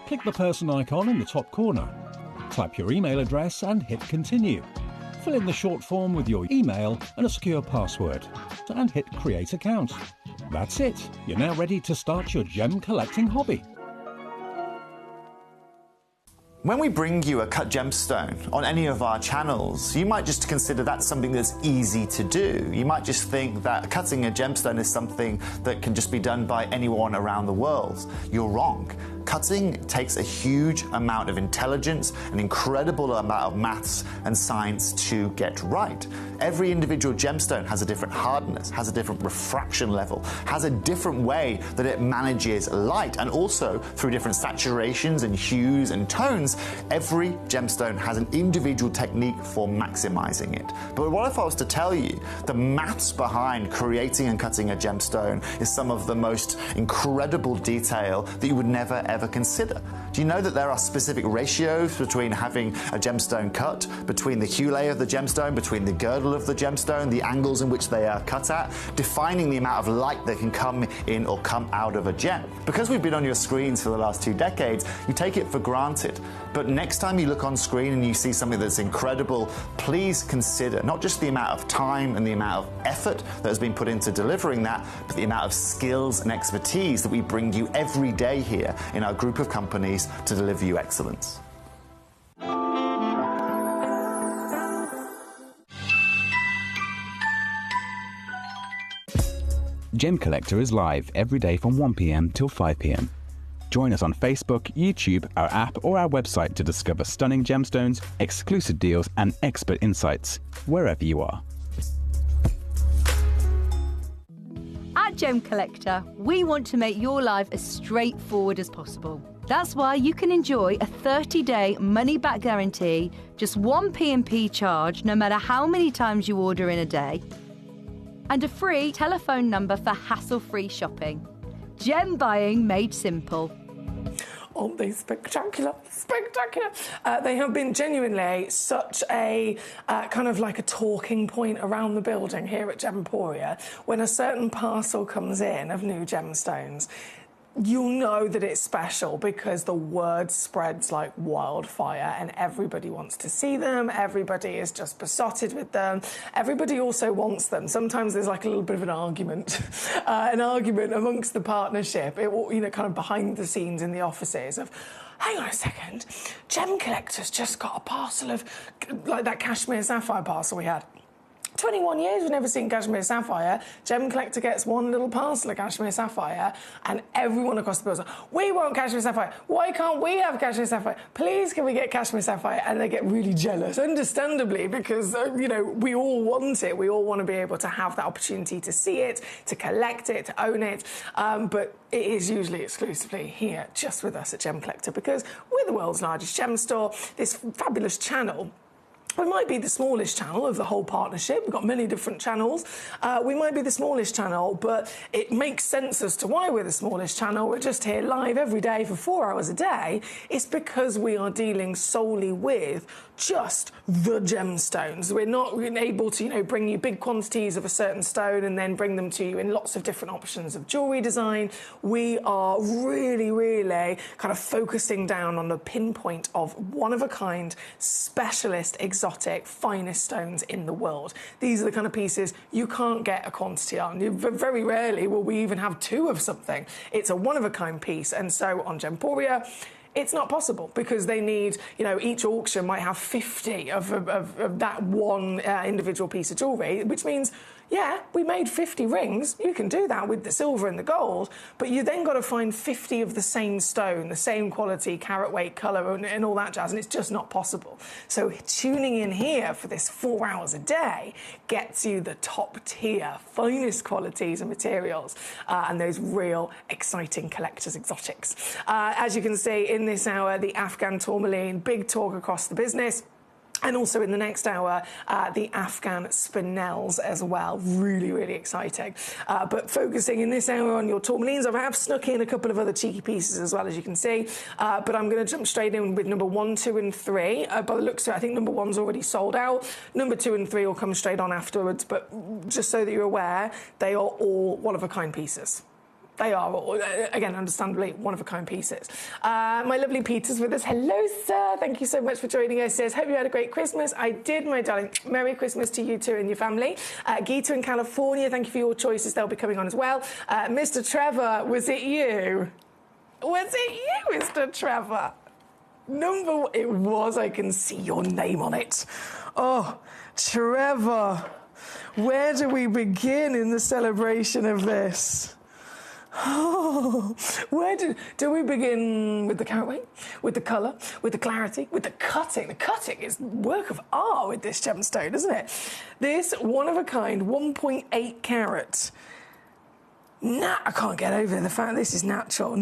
Click the person icon in the top corner. Type your email address and hit continue. Fill in the short form with your email and a secure password, and hit create account. That's it. You're now ready to start your gem collecting hobby. When we bring you a cut gemstone on any of our channels, you might just consider that something that's easy to do. You might just think that cutting a gemstone is something that can just be done by anyone around the world. You're wrong. Cutting takes a huge amount of intelligence, an incredible amount of maths and science to get right. Every individual gemstone has a different hardness, has a different refraction level, has a different way that it manages light, and also through different saturations and hues and tones, every gemstone has an individual technique for maximizing it. But what if I was to tell you the maths behind creating and cutting a gemstone is some of the most incredible detail that you would never ever consider? Do you know that there are specific ratios between having a gemstone cut, between the hue layer of the gemstone, between the girdle of the gemstone, the angles in which they are cut at, defining the amount of light that can come in or come out of a gem? Because we've been on your screens for the last 2 decades, you take it for granted. But next time you look on screen and you see something that's incredible, please consider not just the amount of time and the amount of effort that has been put into delivering that, but the amount of skills and expertise that we bring you every day here in our group of companies to deliver you excellence. Gemcollector is live every day from 1 p.m. till 5 p.m. Join us on Facebook, YouTube, our app, or our website to discover stunning gemstones, exclusive deals, and expert insights wherever you are. At Gemcollector, we want to make your life as straightforward as possible. That's why you can enjoy a 30-day money-back guarantee, just one P&P charge, no matter how many times you order in a day, and a free telephone number for hassle-free shopping. Gem buying made simple. Aren't they spectacular? Spectacular. They have been genuinely such a kind of like a talking point around the building here at Gemporia. When a certain parcel comes in of new gemstones, you'll know that it's special because the word spreads like wildfire and everybody wants to see them. Everybody is just besotted with them. Everybody also wants them. Sometimes there's like a little bit of an argument amongst the partnership, kind of behind the scenes in the offices of, hang on a second, Gemcollector's just got a parcel of, like that cashmere sapphire parcel we had. 21 years we've never seen cashmere sapphire. Gemcollector gets one little parcel of cashmere sapphire and everyone across the board is like, we want cashmere sapphire. Why can't we have cashmere sapphire? Please, can we get cashmere sapphire? And they get really jealous, understandably, because, we all want it. We all want to be able to have that opportunity to see it, to collect it, to own it. But it is usually exclusively here, just with us at Gemcollector, because we're the world's largest gem store, this fabulous channel. We might be the smallest channel of the whole partnership. We've got many different channels. We might be the smallest channel, but it makes sense as to why we're the smallest channel. We're just here live every day for 4 hours a day. It's because we are dealing solely with just the gemstones. We're not able to, bring you big quantities of a certain stone and then bring them to you in lots of different options of jewellery design. We are really, really kind of focusing down on the pinpoint of one-of-a-kind, specialist, exotic, finest stones in the world. These are the kind of pieces you can't get a quantity on. Very rarely will we even have two of something. It's a one-of-a-kind piece, and so on Gemporia, it's not possible because they need, each auction might have 50 of that one individual piece of jewellery, which means, yeah, we made 50 rings. You can do that with the silver and the gold, but you then got to find 50 of the same stone, the same quality, carat weight, colour, and all that jazz, and it's just not possible. So tuning in here for this 4 hours a day gets you the top tier, finest qualities and materials, and those real exciting collector's exotics. As you can see, in this hour, the Afghan tourmaline, big talk across the business. And also in the next hour, the Afghan spinels as well. Really, really exciting. But focusing in this hour on your tourmalines, I have snuck in a couple of other cheeky pieces as well, as you can see. But I'm going to jump straight in with number 1, 2 and 3. By the looks of it, I think number 1's already sold out. Number 2 and 3 will come straight on afterwards. But just so that you're aware, they are all one-of-a-kind pieces. They are all, again, understandably, one-of-a-kind pieces. My lovely Peter's with us. Hello, sir. Thank you so much for joining us. Says, hope you had a great Christmas. I did, my darling. Merry Christmas to you too and your family. Gita in California, thank you for your choices. They'll be coming on as well. Mr. Trevor, was it you? Was it you, Mr. Trevor? It was. I can see your name on it. Oh, Trevor. Where do we begin in the celebration of this? Oh, where do we begin with the carat weight, with the colour, with the clarity, with the cutting? The cutting is work of art with this gemstone, isn't it? This one-of-a-kind 1.8 carat. I can't get over the fact this is natural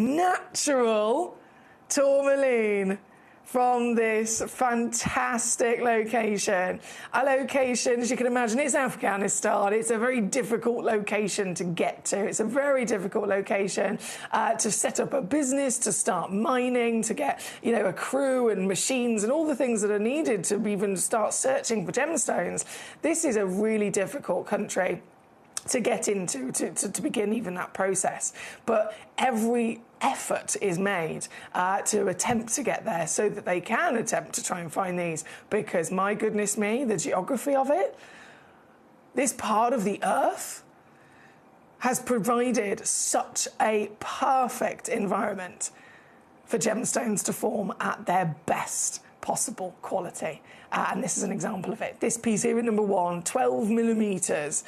tourmaline from this fantastic location. A location, as you can imagine, it's Afghanistan. It's a very difficult location to get to. It's a very difficult location to set up a business, to start mining, to get, a crew and machines and all the things that are needed to even start searching for gemstones. This is a really difficult country to get into, to begin even that process. But every effort is made to attempt to get there so that they can attempt to try and find these, because my goodness me, the geography of it, this part of the earth has provided such a perfect environment for gemstones to form at their best possible quality. And this is an example of it. This piece here at number 1, 12 millimetres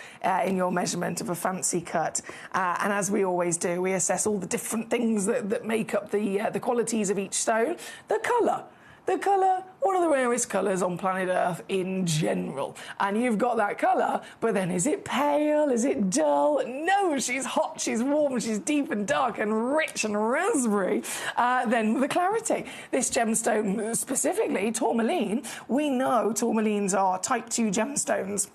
in your measurement of a fancy cut. And as we always do, we assess all the different things that make up the qualities of each stone. The colour. The colour, one of the rarest colours on planet Earth in general. And you've got that colour, but then is it pale? Is it dull? No, she's hot, she's warm, she's deep and dark and rich and raspberry. Then the clarity. This gemstone specifically, tourmaline, we know tourmalines are type 2 gemstones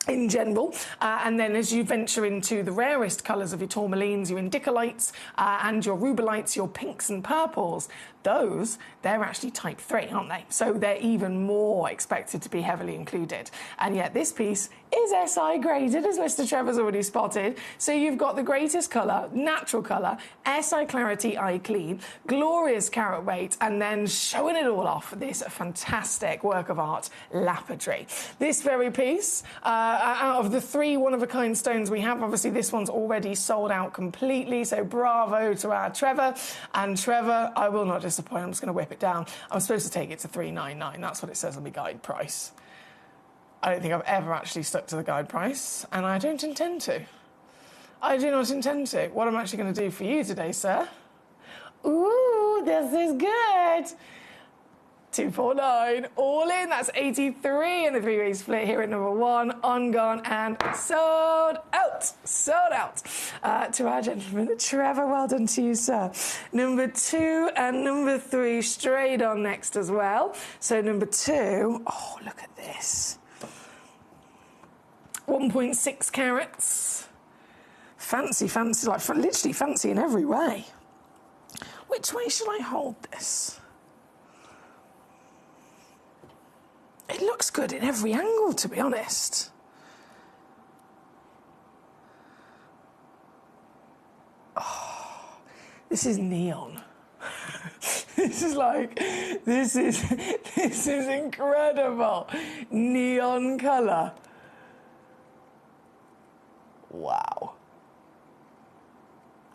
in general, and then as you venture into the rarest colours of your tourmalines, your indicolites and your rubelites, your pinks and purples, they're actually type 3, aren't they? So they're even more expected to be heavily included. And yet this piece is SI graded, as Mr. Trevor's already spotted. So you've got the greatest colour, natural colour, SI clarity, eye clean, glorious carat weight, and then showing it all off, this fantastic work of art, lapidary. This very piece, out of the 3 one-of-a-kind stones we have, obviously this one's already sold out completely, so bravo to our Trevor. And Trevor, I will not disappoint, I'm just going to whip it down. I'm supposed to take it to $399, that's what it says on the guide price. I don't think I've ever actually stuck to the guide price, and I don't intend to. I do not intend to. What I'm actually going to do for you today, sir... Ooh, this is good! $249, all in, that's 83 in the 3-way split here at number 1, on, gone, and sold out. Sold out. To our gentleman, Trevor, well done to you, sir. Number 2 and number 3 straight on next as well. So number 2, oh, look at this. 1.6 carats. Fancy, like literally fancy in every way. Which way shall I hold this? it looks good in every angle, to be honest. Oh, this is neon. This is incredible. Neon colour. Wow.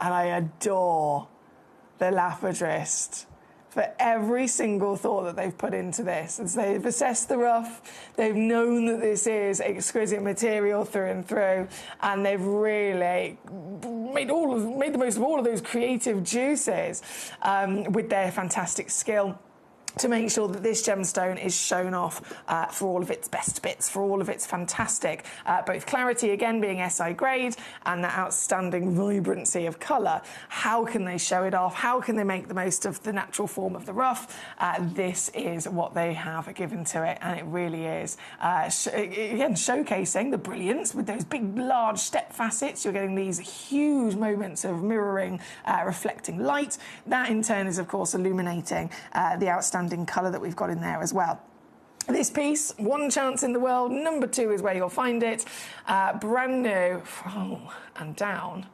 And I adore the Lapidrist for every single thought that they've put into this. As they've assessed the rough, they've known that this is exquisite material through and through, and they've really made the most of all of those creative juices with their fantastic skill to make sure that this gemstone is shown off for all of its best bits, for all of its fantastic, both clarity, again, being SI grade, and that outstanding vibrancy of colour. How can they show it off? How can they make the most of the natural form of the rough? This is what they have given to it, and it really is. Again, showcasing the brilliance with those big, large step facets. You're getting these huge moments of mirroring, reflecting light. That, in turn, is, of course, illuminating the outstanding colour that we've got in there as well. This piece, one chance in the world, number 2 is where you'll find it. Brand new, and down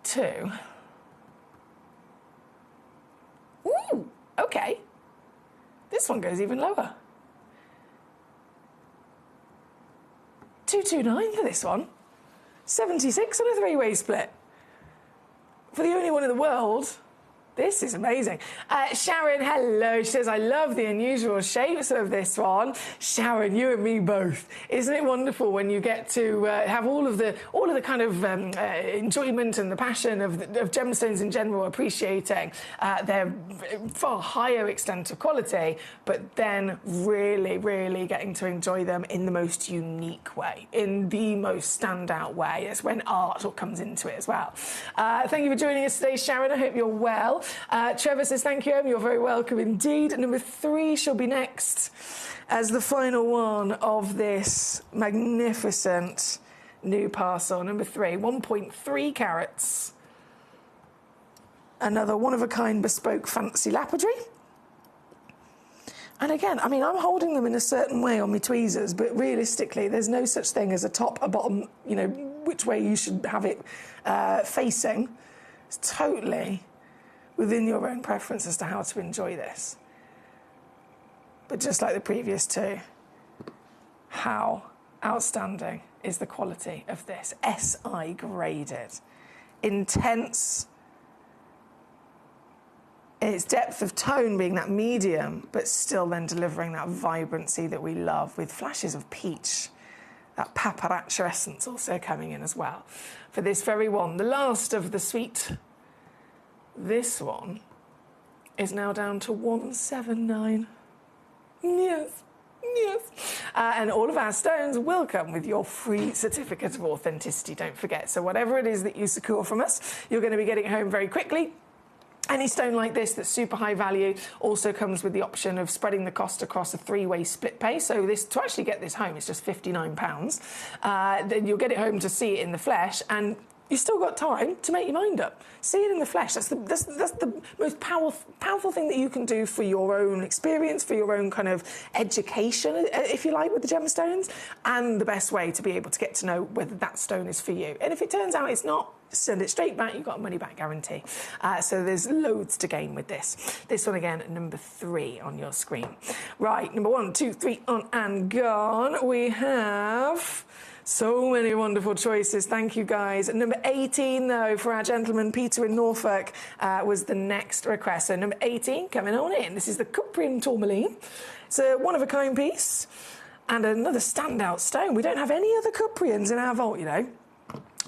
to... Ooh, okay. This one goes even lower. 229 for this one. 76 on a 3-way split. For the only one in the world. This is amazing. Sharon, hello. She says, I love the unusual shapes of this one. Sharon, you and me both. Isn't it wonderful when you get to have all of the kind of enjoyment and the passion of gemstones in general, appreciating their far higher extent of quality, but then really, really getting to enjoy them in the most unique way, in the most standout way. It's when art comes into it as well. Thank you for joining us today, Sharon. I hope you're well. Trevor says, thank you, Em. You're very welcome indeed. Number 3 shall be next as the final one of this magnificent new parcel. Number 3, 1.3 carats. Another one-of-a-kind bespoke fancy lapidary. And again, I mean, I'm holding them in a certain way on my tweezers, but realistically, there's no such thing as a top, a bottom, you know, which way you should have it facing. It's totally within your own preference as to how to enjoy this. But just like the previous 2, how outstanding is the quality of this? SI graded. Intense. Its depth of tone being that medium, but still then delivering that vibrancy that we love with flashes of peach. That paparazzo essence also coming in as well. For this very one, the last of the suite. This one is now down to 179. Yes, yes. And all of our stones will come with your free certificate of authenticity, don't forget. So whatever it is that you secure from us, you're going to be getting home very quickly. Any stone like this that's super high value also comes with the option of spreading the cost across a 3-way split pay. So this, to actually get this home, it's just £59. Then you'll get it home to see it in the flesh, and you've still got time to make your mind up. See it in the flesh. That's the most powerful thing that you can do for your own experience, for your own kind of education, if you like, with the gemstones, and the best way to be able to get to know whether that stone is for you. And if it turns out it's not, send it straight back. You've got a money-back guarantee. So there's loads to gain with this. This one, again, number 3 on your screen. Right, number 1, 2, 3, on and gone. We have... so many wonderful choices. Thank you, guys. Number 18, though, for our gentleman Peter in Norfolk, was the next request. So number 18, coming on in. This is the Cuprian tourmaline. It's a one-of-a-kind piece and another standout stone. We don't have any other Cuprians in our vault, you know.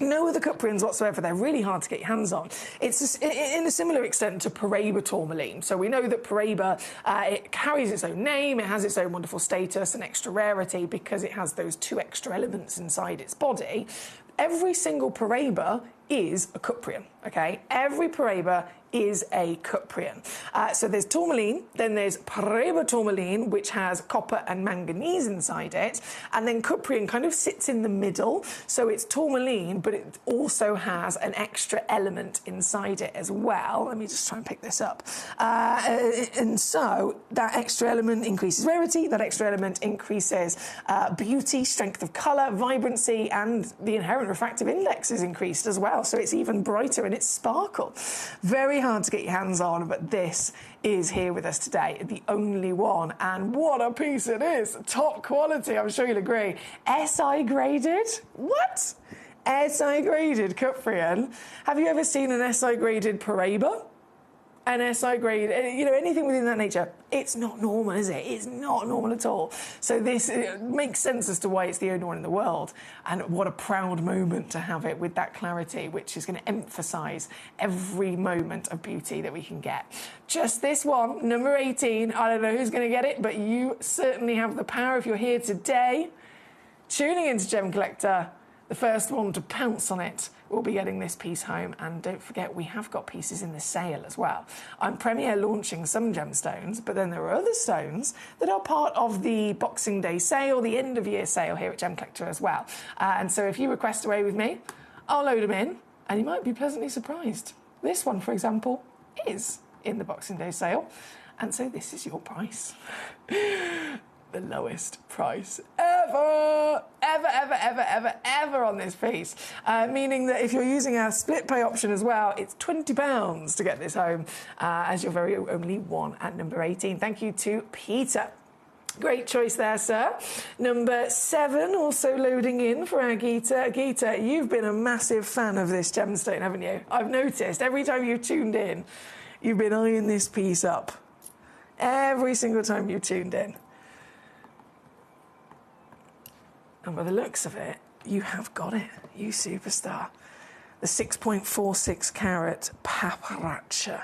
No other Cuprians whatsoever. They're really hard to get your hands on. It's in a similar extent to Paraiba tourmaline. So we know that Paraiba, it carries its own name, it has its own wonderful status and extra rarity because it has those 2 extra elements inside its body. Every single Paraiba is a Cuprian, okay? Every Paraiba is a cuprian. So there's tourmaline, then there's Paraiba tourmaline, which has copper and manganese inside it, and then cuprian kind of sits in the middle. So it's tourmaline, but it also has an extra element inside it as well. Let me just try and pick this up. And so that extra element increases rarity, that extra element increases beauty, strength of colour, vibrancy, and the inherent refractive index is increased as well. So it's even brighter in its sparkle. Very hard to get your hands on, but this is here with us today, the only one, and what a piece it is. Top quality, I'm sure you'll agree. SI graded? What? SI graded cuprian. Have you ever seen an SI graded Paraiba? An SI grade, you know, anything within that nature, it's not normal, is it? It's not normal at all. So this makes sense as to why it's the only one in the world. And what a proud moment to have it with that clarity, which is going to emphasise every moment of beauty that we can get. Just this one, number 18. I don't know who's going to get it, but you certainly have the power if you're here today, tuning into Gem Collector. The first one to pounce on it will be getting this piece home. And don't forget, we have got pieces in the sale as well. I'm premiere launching some gemstones, but then there are other stones that are part of the Boxing Day sale, the end of year sale here at Gem Collector as well. And so if you request away with me, I'll load them in and you might be pleasantly surprised. This one, for example, is in the Boxing Day sale. And so this is your price. The lowest price ever on this piece, meaning that if you're using our split pay option as well, it's £20 to get this home as your very only one at number 18. Thank you to Peter. Great choice there, sir. Number 7, also loading in for our Geeta. Geeta, you've been a massive fan of this gemstone, haven't you? I've noticed every time you've tuned in, you've been eyeing this piece up. Every single time you've tuned in. And by the looks of it, you have got it, you superstar. The 6.46 carat Paparazza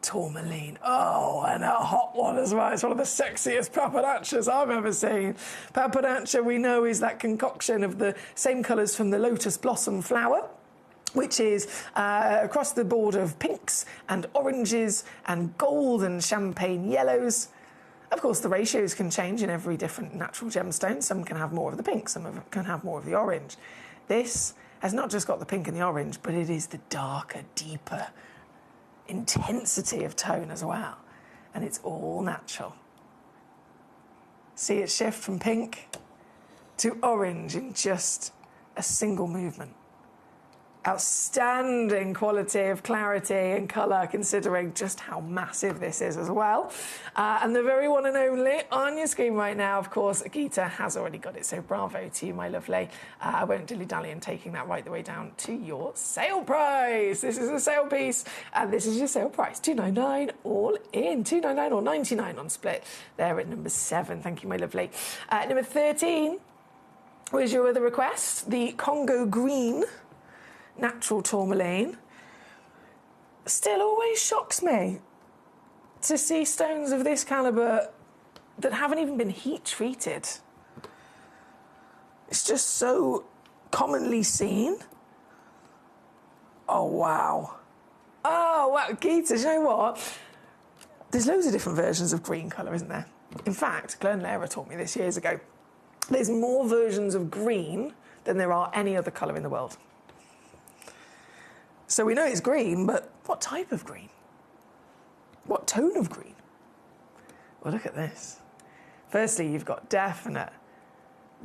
tourmaline. Oh, and a hot one as well. It's one of the sexiest Paparazzas I've ever seen. Paparazza, we know, is that concoction of the same colours from the lotus blossom flower, which is across the board of pinks and oranges and gold and champagne yellows. Of course, the ratios can change in every different natural gemstone. Some can have more of the pink, some can have more of the orange. This has not just got the pink and the orange, but it is the darker, deeper intensity of tone as well. And it's all natural. See it shift from pink to orange in just a single movement. Outstanding quality of clarity and colour, considering just how massive this is as well. And the very one and only on your screen right now, of course, Geeta has already got it, so bravo to you, my lovely. I won't dilly-dally in taking that right the way down to your sale price. This is a sale piece, and this is your sale price, $299 all in, $299 or $99 on split. There at number 7. Thank you, my lovely. Number 13 was your other request, the Congo Green natural tourmaline. Still always shocks me to see stones of this calibre that haven't even been heat treated. It's just so commonly seen. Oh, wow. Oh, wow. Geeta, you know what? There's loads of different versions of green colour, isn't there? In fact, Glenn Lehrer taught me this years ago. There's more versions of green than there are any other colour in the world. So we know it's green, but what type of green? What tone of green? Well, look at this. Firstly, you've got definite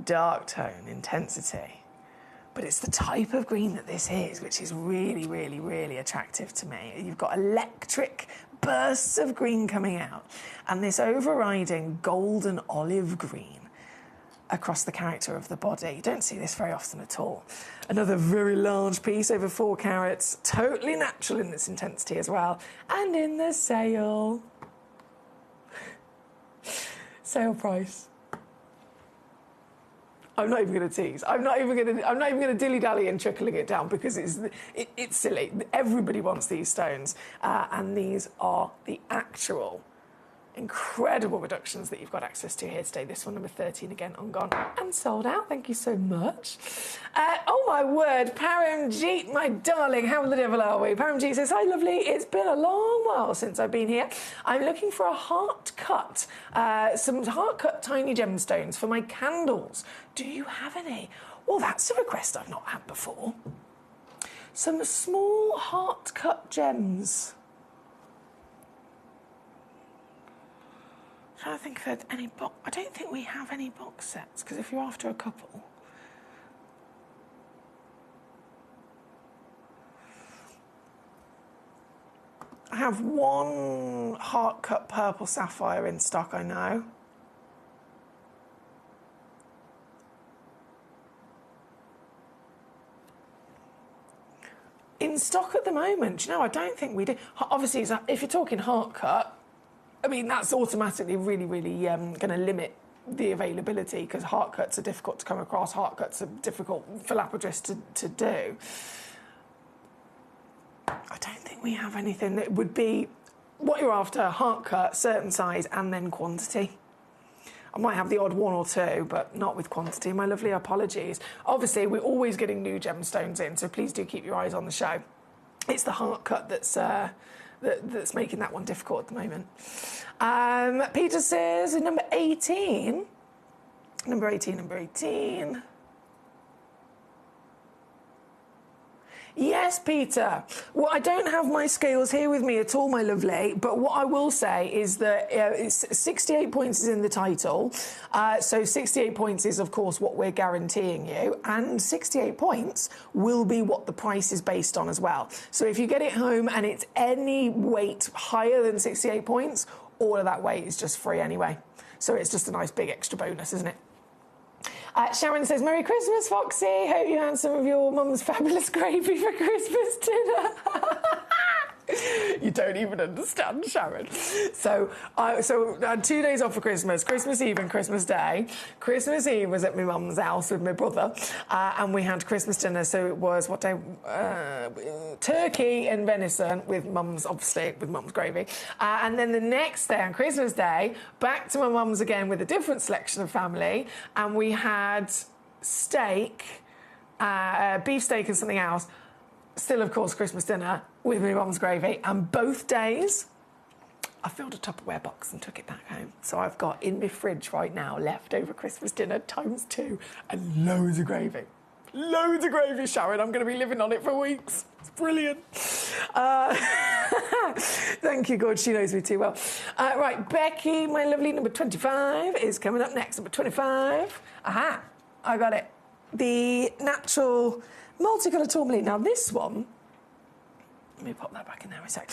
dark tone, intensity, but it's the type of green that this is, which is really, really, really attractive to me. You've got electric bursts of green coming out, and this overriding golden olive green across the character of the body. You don't see this very often at all. Another very large piece, over 4 carats, totally natural in its intensity as well, and in the sale. Sale price. I'm not even going to tease. I'm not even going to dilly-dally and trickling it down, because it's silly. Everybody wants these stones, and these are the actual incredible reductions that you've got access to here today. This one, number 13, again, on gone and sold out. Thank you so much. Oh my word, Paramjeet, my darling, how the devil are we? Paramjeet says, hi lovely, it's been a long while since I've been here. I'm looking for a heart cut, some heart cut tiny gemstones for my candles. Do you have any? Well, that's a request I've not had before. Some small heart cut gems. I'm trying to think if there's any box. I don't think we have any box sets, because if you're after a couple. I have one heart cut purple sapphire in stock, I know. In stock at the moment, you know, I don't think we do. Obviously, if you're talking heart cut, I mean, that's automatically really, really going to limit the availability, because heart cuts are difficult to come across. Heart cuts are difficult for lapidarists to do. I don't think we have anything that would be what you're after, heart cut, certain size, and then quantity. I might have the odd one or two, but not with quantity. My lovely apologies. Obviously, we're always getting new gemstones in, so please do keep your eyes on the show. It's the heart cut that's making that one difficult at the moment. Peter says, number 18. Number 18. Yes, Peter. Well, I don't have my scales here with me at all, my lovely, but what I will say is that it's 68 points is in the title. So 68 points is, of course, what we're guaranteeing you, and 68 points will be what the price is based on as well. So if you get it home and it's any weight higher than 68 points, all of that weight is just free anyway. So it's just a nice big extra bonus, isn't it? Sharon says, Merry Christmas, Foxy. Hope you had some of your mum's fabulous gravy for Christmas dinner. You don't even understand, Sharon. So I had 2 days off for Christmas, Christmas Eve and Christmas Day. Christmas Eve was at my mum's house with my brother, and we had Christmas dinner. So it was, what day? Turkey and venison with mum's, obviously, with mum's gravy. And then the next day, on Christmas Day, back to my mum's again with a different selection of family, and we had steak, beef steak and something else. Still, of course, Christmas dinner with my mum's gravy, and both days I filled a Tupperware box and took it back home. So I've got in my fridge right now leftover Christmas dinner ×2 and loads of gravy. Loads of gravy, Sharon. I'm going to be living on it for weeks. It's brilliant. Thank you, God. She knows me too well. Right, Becky, my lovely, number 25 is coming up next. Number 25. Aha, I got it. The natural multicolour tourmaline. Now, this one, let me pop that back in there a sec.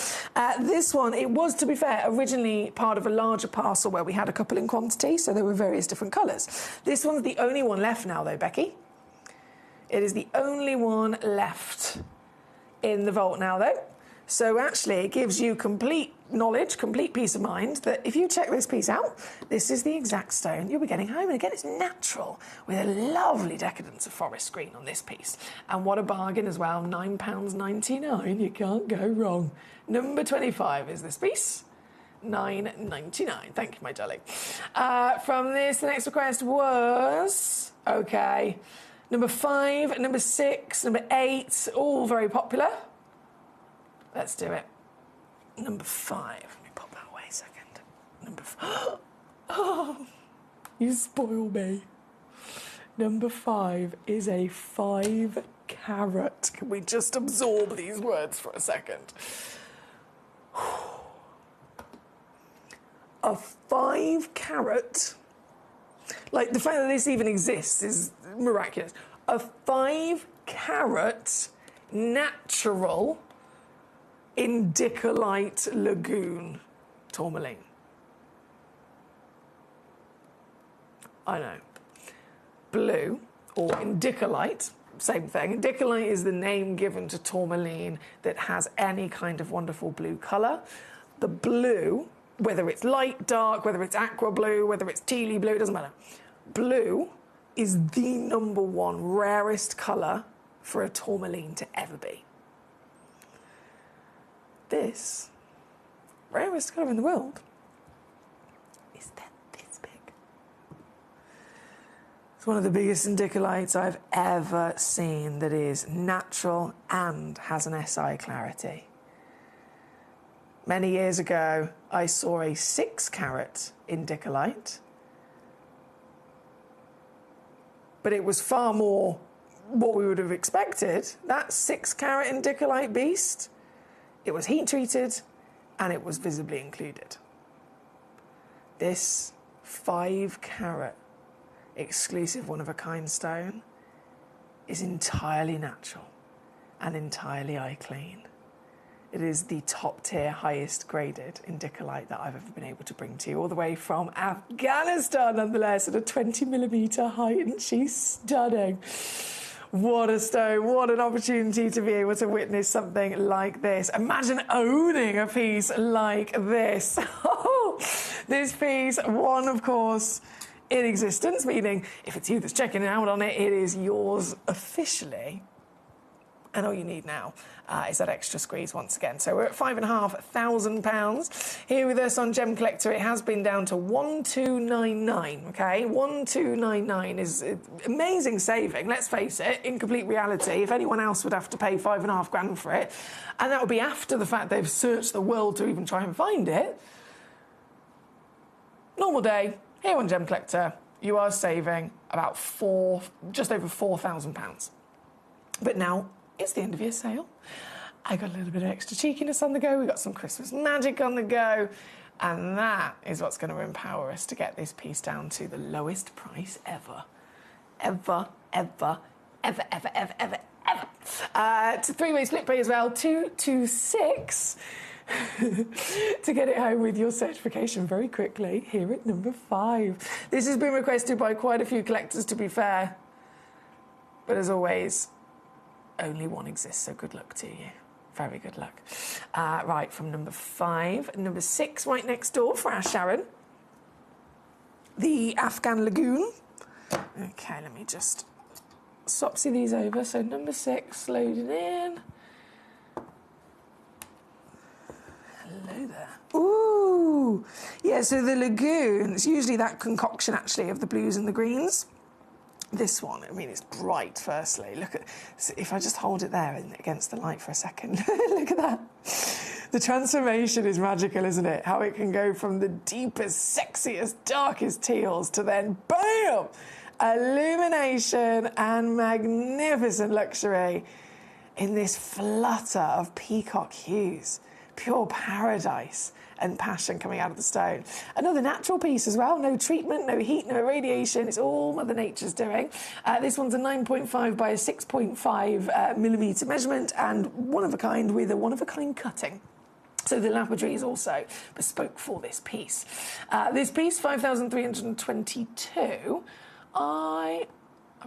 This one, it was, to be fair, originally part of a larger parcel where we had a couple in quantity, so there were various different colours. This one's the only one left now, though, Becky. It is the only one left in the vault now, though. So actually, it gives you complete knowledge, complete peace of mind that if you check this piece out, this is the exact stone you'll be getting home. And again, it's natural with a lovely decadence of forest green on this piece. And what a bargain as well, £9.99. You can't go wrong. Number 25 is this piece. £9.99. Thank you, my darling. From this, the next request was, okay, number 5, number 6, number 8, all very popular. Let's do it. Number 5. Let me pop that away a second. Number 5. Oh, you spoil me. Number 5 is a 5 carat. Can we just absorb these words for a second? A 5 carat. Like, the fact that this even exists is miraculous. A 5 carat natural indicolite lagoon tourmaline. I know. Blue, or indicolite, same thing. Indicolite is the name given to tourmaline that has any kind of wonderful blue colour. The blue, whether it's light, dark, whether it's aqua blue, whether it's tealy blue, it doesn't matter. Blue is the #1 rarest colour for a tourmaline to ever be. This, rarest colour in the world, It's one of the biggest indicolites I've ever seen that is natural and has an SI clarity. Many years ago, I saw a 6-carat indicolite, but it was far more what we would have expected. That 6-carat indicolite beast, it was heat treated and it was visibly included. This 5-carat exclusive one-of-a-kind stone is entirely natural and entirely eye clean. It is the top tier, highest graded indicolite that I've ever been able to bring to you, all the way from Afghanistan, nonetheless, at a 20mm height, and she's stunning. What a stone, what an opportunity to be able to witness something like this. Imagine owning a piece like this. This piece, one, of course, in existence, meaning if it's you that's checking out on it, it is yours officially. And all you need now is that extra squeeze once again. So we're at £5,500 here with us on Gemcollector. It has been down to 1299, okay? 1299 is amazing saving, let's face it. In complete reality, if anyone else would have to pay £5,500 for it, and that would be after the fact they've searched the world to even try and find it. Normal day, here on Gemcollector, you are saving about just over £4,000. But now, it's the end of year sale. I got a little bit of extra cheekiness on the go. We've got some Christmas magic on the go. And that is what's going to empower us to get this piece down to the lowest price ever. Ever, ever, ever, ever, ever, ever, ever. It's a 3-way split pay as well. 226 to get it home with your certification very quickly here at number 5. This has been requested by quite a few collectors, to be fair. But as always, only one exists, so good luck to you. Very good luck. Right, from number 5. Number 6, right next door for our Sharon. The Afghan Lagoon. Okay, let me just swapsy these over. So number 6, loading in. Hello there. Ooh! Yeah, so the Lagoon, it's usually that concoction, actually, of the blues and the greens. This one, I mean, it's bright, firstly. Look at, so if I just hold it there against the light for a second, look at that. The transformation is magical, isn't it? How it can go from the deepest, sexiest, darkest teals to then, BAM! Illumination and magnificent luxury in this flutter of peacock hues. Pure paradise and passion coming out of the stone. Another natural piece as well. No treatment, no heat, no irradiation. It's all Mother Nature's doing. This one's a 9.5 by a 6.5 millimetre measurement and one of a kind with a one-of-a-kind cutting. So the lapidary is also bespoke for this piece. This piece, 5,322. I've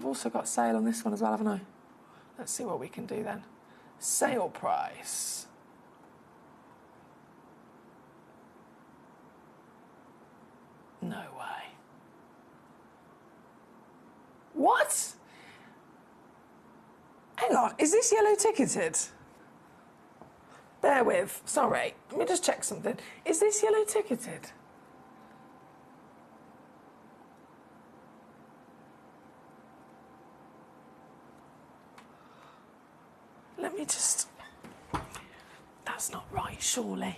also got sale on this one as well, haven't I? Let's see what we can do then. Sale price. No way. What? Hang on, is this yellow ticketed? Bear with, sorry. Let me just check something. Is this yellow ticketed? Let me just... That's not right, surely.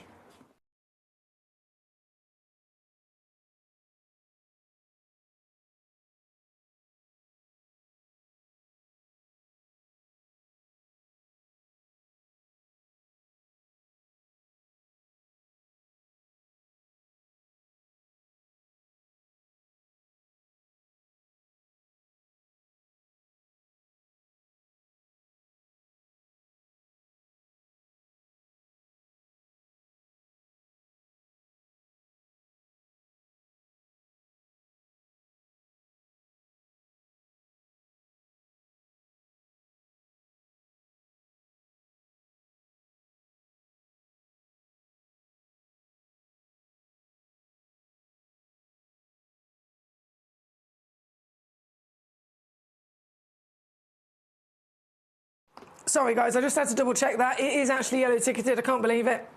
Sorry, guys, I just had to double-check that. It is actually yellow ticketed. I can't believe it.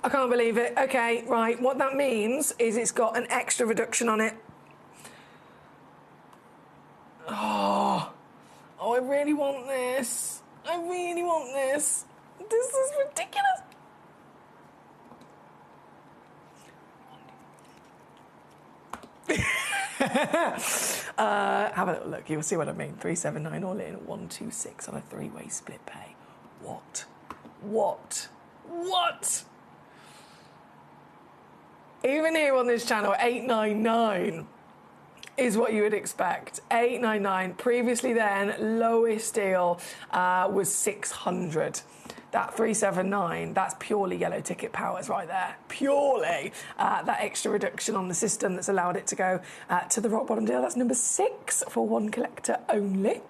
I can't believe it. OK, right, what that means is it's got an extra reduction on it. Oh, I really want this. I really want this. This is ridiculous. Have a little look. You'll see what I mean. 379 all in, 126 on a three-way split pay. What? Even here on this channel, 899 is what you would expect. 899. Previously then, lowest deal was 600. That 379, that's purely yellow ticket powers right there. Purely that extra reduction on the system that's allowed it to go to the rock bottom deal. That's number 6 for one collector only.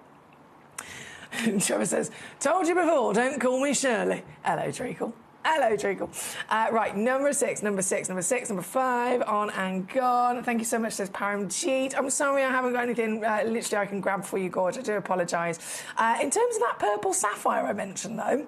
And Trevor says, told you before, don't call me Shirley. Hello, Treacle. Hello, Treacle. Right, number 5 on and gone. Thank you so much, says Paramjeet. I'm sorry I haven't got anything literally I can grab for you, Gorge. I do apologise. In terms of that purple sapphire I mentioned, though,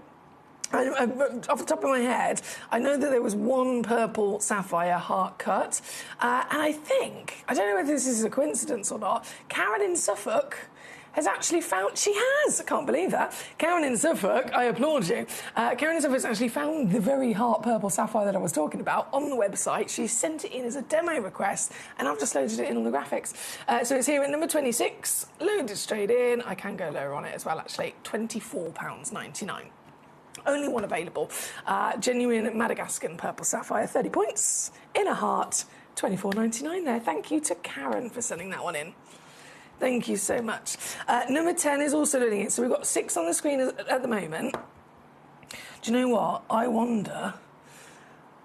off the top of my head, I know that there was one purple sapphire heart cut, and I think, I don't know whether this is a coincidence or not, Karen in Suffolk has actually found, she has, I can't believe that. Karen in Suffolk, I applaud you. Karen in Suffolk has actually found the very heart purple sapphire that I was talking about on the website. She sent it in as a demo request, and I've just loaded it in on the graphics. So it's here at number 26, loaded straight in. I can go lower on it as well, actually. £24.99. Only one available. Genuine Madagascan purple sapphire, 30 points. In a heart, £24.99 there. Thank you to Karen for sending that one in. Thank you so much. Number 10 is also loading in. So we've got 6 on the screen at the moment. Do you know what? I wonder,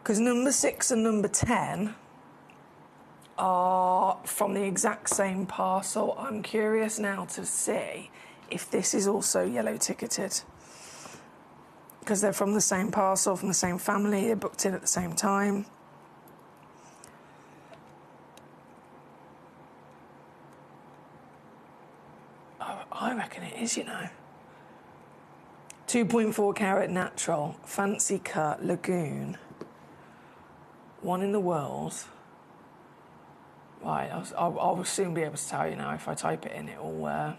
because number 6 and number 10 are from the exact same parcel. I'm curious now to see if this is also yellow ticketed. Because they're from the same parcel, from the same family, they're booked in at the same time. Oh, I reckon it is, you know. 2.4 carat natural, fancy cut, lagoon. One in the world. Right, I'll soon be able to tell you now. If I type it in, it will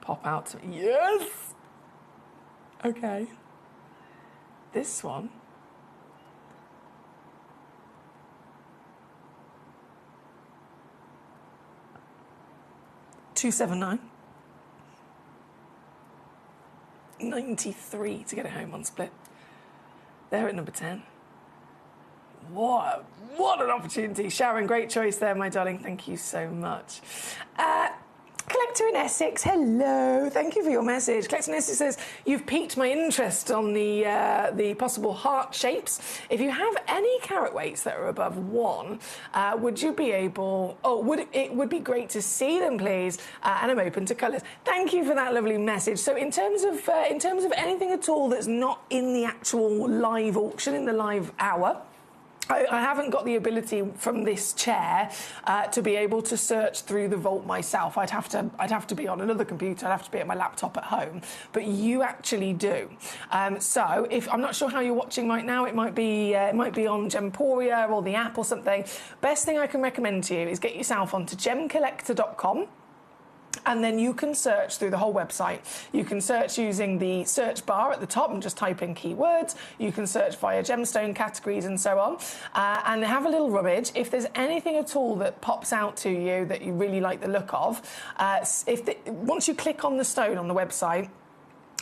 pop out to me. Yes! Okay. This one. $279. 93 to get it home on split. They're at number 10. What an opportunity. Sharon, great choice there, my darling. Thank you so much. Collector in Essex, hello. Thank you for your message. Collector in Essex says, you've piqued my interest on the possible heart shapes. If you have any carat weights that are above 1, would you be able... Oh, it would be great to see them, please. And I'm open to colours. Thank you for that lovely message. So in terms of anything at all that's not in the actual live auction, in the live hour, I haven't got the ability from this chair to be able to search through the vault myself. I'd have to be on another computer. I'd have to be at my laptop at home. But you actually do. So if I'm not sure how you're watching right now, it might be on Gemporia or the app or something. Best thing I can recommend to you is get yourself onto gemcollector.com. And then you can search through the whole website. You can search using the search bar at the top and just type in keywords. You can search via gemstone categories and so on. And have a little rummage. If there's anything at all that pops out to you that you really like the look of, once you click on the stone on the website,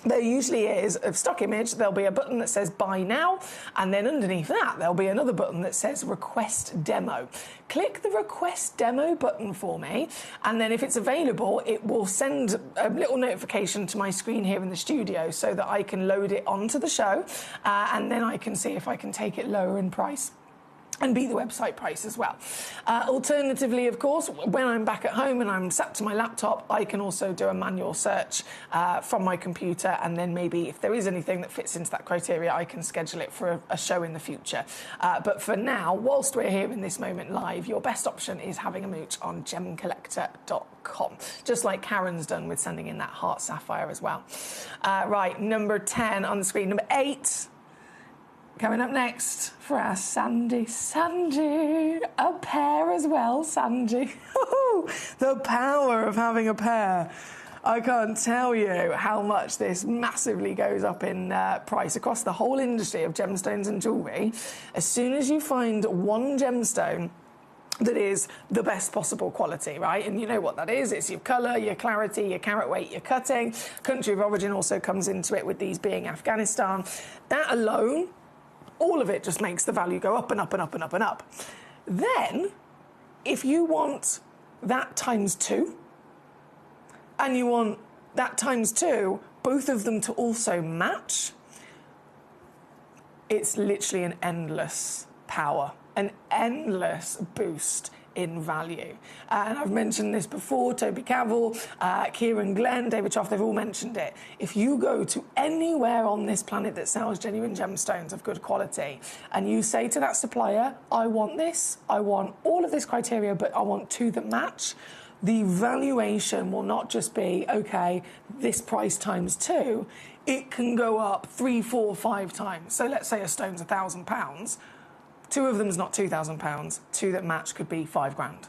there usually is a stock image. There'll be a button that says buy now, and then underneath that there'll be another button that says request demo. Click the request demo button for me, and then if it's available, it will send a little notification to my screen here in the studio so that I can load it onto the show, and then I can see if I can take it lower in price and beat the website price as well. Alternatively, of course, when I'm back at home and I'm sat to my laptop, I can also do a manual search from my computer, and then maybe if there is anything that fits into that criteria, I can schedule it for a show in the future. But for now, whilst we're here in this moment live, your best option is having a mooch on gemcollector.com, just like Karen's done with sending in that heart sapphire as well. Right, number 10 on the screen. Number 8. Coming up next for our Sandy, a pear as well, Sandy. The power of having a pear. I can't tell you how much this massively goes up in price across the whole industry of gemstones and jewellery. As soon as you find one gemstone that is the best possible quality, right? And you know what that is. It's your colour, your clarity, your carat weight, your cutting. Country of origin also comes into it, with these being Afghanistan. That alone, all of it just makes the value go up and up and up and up and up. Then, if you want that times 2, and you want that times 2, both of them to also match, it's literally an endless power, an endless boost in value. And I've mentioned this before, Toby Cavell, Kieran Glenn, David Troff, they've all mentioned it. If you go to anywhere on this planet that sells genuine gemstones of good quality, and you say to that supplier, I want this, I want all of this criteria, but I want 2 that match, the valuation will not just be, okay, this price times 2, it can go up 3, 4, 5 times. So let's say a stone's £1,000, 2 of them's not £2,000, 2 that match could be £5,000.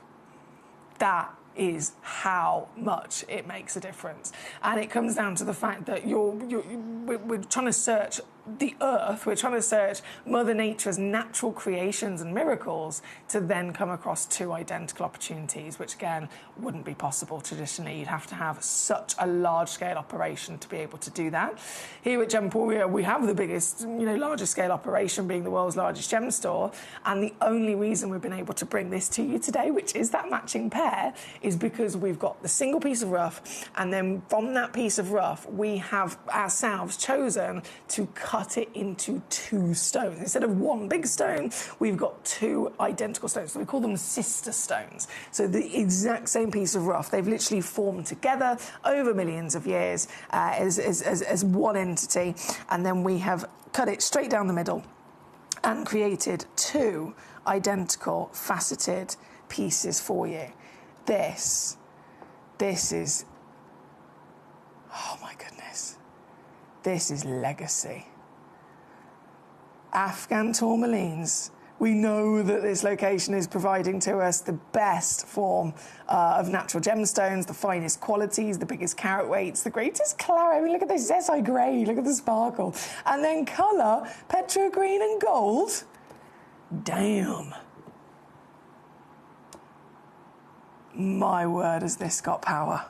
That is how much it makes a difference. And it comes down to the fact that we're trying to search the earth, we're trying to search Mother Nature's natural creations and miracles to then come across 2 identical opportunities, which again wouldn't be possible traditionally. You'd have to have such a large-scale operation to be able to do that. Here at Gemporia, we have the biggest, largest scale operation, being the world's largest gem store, and the only reason we've been able to bring this to you today, which is that matching pair, is because we've got the single piece of rough, and then from that piece of rough, we have ourselves chosen to cut it into 2 stones. Instead of 1 big stone, we've got 2 identical stones. So we call them sister stones. So the exact same piece of rough, they've literally formed together over millions of years as one entity. And then we have cut it straight down the middle and created 2 identical faceted pieces for you. This is, oh my goodness, this is legacy. Afghan tourmalines. We know that this location is providing to us the best form of natural gemstones, the finest qualities, the biggest carat weights, the greatest clarity. I mean, look at this SI grey, look at the sparkle. And then colour, petro green and gold. Damn. My word, has this got power.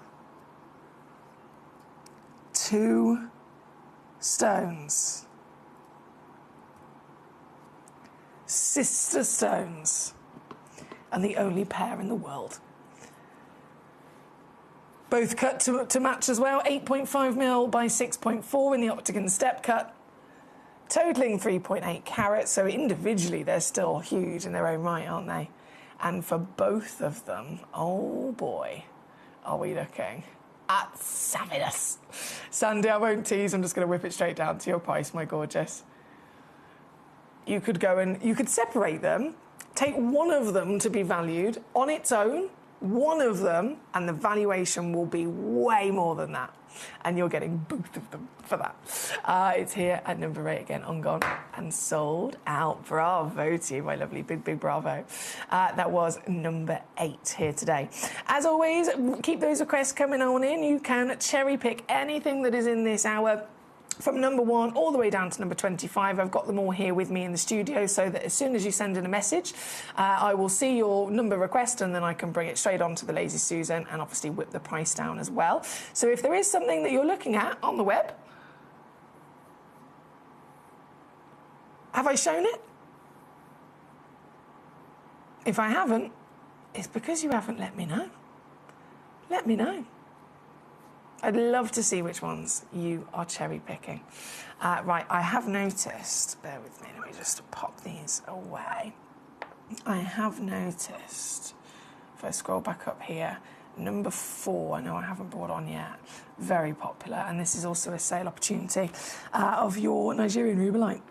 2 stones. Sister stones, and the only pair in the world. Both cut to match as well, 8.5mm by 6.4 in the octagon step cut, totaling 3.8 carats, so individually they're still huge in their own right, aren't they? And for both of them, oh boy, are we looking at savviness. Sandy, I won't tease, I'm just going to whip it straight down to your price, my gorgeous. You could go and you could separate them, take one of them to be valued on its own, one of them, and the valuation will be way more than that. And you're getting both of them for that. It's here at number 8 again, on gone and sold out. Bravo to you, my lovely, big bravo. That was number 8 here today. As always, keep those requests coming on in. You can cherry pick anything that is in this hour, from number 1 all the way down to number 25. I've got them all here with me in the studio, so that as soon as you send in a message, I will see your number request, and then I can bring it straight on to the Lazy Susan and obviously whip the price down as well. So if there is something that you're looking at on the web, have I shown it? If I haven't, it's because you haven't let me know. Let me know. I'd love to see which ones you are cherry picking. Right, I have noticed, bear with me, let me just pop these away. I have noticed, if I scroll back up here, number 4, I know I haven't brought on yet, very popular, and this is also a sale opportunity of your Nigerian rubellite.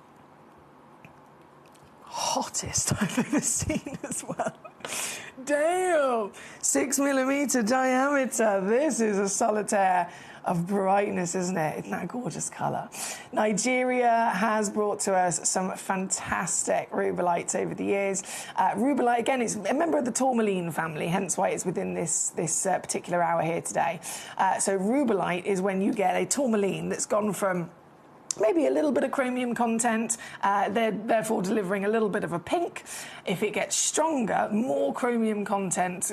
Hottest I've ever seen as well. Damn! 6mm diameter. This is a solitaire. of brightness, isn't it? Isn't that a gorgeous colour? Nigeria has brought to us some fantastic rubelites over the years. Rubelite, again, is a member of the tourmaline family, hence why it's within this particular hour here today. So rubelite is when you get a tourmaline that's gone from maybe a little bit of chromium content, they're therefore delivering a little bit of a pink. If it gets stronger, more chromium content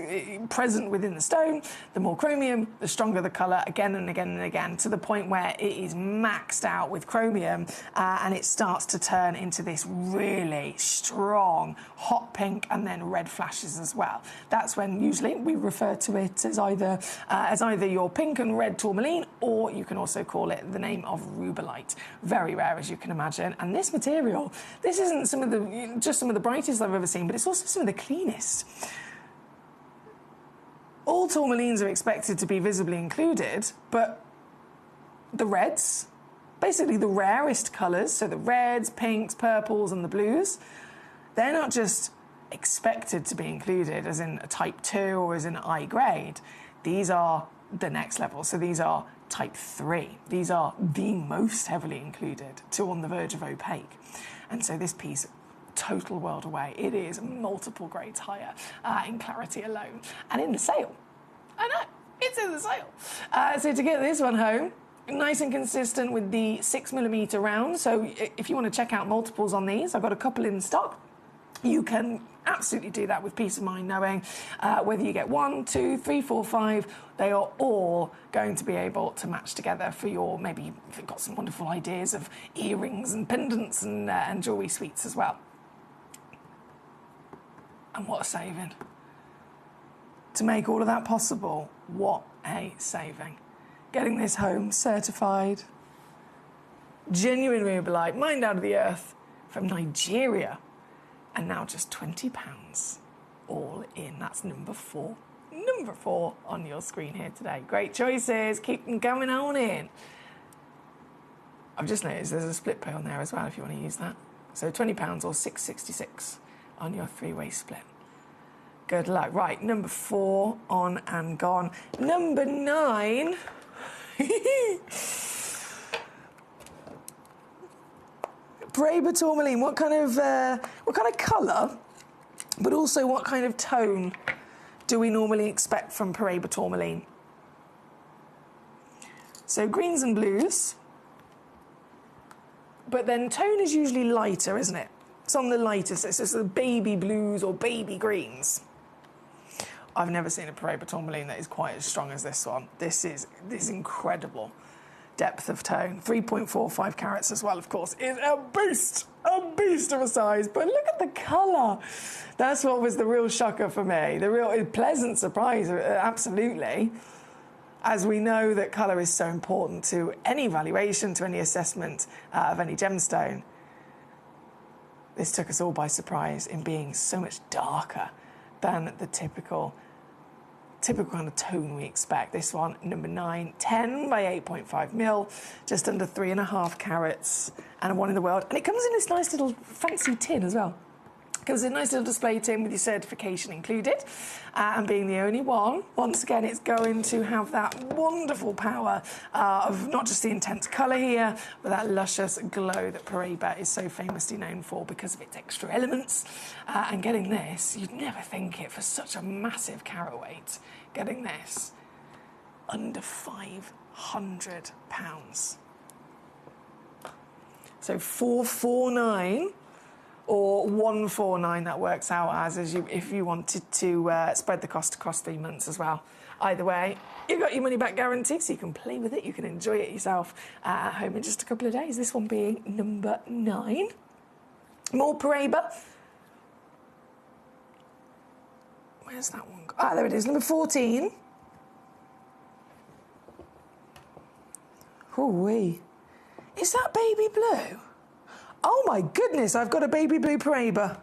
present within the stone, the more chromium, the stronger the colour, again and again and again, to the point where it is maxed out with chromium and it starts to turn into this really strong hot pink and then red flashes as well. That's when usually we refer to it as either your pink and red tourmaline, or you can also call it the name of rubelite. Very rare, as you can imagine. And this material, this isn't just some of the brightest I've ever seen, but it's also some of the cleanest. All tourmalines are expected to be visibly included, but the reds, basically the rarest colours, so the reds, pinks, purples and the blues, they're not just expected to be included as in a type 2 or as in I grade. These are the next level. So these are type 3. These are the most heavily included, to on the verge of opaque. And so this piece, total world away. It is multiple grades higher in clarity alone. And in the sale. I know, it's in the sale. So to get this one home, nice and consistent with the 6mm round. So if you want to check out multiples on these, I've got a couple in stock. You can absolutely do that with peace of mind, knowing whether you get 1, 2, 3, 4, 5, they are all going to be able to match together for your, maybe if you've got some wonderful ideas of earrings and pendants and jewellery suites as well. And what a saving. To make all of that possible, what a saving. Getting this home certified, genuine rubelite, mined out of the earth from Nigeria. And now just £20 all in. That's number 4. Number 4 on your screen here today. Great choices. Keep them going on in. I've just noticed there's a split pay on there as well if you want to use that. So £20 or £6.66 on your 3-way split. Good luck. Right, number 4 on and gone. Number 9. Paraiba tourmaline, what kind of colour, but also what kind of tone do we normally expect from Paraiba tourmaline? So greens and blues, but then tone is usually lighter, isn't it? It's on the lighter, so it's just the baby blues or baby greens. I've never seen a Paraiba tourmaline that is quite as strong as this one. This is incredible. Depth of tone, 3.45 carats as well, of course, is a beast of a size. But look at the colour. That's what was the real shocker for me. The real pleasant surprise, absolutely. As we know that colour is so important to any valuation, to any assessment of any gemstone. This took us all by surprise in being so much darker than the typical kind of tone we expect. This one, number 9, 10 by 8.5 mil, just under 3.5 carats, and one in the world. And it comes in this nice little fancy tin as well. It comes in a nice little display tin with your certification included. And being the only one, once again, it's going to have that wonderful power of not just the intense colour here, but that luscious glow that Paraiba is so famously known for because of its extra elements. And getting this, you'd never think it for such a massive carat weight. Getting this under £500. So 449 or 149, that works out as if you wanted to spread the cost across 3 months as well. Either way, you've got your money back guarantee, so you can play with it, you can enjoy it yourself at home in just a couple of days. This one being number 9. More Paraiba. Where's that one? Ah, there it is, number 14. Ooh-wee. Is that baby blue? Oh my goodness, I've got a baby blue Paraiba.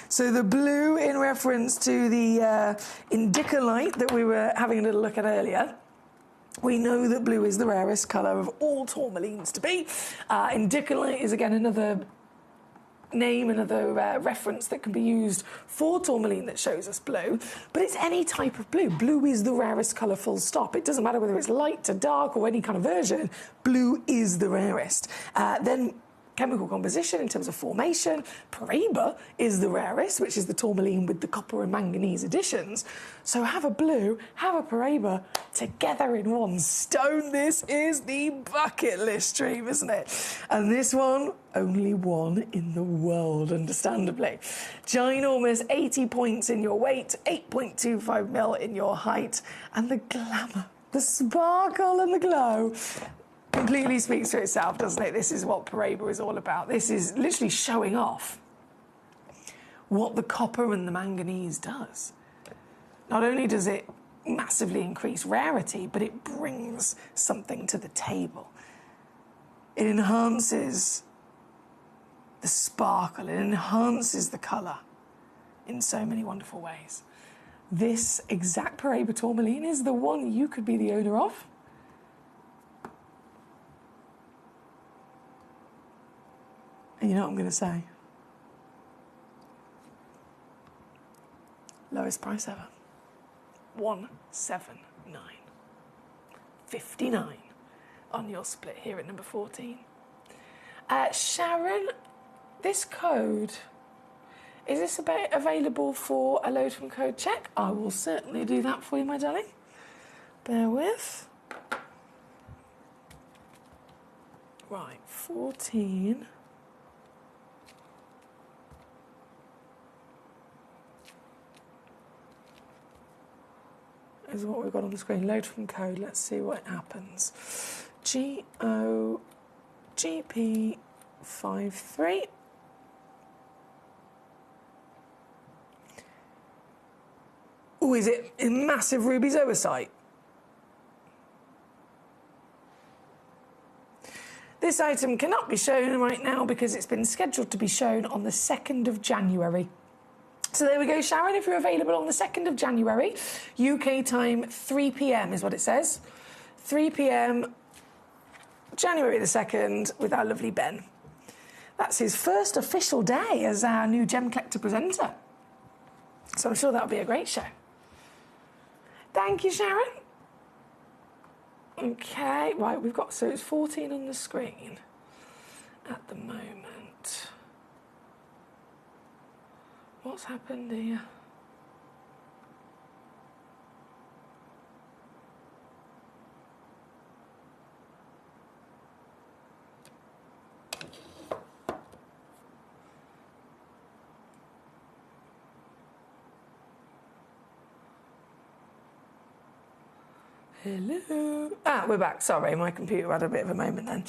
So the blue in reference to the indicolite that we were having a little look at earlier. We know that blue is the rarest colour of all tourmalines to be. Indicolite is again another name, another reference that can be used for tourmaline that shows us blue, but it's any type of blue. Blue is the rarest colour, full stop. It doesn't matter whether it's light to dark or any kind of version, blue is the rarest. Then chemical composition in terms of formation, Paraiba is the rarest, which is the tourmaline with the copper and manganese additions. So have a blue, have a Paraiba together in one stone. This is the bucket list dream, isn't it? And this one, only one in the world, understandably. Ginormous, 80 points in your weight, 8.25 mil in your height, and the glamour, the sparkle and the glow completely speaks for itself, doesn't it? This is what Paraiba is all about. This is literally showing off what the copper and the manganese does. Not only does it massively increase rarity, but it brings something to the table. It enhances the sparkle, it enhances the colour in so many wonderful ways. This exact Paraiba tourmaline is the one you could be the owner of. And you know what I'm going to say? Lowest price ever. 179. 59 on your split here at number 14. Sharon, this code, is this available for a load from code check? I will certainly do that for you, my darling. Bear with. Right, 14. Is what we've got on the screen. Load from code. Let's see what happens. GOGP53. Oh, is it in massive ruby zoisite? This item cannot be shown right now because it's been scheduled to be shown on the 2nd of January. So there we go, Sharon, if you're available on the 2nd of January, UK time 3 p.m. is what it says. 3 p.m, January the 2nd, with our lovely Ben. That's his first official day as our new Gemcollector presenter. So I'm sure that'll be a great show. Thank you, Sharon. Okay, right, we've got, so it's 14 on the screen at the moment. What's happened here? Hello. Ah, we're back. Sorry, my computer had a bit of a moment then.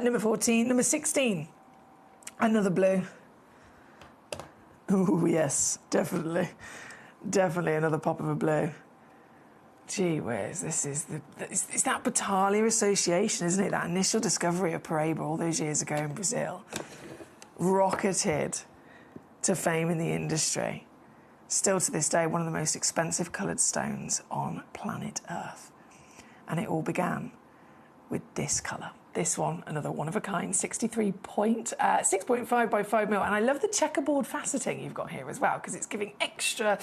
Number 14, number 16. Another blue. Oh, yes, definitely. Definitely another pop of a blue. Gee whiz, this is it's that Batalha association, isn't it? That initial discovery of Paraiba all those years ago in Brazil. Rocketed to fame in the industry. Still to this day, one of the most expensive coloured stones on planet Earth. And it all began with this colour. This one, another one of a kind, 6.5 by 5 mil. And I love the checkerboard faceting you've got here as well, because it's giving extra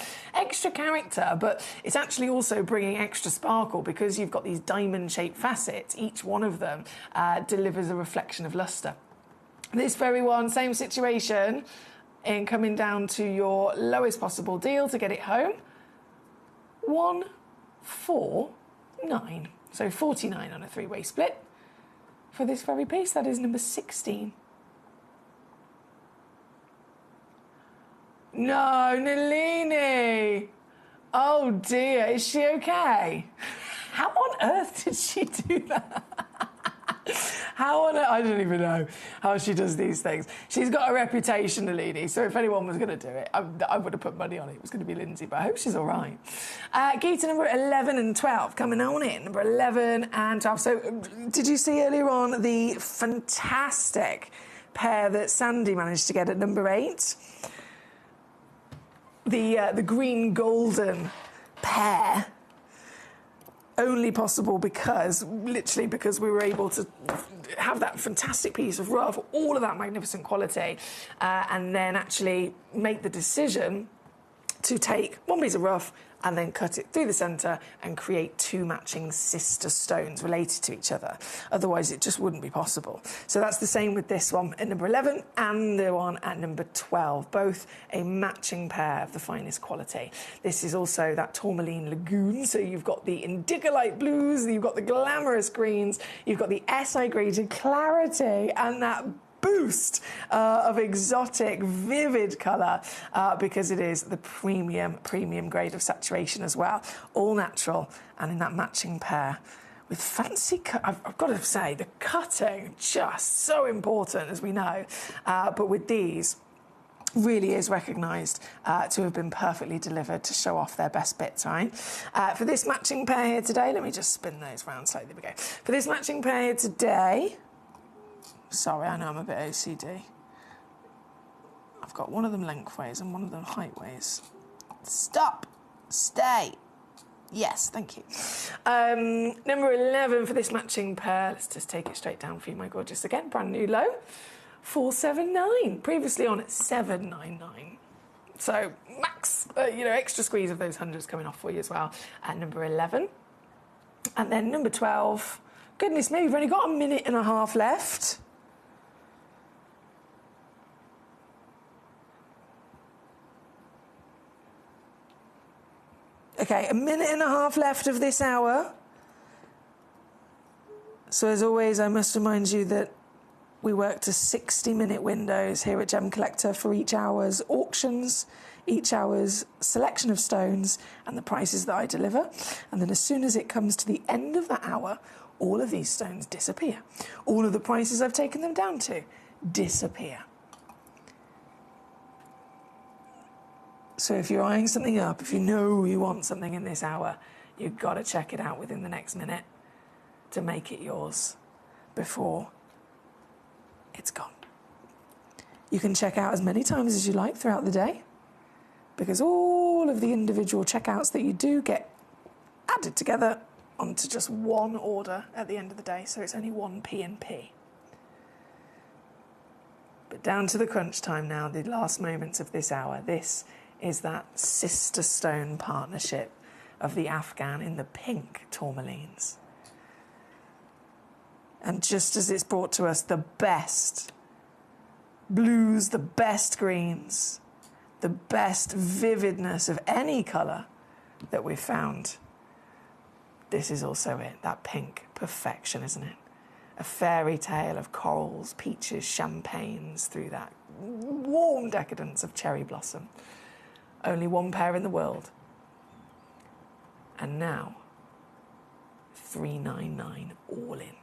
character, but it's actually also bringing extra sparkle because you've got these diamond-shaped facets. Each one of them delivers a reflection of lustre. This very one, same situation, in coming down to your lowest possible deal to get it home. 149. So 49 on a three-way split. For this very piece, that is number 16. No, Nalini! Oh dear, is she okay? How on earth did she do that? How on earth? I don't even know how she does these things. She's got a reputation, Nalini, so if anyone was going to do it, I would have put money on it. It was going to be Lindsay, but I hope she's all right. Key to number 11 and 12, coming on in. Number 11 and 12. So, did you see earlier on the fantastic pair that Sandy managed to get at number 8? The green-golden pair. Only possible because we were able to have that fantastic piece of rough, all of that magnificent quality, and then actually make the decision to take one piece of rough and then cut it through the centre and create two matching sister stones related to each other. Otherwise, it just wouldn't be possible. So that's the same with this one at number 11 and the one at number 12, both a matching pair of the finest quality. This is also that tourmaline lagoon, so you've got the indigo light blues, you've got the glamorous greens, you've got the SI graded clarity, and that boost of exotic, vivid colour, because it is the premium grade of saturation as well. All natural and in that matching pair with fancy I've got to say, the cutting, just so important, as we know. But with these, really is recognised to have been perfectly delivered to show off their best bits, right? For this matching pair here today, let me just spin those round slightly. There we go. For this matching pair here today, sorry, I know I'm a bit OCD. I've got one of them lengthways and one of them heightways. Stop. Stay. Yes, thank you. Number 11 for this matching pair. Let's just take it straight down for you, my gorgeous. Again, brand new low. 479. Previously on at 799. So max, extra squeeze of those hundreds coming off for you as well. At number 11. And then number 12. Goodness me, we've only got a minute and a half left. Okay, a minute and a half left of this hour. So as always, I must remind you that we work to 60-minute windows here at Gem Collector for each hour's auctions, each hour's selection of stones, and the prices that I deliver. And then as soon as it comes to the end of that hour, all of these stones disappear. All of the prices I've taken them down to disappear. So if you're eyeing something up, if you know you want something in this hour, you've got to check it out within the next minute to make it yours before it's gone. You can check out as many times as you like throughout the day, because all of the individual checkouts that you do get added together onto just one order at the end of the day, so it's only one P&P. But down to the crunch time now, the last moments of this hour. This is that sister stone partnership of the Afghan in the pink tourmalines. And just as it's brought to us the best blues, the best greens, the best vividness of any colour that we've found, this is also it, that pink perfection, isn't it? A fairy tale of corals, peaches, champagnes through that warm decadence of cherry blossom. Only one pair in the world. And now, $399 all in.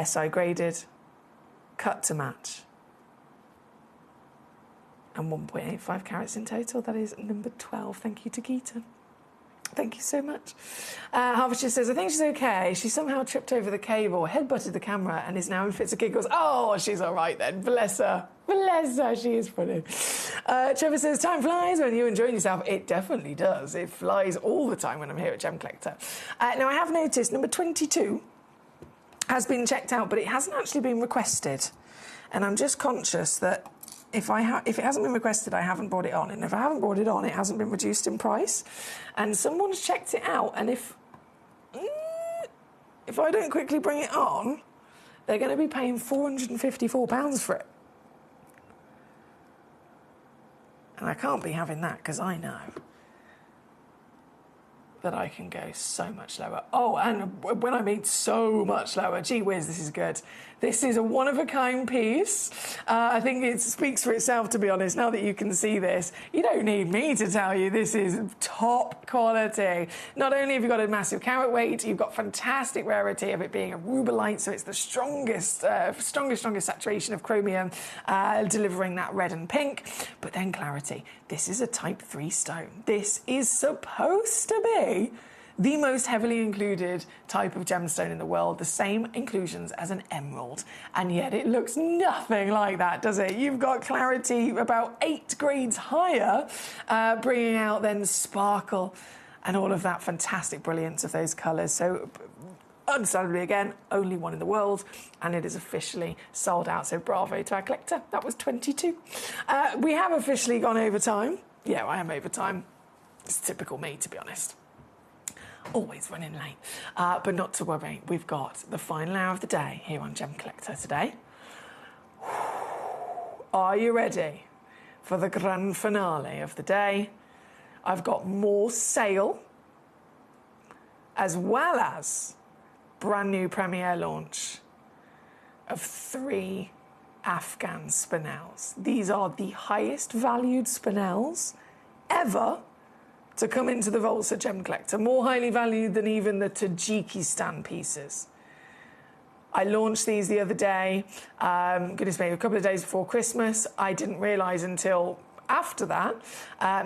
SI graded, cut to match. And 1.85 carats in total. That is number 12. Thank you to Geeta. Thank you so much. Harvester says, I think she's okay. She somehow tripped over the cable, headbutted the camera, and is now in fits of giggles. Oh, she's all right then. Bless her. Bless her. She is funny. Trevor says, time flies when you're enjoying yourself. It definitely does. It flies all the time when I'm here at Gem Collector. Now, I have noticed number 22 has been checked out, but it hasn't actually been requested. And I'm just conscious that if it hasn't been requested, I haven't brought it on. And if I haven't brought it on, it hasn't been reduced in price. And someone's checked it out. And if I don't quickly bring it on, they're going to be paying £454 for it. And I can't be having that, because I know that I can go so much lower. Oh, and when I mean so much lower, gee whiz, this is good. This is a one-of-a-kind piece. I think it speaks for itself, to be honest, now that you can see this. You don't need me to tell you this is top quality. Not only have you got a massive carat weight, you've got fantastic rarity of it being a rubellite, so it's the strongest saturation of chromium, delivering that red and pink, but then clarity. This is a type 3 stone. This is supposed to be the most heavily included type of gemstone in the world, the same inclusions as an emerald, and yet it looks nothing like that, does it? You've got clarity about 8 grades higher, bringing out then sparkle and all of that fantastic brilliance of those colours. So understandably again, only one in the world, and it is officially sold out, so bravo to our collector. That was 22. We have officially gone over time. Yeah, I am over time. It's typical me, to be honest. Always running late. But not to worry, we've got the final hour of the day here on Gemcollector today. Are you ready for the grand finale of the day? I've got more sale, as well as brand new premiere launch of 3 Afghan spinels. These are the highest valued spinels ever to come into the vaults at Gemcollector, more highly valued than even the Tajikistan pieces. I launched these the other day, goodness me, a couple of days before Christmas. I didn't realise until after that,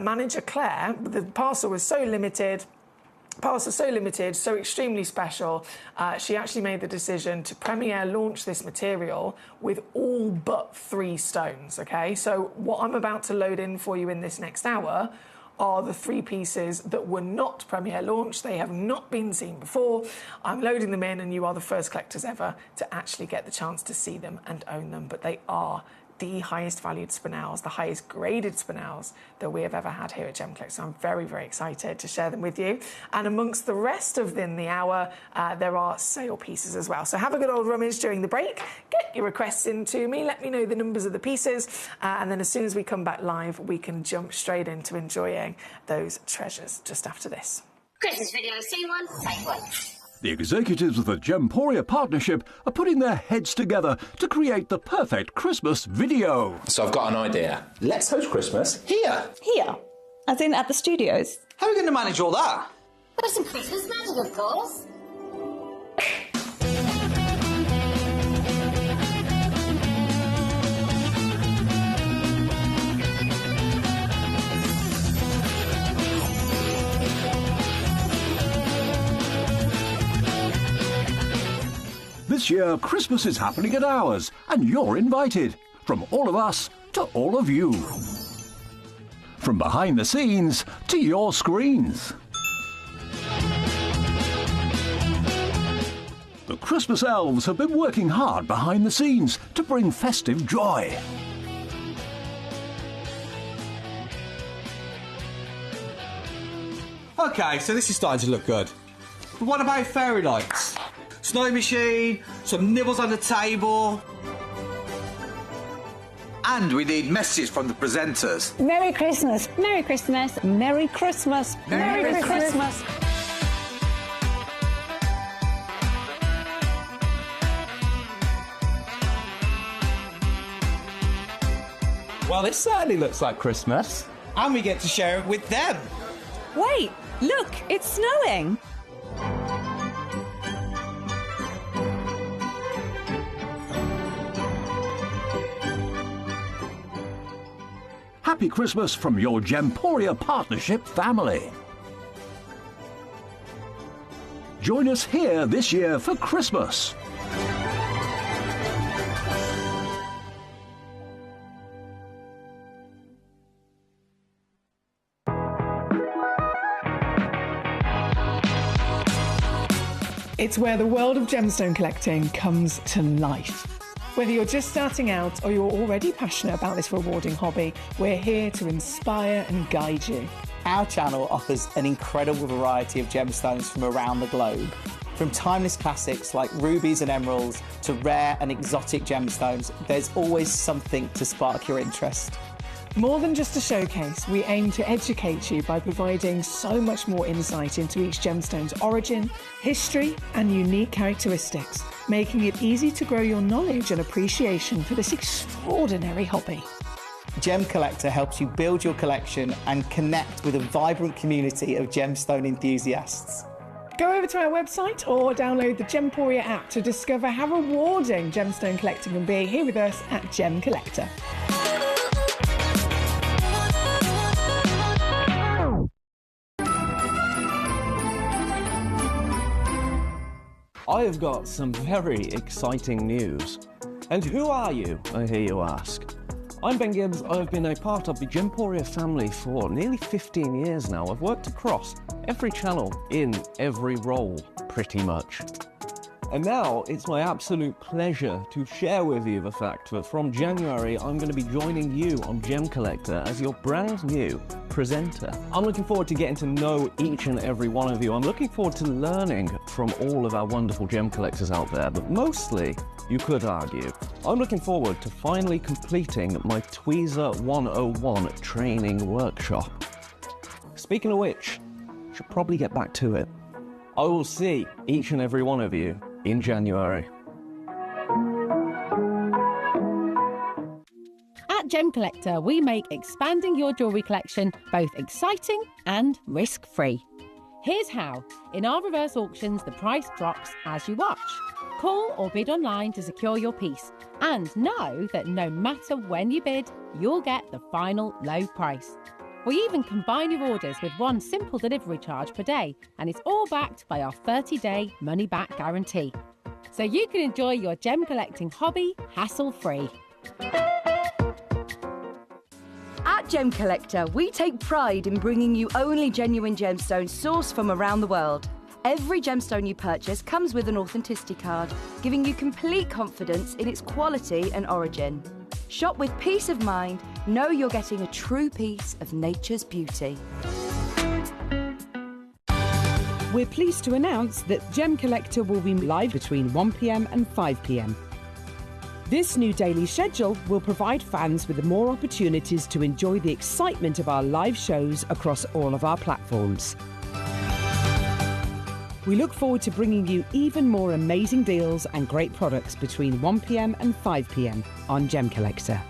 manager Claire, the parcel was so limited, so extremely special, she actually made the decision to premiere launch this material with all but 3 stones, okay? So what I'm about to load in for you in this next hour are the 3 pieces that were not premiere launched. They have not been seen before. I'm loading them in, and you are the first collectors ever to actually get the chance to see them and own them. But they are the highest valued spinels, the highest graded spinels that we have ever had here at Gemcollector. So I'm very, very excited to share them with you. And amongst the rest of in the hour, there are sale pieces as well. So have a good old rummage during the break. Get your requests in to me. Let me know the numbers of the pieces. And then as soon as we come back live, we can jump straight into enjoying those treasures just after this. Christmas video, scene 1, take 1. The executives of the Gemporia partnership are putting their heads together to create the perfect Christmas video. So I've got an idea. Let's host Christmas here. Here? As in at the studios? How are we going to manage all that? There's some Christmas magic, of course. This year, Christmas is happening at ours, and you're invited. From all of us to all of you. From behind the scenes to your screens. The Christmas elves have been working hard behind the scenes to bring festive joy. Okay, so this is starting to look good. But what about fairy lights? Snow machine, some nibbles on the table. And we need messages from the presenters. Merry Christmas. Merry Christmas. Merry Christmas. Merry Christmas. Well, this certainly looks like Christmas. And we get to share it with them. Wait, look, it's snowing. Happy Christmas from your Gemporia partnership family. Join us here this year for Christmas. It's where the world of gemstone collecting comes to life. Whether you're just starting out or you're already passionate about this rewarding hobby, we're here to inspire and guide you. Our channel offers an incredible variety of gemstones from around the globe. From timeless classics like rubies and emeralds to rare and exotic gemstones, there's always something to spark your interest. More than just a showcase, we aim to educate you by providing so much more insight into each gemstone's origin, history, and unique characteristics, making it easy to grow your knowledge and appreciation for this extraordinary hobby. Gemcollector helps you build your collection and connect with a vibrant community of gemstone enthusiasts. Go over to our website or download the Gemporia app to discover how rewarding gemstone collecting can be here with us at Gemcollector. I have got some very exciting news. And who are you, I hear you ask? I'm Ben Gibbs. I've been a part of the Gemporia family for nearly 15 years now. I've worked across every channel in every role, pretty much. And now it's my absolute pleasure to share with you the fact that from January I'm going to be joining you on Gemcollector as your brand new presenter. I'm looking forward to getting to know each and every one of you. I'm looking forward to learning from all of our wonderful gem collectors out there, but mostly, you could argue, I'm looking forward to finally completing my Tweezer 101 training workshop. Speaking of which, I should probably get back to it. I will see each and every one of you in January. At Gemcollector, we make expanding your jewellery collection both exciting and risk-free. Here's how. In our reverse auctions, the price drops as you watch. Call or bid online to secure your piece, and know that no matter when you bid, you'll get the final low price. We even combine your orders with one simple delivery charge per day, and it's all backed by our 30-day money-back guarantee. So you can enjoy your gem collecting hobby hassle-free. At Gemcollector, we take pride in bringing you only genuine gemstones sourced from around the world. Every gemstone you purchase comes with an authenticity card, giving you complete confidence in its quality and origin. Shop with peace of mind, know you're getting a true piece of nature's beauty. We're pleased to announce that Gemcollector will be live between 1 p.m. and 5 p.m. This new daily schedule will provide fans with more opportunities to enjoy the excitement of our live shows across all of our platforms. We look forward to bringing you even more amazing deals and great products between 1 p.m. and 5 p.m. on Gemcollector.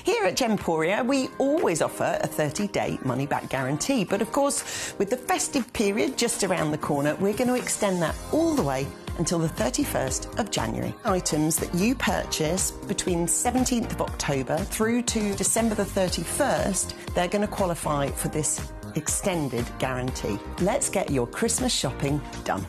Here at Gemporia, we always offer a 30-day money-back guarantee. But of course, with the festive period just around the corner, we're going to extend that all the way until the 31st of January. Items that you purchase between 17th of October through to December the 31st, they're going to qualify for this extended guarantee. Let's get your Christmas shopping done.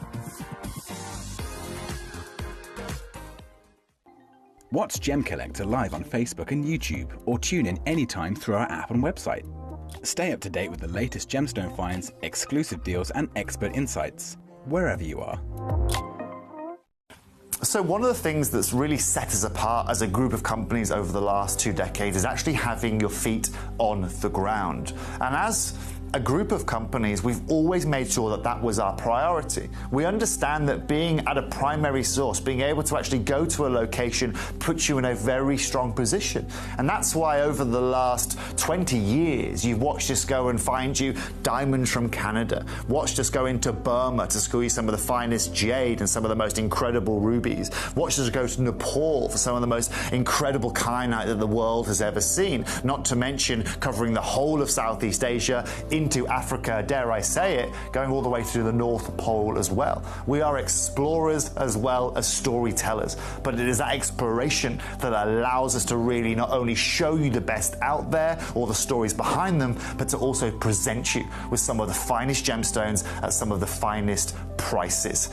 Watch Gemcollector live on Facebook and YouTube, or tune in anytime through our app and website. Stay up to date with the latest gemstone finds, exclusive deals and expert insights, wherever you are. So one of the things that's really set us apart as a group of companies over the last 2 decades is actually having your feet on the ground. And as a group of companies, we've always made sure that that was our priority. We understand that being at a primary source, being able to actually go to a location, puts you in a very strong position. And that's why over the last 20 years, you've watched us go and find you diamonds from Canada, watched us go into Burma to squeeze some of the finest jade and some of the most incredible rubies, watched us go to Nepal for some of the most incredible kyanite that the world has ever seen, not to mention covering the whole of Southeast Asia, into Africa, dare I say it, going all the way to the North Pole as well. We are explorers as well as storytellers, but it is that exploration that allows us to really not only show you the best out there or the stories behind them, but to also present you with some of the finest gemstones at some of the finest prices.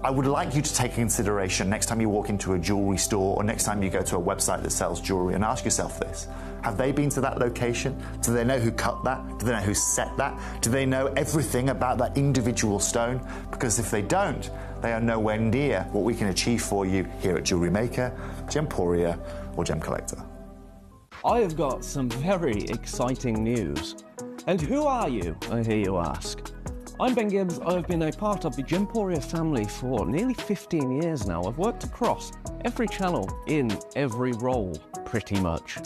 I would like you to take into consideration next time you walk into a jewellery store or next time you go to a website that sells jewellery and ask yourself this. Have they been to that location? Do they know who cut that? Do they know who set that? Do they know everything about that individual stone? Because if they don't, they are nowhere near what we can achieve for you here at Jewellery Maker, Gemporia or Gemcollector. I have got some very exciting news. And who are you, I hear you ask? I'm Ben Gibbs. I've been a part of the Gemporia family for nearly 15 years now. I've worked across every channel in every role, pretty much.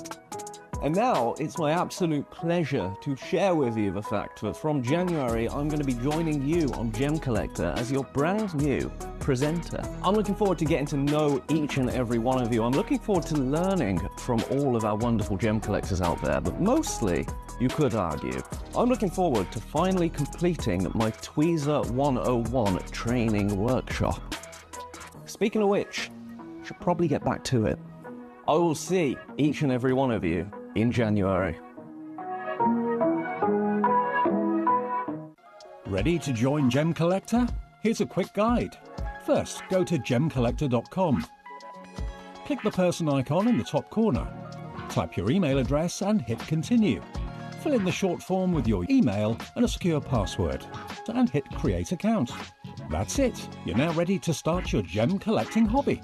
And now it's my absolute pleasure to share with you the fact that from January I'm going to be joining you on Gemcollector as your brand new presenter. I'm looking forward to getting to know each and every one of you. I'm looking forward to learning from all of our wonderful gem collectors out there, but mostly, you could argue, I'm looking forward to finally completing my Tweezer 101 training workshop. Speaking of which, I should probably get back to it. I will see each and every one of you in January. Ready to join Gemcollector? Here's a quick guide. First, go to gemcollector.com. Click the person icon in the top corner. Type your email address and hit continue. Fill in the short form with your email and a secure password, and hit Create Account. That's it. You're now ready to start your gem collecting hobby.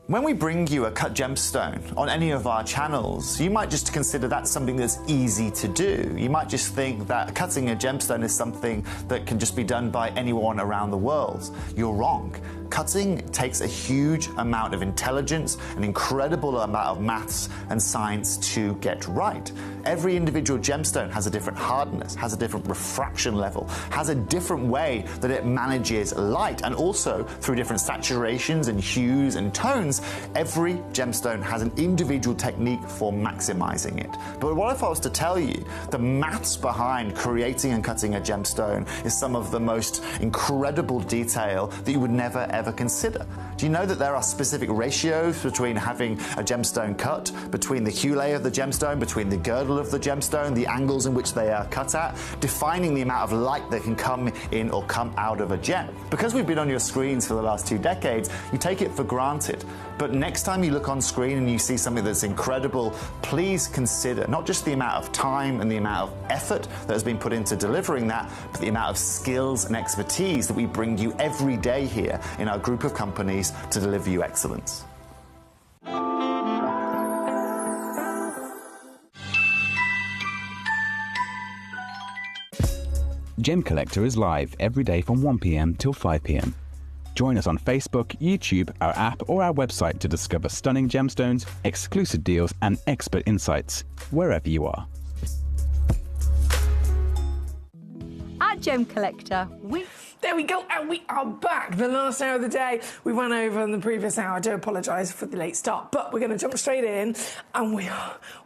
When we bring you a cut gemstone on any of our channels, you might just consider that something that's easy to do. You might just think that cutting a gemstone is something that can just be done by anyone around the world. You're wrong. Cutting takes a huge amount of intelligence, an incredible amount of maths and science to get right. Every individual gemstone has a different hardness, has a different refraction level, has a different way that it manages light, and also through different saturations and hues and tones, every gemstone has an individual technique for maximizing it. But what if I was to tell you the maths behind creating and cutting a gemstone is some of the most incredible detail that you would never ever consider? Do you know that there are specific ratios between having a gemstone cut, between the hue layer of the gemstone, between the girdle of the gemstone, the angles in which they are cut at, defining the amount of light that can come in or come out of a gem? Because we've been on your screens for the last 2 decades, you take it for granted. But next time you look on screen and you see something that's incredible, please consider not just the amount of time and the amount of effort that has been put into delivering that, but the amount of skills and expertise that we bring you every day here in our group of companies to deliver you excellence. Gemcollector is live every day from 1 p.m. till 5 p.m. Join us on Facebook, YouTube, our app, or our website to discover stunning gemstones, exclusive deals, and expert insights wherever you are. At Gemcollector, There we go, and we are back. The last hour of the day. We ran over in the previous hour. I do apologise for the late start, but we're going to jump straight in, and we're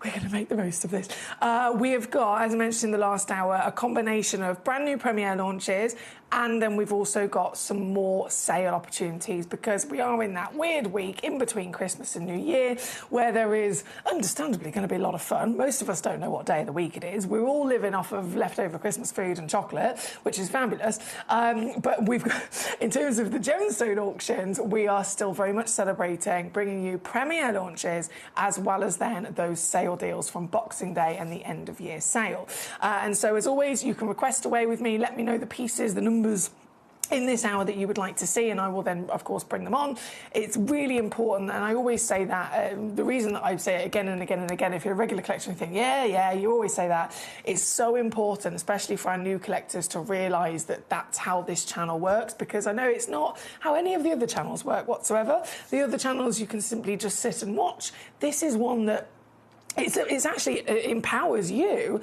going to make the most of this. We have got, as I mentioned in the last hour, a combination of brand new premiere launches, and then we've also got some more sale opportunities, because we are in that weird week in between Christmas and New Year where there is understandably going to be a lot of fun. Most of us don't know what day of the week it is. We're all living off of leftover Christmas food and chocolate, which is fabulous. But we've got, in terms of the gemstone auctions, we are still very much celebrating, bringing you premiere launches as well as then those sale deals from Boxing Day and the end of year sale. And so as always, you can request away with me, let me know the pieces, the numbers in this hour that you would like to see, and I will then of course bring them on. It's really important, and I always say that, the reason that I say it again and again and again, if you're a regular collector and think, yeah, you always say that, it's so important, especially for our new collectors, to realise that that's how this channel works, because I know it's not how any of the other channels work whatsoever. The other channels you can simply just sit and watch. This is one that it's actually it empowers you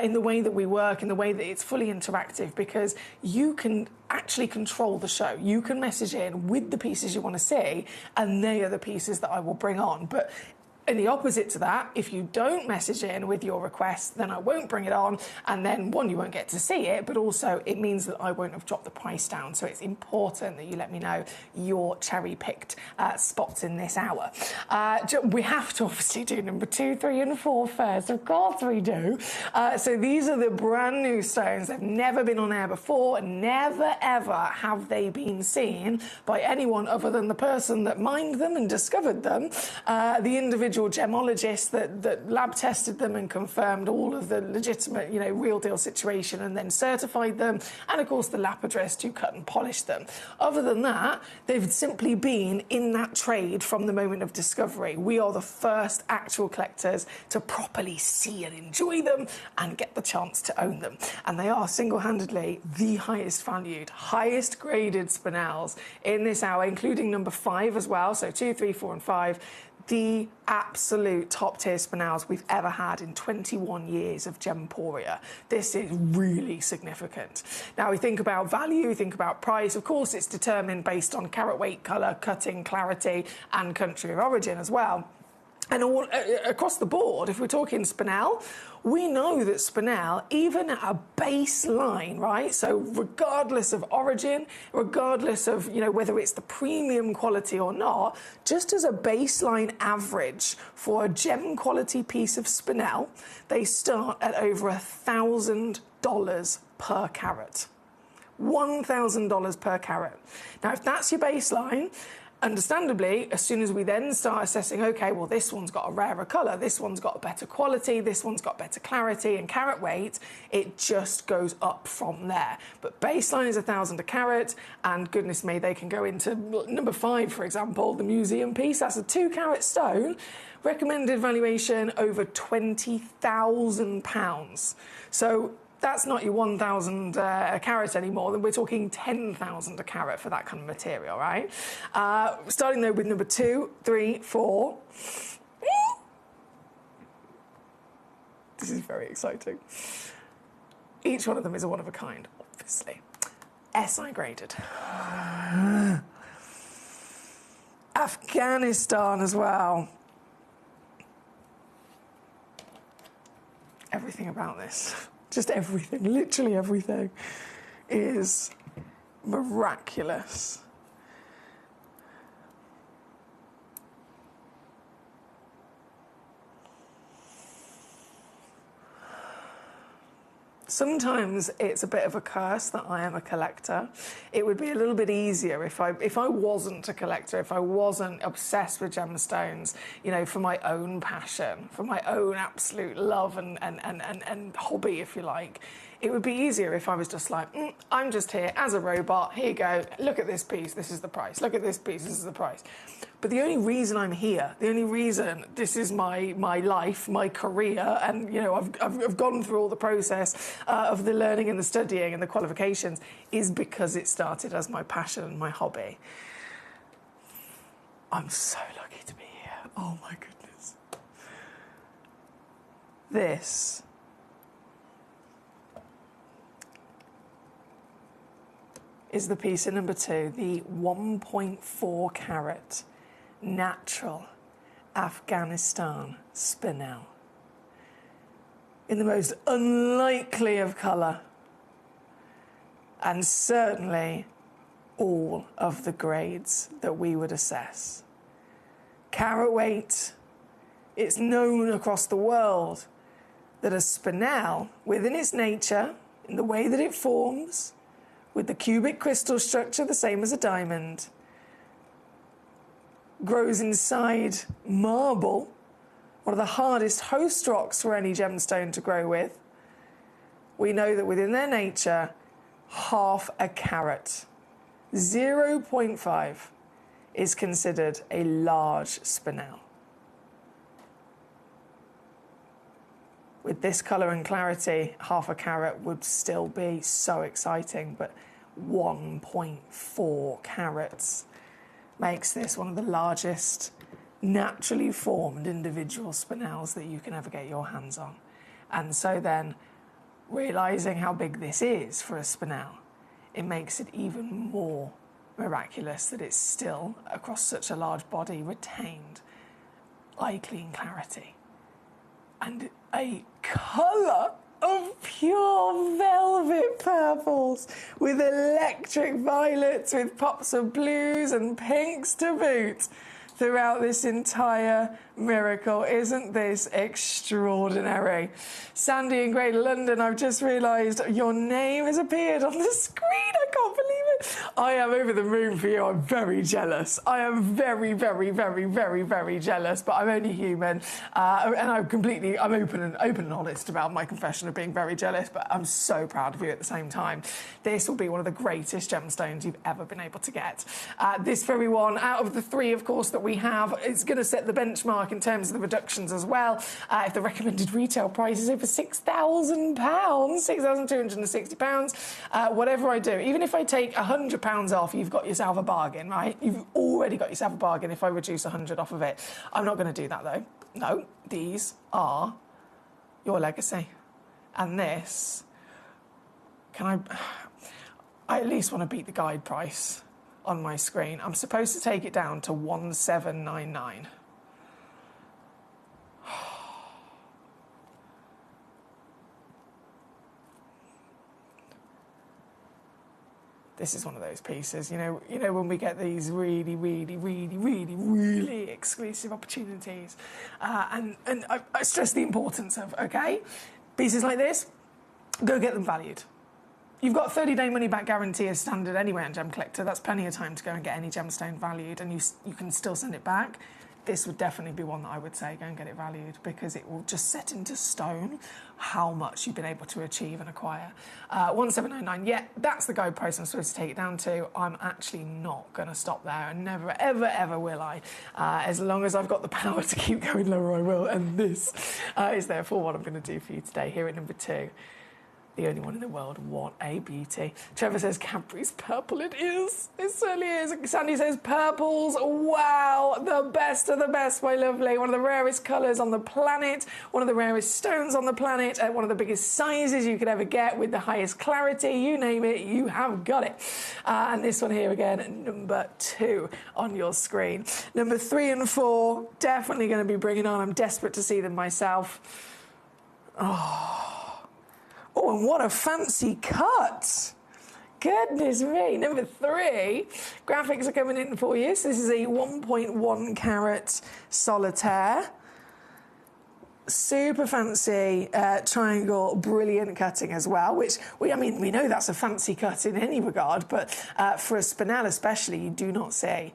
in the way that we work, in the way that it's fully interactive, because you can actually control the show. You can message in with the pieces you want to see, and they are the pieces that I will bring on. But in the opposite to that, if you don't message in with your request, then I won't bring it on, and then one, you won't get to see it, but also it means that I won't have dropped the price down. So it's important that you let me know your cherry-picked spots in this hour. We have to obviously do number 2, 3 and 4 first. Of course we do. So these are the brand new stones. They've never been on air before. Never ever have they been seen by anyone other than the person that mined them and discovered them, the individual gemologist that lab tested them and confirmed all of the legitimate, real deal situation, and then certified them, and of course the lapidress to cut and polish them. Other than that, they've simply been in that trade from the moment of discovery. We are the first actual collectors to properly see and enjoy them and get the chance to own them. And they are single-handedly the highest valued, highest graded spinels in this hour, including number 5 as well, so 2, 3, 4 and 5. The absolute top-tier spinels we've ever had in 21 years of Gemporia. This is really significant. Now, we think about value, we think about price. Of course, it's determined based on carat weight, colour, cutting, clarity, and country of origin as well. And all across the board, if we're talking spinel, we know that spinel, even at a baseline, right? So regardless of origin, regardless of, whether it's the premium quality or not, just as a baseline average for a gem quality piece of spinel, they start at over $1,000 per carat. $1,000 per carat. Now, if that's your baseline, understandably, as soon as we then start assessing, okay, well, this one's got a rarer colour, this one's got a better quality, this one's got better clarity and carat weight, it just goes up from there. But baseline is 1,000 a carat, and goodness me, they can go into number 5, for example, the museum piece. That's a 2-carat stone. Recommended valuation over £20,000. So that's not your 1,000 a carat anymore. Then we're talking 10,000 a carat for that kind of material, right? Starting though with number 2, 3, 4. This is very exciting. Each one of them is a one of a kind, obviously. SI graded. Afghanistan as well. Everything about this, just everything, literally everything, is miraculous. Sometimes it's a bit of a curse that I am a collector. It would be a little bit easier if I wasn't a collector, if I wasn't obsessed with gemstones, you know, for my own passion, for my own absolute love and hobby, if you like. It would be easier if I was just like, I'm just here as a robot, here you go, look at this piece, this is the price, look at this piece, this is the price. But the only reason I'm here, the only reason this is my life, my career, and you know I've gone through all the process of the learning and the studying and the qualifications, is because it started as my passion and my hobby. I'm so lucky to be here. Oh my goodness. This is the piece in number 2, the 1.4 carat natural Afghanistan spinel. In the most unlikely of colour, and certainly all of the grades that we would assess. Carat weight, it's known across the world that a spinel, within its nature, in the way that it forms, with the cubic crystal structure the same as a diamond, grows inside marble, one of the hardest host rocks for any gemstone to grow with. We know that within their nature, half a carat, 0.5, is considered a large spinel. With this colour and clarity, half a carat would still be so exciting, but 1.4 carats makes this one of the largest naturally formed individual spinels that you can ever get your hands on. And so then, realising how big this is for a spinel, it makes it even more miraculous that it's still, across such a large body, retained eye-clean clarity. And a colour of pure velvet purples with electric violets, with pops of blues and pinks to boot throughout this entire miracle. Isn't this extraordinary? Sandy in Greater London, I've just realised your name has appeared on the screen. I can't believe it. I am over the moon for you. I'm very jealous. I am very, very, very, very, very jealous, but I'm only human. And I'm open and honest about my confession of being very jealous, but I'm so proud of you at the same time. This will be one of the greatest gemstones you've ever been able to get. This very one, out of the 3, of course, that we have, it's going to set the benchmark in terms of the reductions as well. If the recommended retail price is over £6,000, £6,260, whatever I do, even if I take £100 off, you've got yourself a bargain, right? You've already got yourself a bargain if I reduce 100 off of it. I'm not going to do that though. No, these are your legacy. And this, I at least want to beat the guide price on my screen. I'm supposed to take it down to 1799. This is one of those pieces, you know when we get these really, really, really, really, really exclusive opportunities, and I stress the importance of, okay, pieces like this, go get them valued. You've got a 30-day money-back guarantee as standard anyway on Gemcollector. That's plenty of time to go and get any gemstone valued, and you can still send it back. This would definitely be one that I would say go and get it valued, because it will just set into stone how much you've been able to achieve and acquire. 1799, yeah, that's the guide price I'm supposed to take it down to. I'm actually not going to stop there, and never, ever, ever will I. As long as I've got the power to keep going lower, I will. And this is therefore what I'm going to do for you today. Here at number 2. The only one in the world. What a beauty. Trevor says Cadbury's purple. It is. It certainly is. Sandy says purples. Wow. The best of the best, my lovely. One of the rarest colours on the planet. One of the rarest stones on the planet. One of the biggest sizes you could ever get with the highest clarity. You name it, you have got it. And this one here again, number 2 on your screen. Number 3 and 4, definitely going to be bringing on. I'm desperate to see them myself. Oh, and what a fancy cut. Goodness me. Number 3, graphics are coming in for you. So this is a 1.1 carat solitaire. Super fancy triangle, brilliant cutting as well, which, we know that's a fancy cut in any regard, but for a spinel especially, you do not see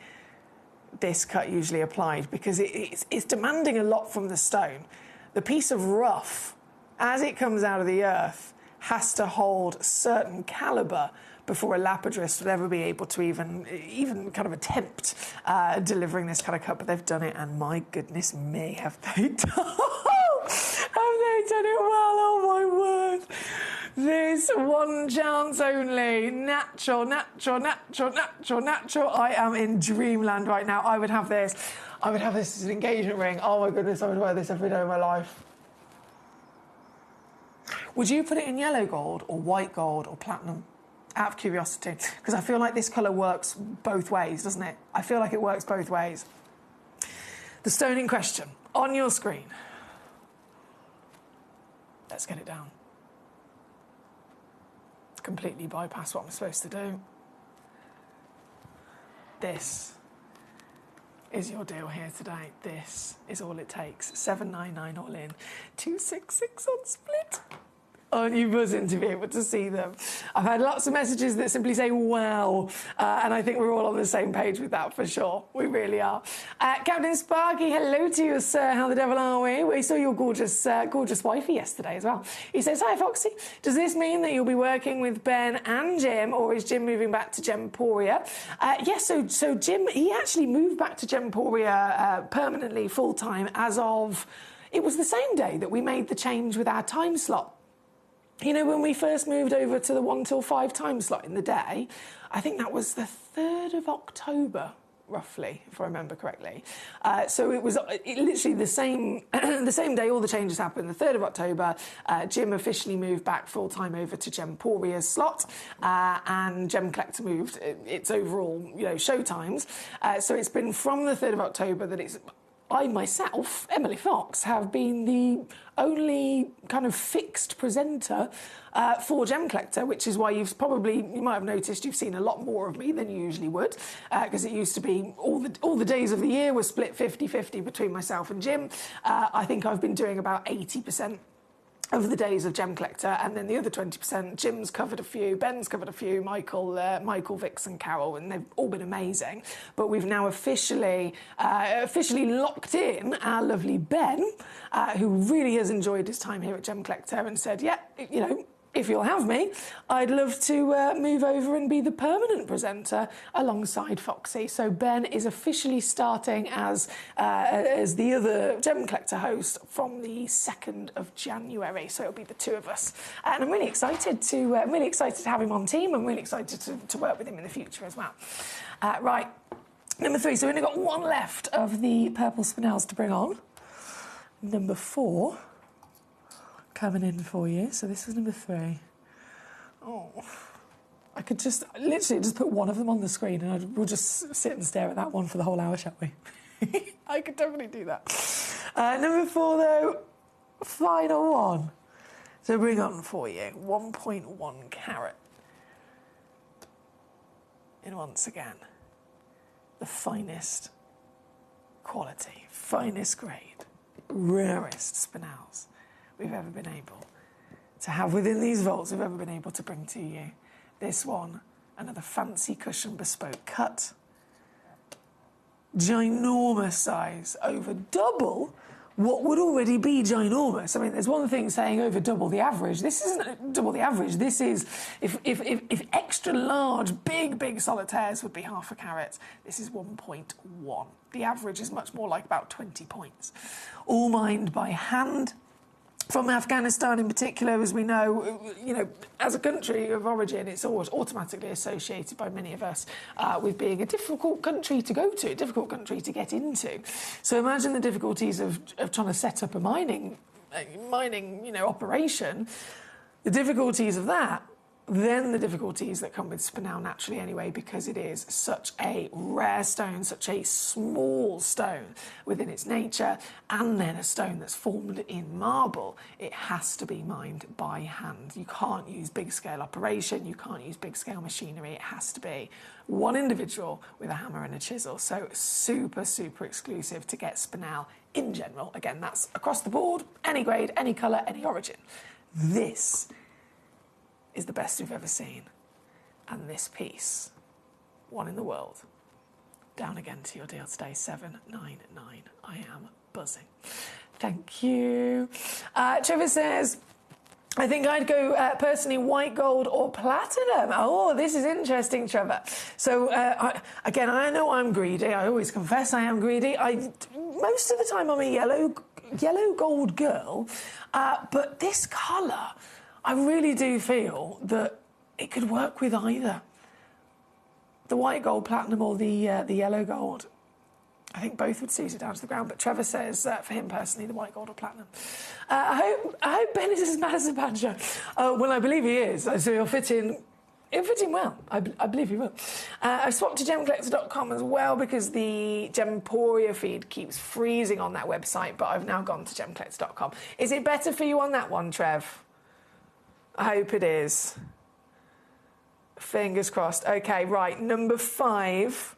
this cut usually applied, because it's demanding a lot from the stone. The piece of rough, as it comes out of the earth, has to hold certain calibre before a lapidarist would ever be able to even kind of attempt delivering this kind of cut. But they've done it, and my goodness me, have they done it well? Oh my word. This one chance only. Natural. I am in dreamland right now. I would have this as an engagement ring. Oh my goodness, I would wear this every day of my life. Would you put it in yellow gold or white gold or platinum? Out of curiosity. Because I feel like this colour works both ways, doesn't it? I feel like it works both ways. The stone in question, on your screen. Let's get it down. Completely bypass what I'm supposed to do. This is your deal here today. This is all it takes. $799 all in, $266 on split. Aren't you buzzing to be able to see them? I've had lots of messages that simply say, wow. And I think we're all on the same page with that for sure. We really are. Captain Sparky, hello to you, sir. How the devil are we? We saw your gorgeous wifey yesterday as well. He says, hi, Foxy. Does this mean that you'll be working with Ben and Jim, or is Jim moving back to Gemporia? Yes, so Jim, he actually moved back to Gemporia permanently, full-time, as of... It was the same day that we made the change with our time slot. You know, when we first moved over to the 1 till 5 time slot in the day, I think that was the 3rd of October, roughly, if I remember correctly. So it was literally the same day all the changes happened. The 3rd of October, Jim officially moved back full-time over to Gemporia's slot, and Gemcollector moved its overall, show times. So it's been from the 3rd of October that I myself, Emily Fox, have been the only kind of fixed presenter for Gemcollector, which is why you might have noticed you've seen a lot more of me than you usually would, because it used to be all the days of the year were split 50-50 between myself and Jim. I think I've been doing about 80% of the days of Gemcollector, and then the other 20%, Jim's covered a few, Ben's covered a few, Michael, Vix and Carol, and they've all been amazing. But we've now officially locked in our lovely Ben, who really has enjoyed his time here at Gemcollector and said, yeah, if you'll have me, I'd love to move over and be the permanent presenter alongside Foxy. So Ben is officially starting as the other Gemcollector host from the 2nd of January. So it'll be the two of us, and I'm really excited to have him on team. I'm really excited to work with him in the future as well. Right, number 3. So we've only got one left of the purple spinels to bring on. Number 4. Coming in for you. So this is number 3. Oh, I could literally just put one of them on the screen, and we'll just sit and stare at that one for the whole hour, shall we? I could definitely do that. Number 4, though, final one. So bring on for you 1.1 carat. And once again, the finest quality, finest grade, rarest spinels we've ever been able to have within these vaults we've ever been able to bring to you. This one, another fancy cushion bespoke cut. Ginormous size, over double what would already be ginormous. I mean, there's one thing saying over double the average. This isn't double the average. This is, if extra large, big solitaires would be half a carat, this is 1.1. The average is much more like about 20 points. All mined by hand. From Afghanistan in particular, as we know, as a country of origin, it's always automatically associated by many of us with being a difficult country to go to, a difficult country to get into. So imagine the difficulties of trying to set up a mining operation, the difficulties of that, then the difficulties that come with spinel naturally anyway, because it is such a rare stone, such a small stone within its nature, and then a stone that's formed in marble. It has to be mined by hand. You can't use big-scale operation, you can't use big-scale machinery. It has to be one individual with a hammer and a chisel. So super exclusive to get spinel in general. Again, that's across the board, any grade, any colour, any origin. This is the best we've ever seen. And this piece, one in the world. Down again to your deal today, 799. I am buzzing. Thank you. Trevor says, I think I'd go personally white gold or platinum. Oh, this is interesting, Trevor. So again, I know I'm greedy. I always confess I am greedy. Most of the time I'm a yellow gold girl, but this colour, I really do feel that it could work with either. The white gold, platinum, or the yellow gold. I think both would suit it down to the ground, but Trevor says for him personally, the white gold or platinum. I hope Ben is as mad as a badger. Well, I believe he is. So he'll fit in well. I believe he will. I swapped to Gemcollector.com as well because the Gemporia feed keeps freezing on that website, but I've now gone to Gemcollector.com. Is it better for you on that one, Trev? I hope it is. Fingers crossed. Okay, right, number 5.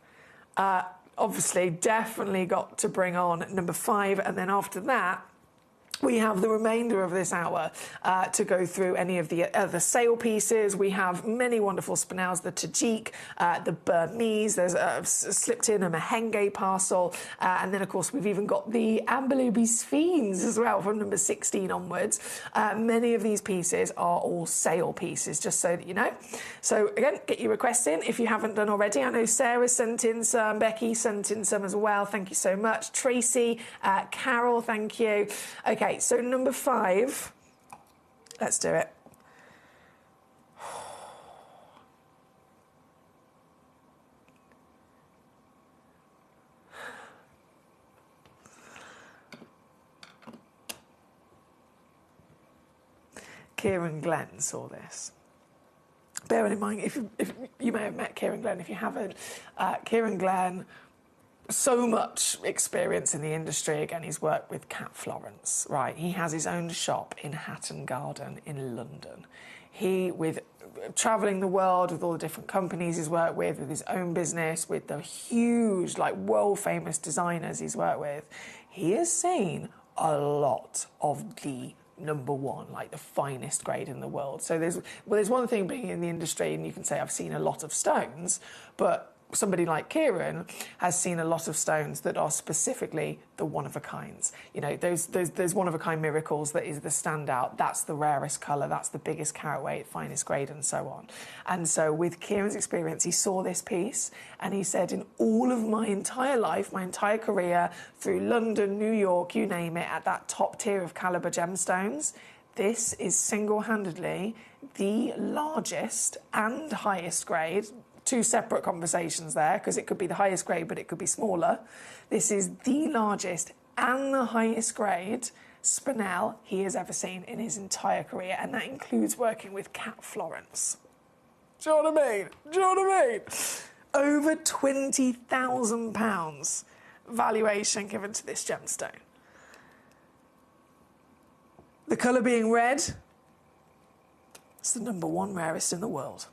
Obviously, definitely got to bring on number 5, and then after that, we have the remainder of this hour to go through any of the other sale pieces. We have many wonderful spinels, the Tajik, the Burmese, there's slipped in a Mahenge parcel, and then, of course, we've even got the Amberluby Sphenes as well from number 16 onwards. Many of these pieces are all sale pieces, just so that you know. So, again, get your requests in if you haven't done already. I know Sarah sent in some, Becky sent in some as well. Thank you so much. Tracy, Carol, thank you. Okay. So number 5, let's do it. Kieran Glenn saw this. Bearing in mind, if you may have met Kieran Glenn, if you haven't, Kieran Glenn, so much experience in the industry. Again, he's worked with Cat Florence, right? He has his own shop in Hatton Garden in London. With travelling the world with all the different companies he's worked with his own business, with the huge, world-famous designers he's worked with, he has seen a lot of the number 1, the finest grade in the world. So there's one thing being in the industry, and you can say I've seen a lot of stones, but somebody like Kieran has seen a lot of stones that are specifically the one-of-a-kinds. Those one-of-a-kind miracles that is the standout. That's the rarest colour. That's the biggest carat weight, finest grade, and so on. And so with Kieran's experience, he saw this piece and he said, in all of my entire life, my entire career, through London, New York, you name it, at that top tier of calibre gemstones, this is single-handedly the largest and highest grade. 2 separate conversations there, because it could be the highest grade, but it could be smaller. This is the largest and the highest grade spinel he has ever seen in his entire career, and that includes working with Cat Florence. Do you know what I mean? Do you know what I mean? Over £20,000 valuation given to this gemstone. The colour being red, it's the number 1 rarest in the world.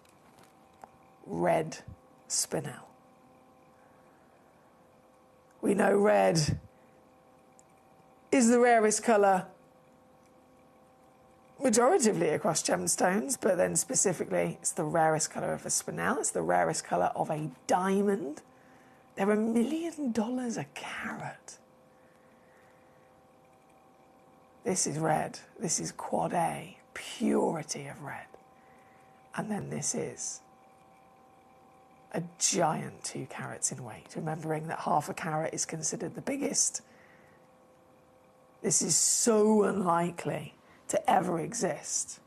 Red spinel. We know red is the rarest colour majoritively across gemstones, but then specifically it's the rarest colour of a spinel, it's the rarest colour of a diamond. They're $1 million a carat. This is red. This is quad A, purity of red. And then this is a giant 2 carats in weight, remembering that half a carat is considered the biggest. This is so unlikely to ever exist.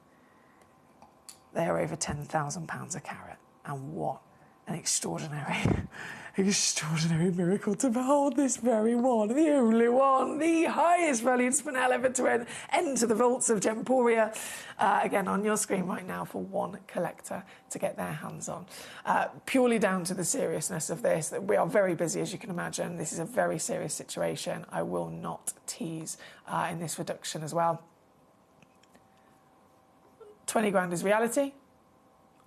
They are over £10,000 a carat. And what an extraordinary, extraordinary miracle to behold this very one, the only one, the highest valued spinel ever to enter the vaults of Gemporia. Again, on your screen right now for one collector to get their hands on. Purely down to the seriousness of this. We are very busy, as you can imagine. This is a very serious situation. I will not tease in this reduction as well. 20 grand is reality.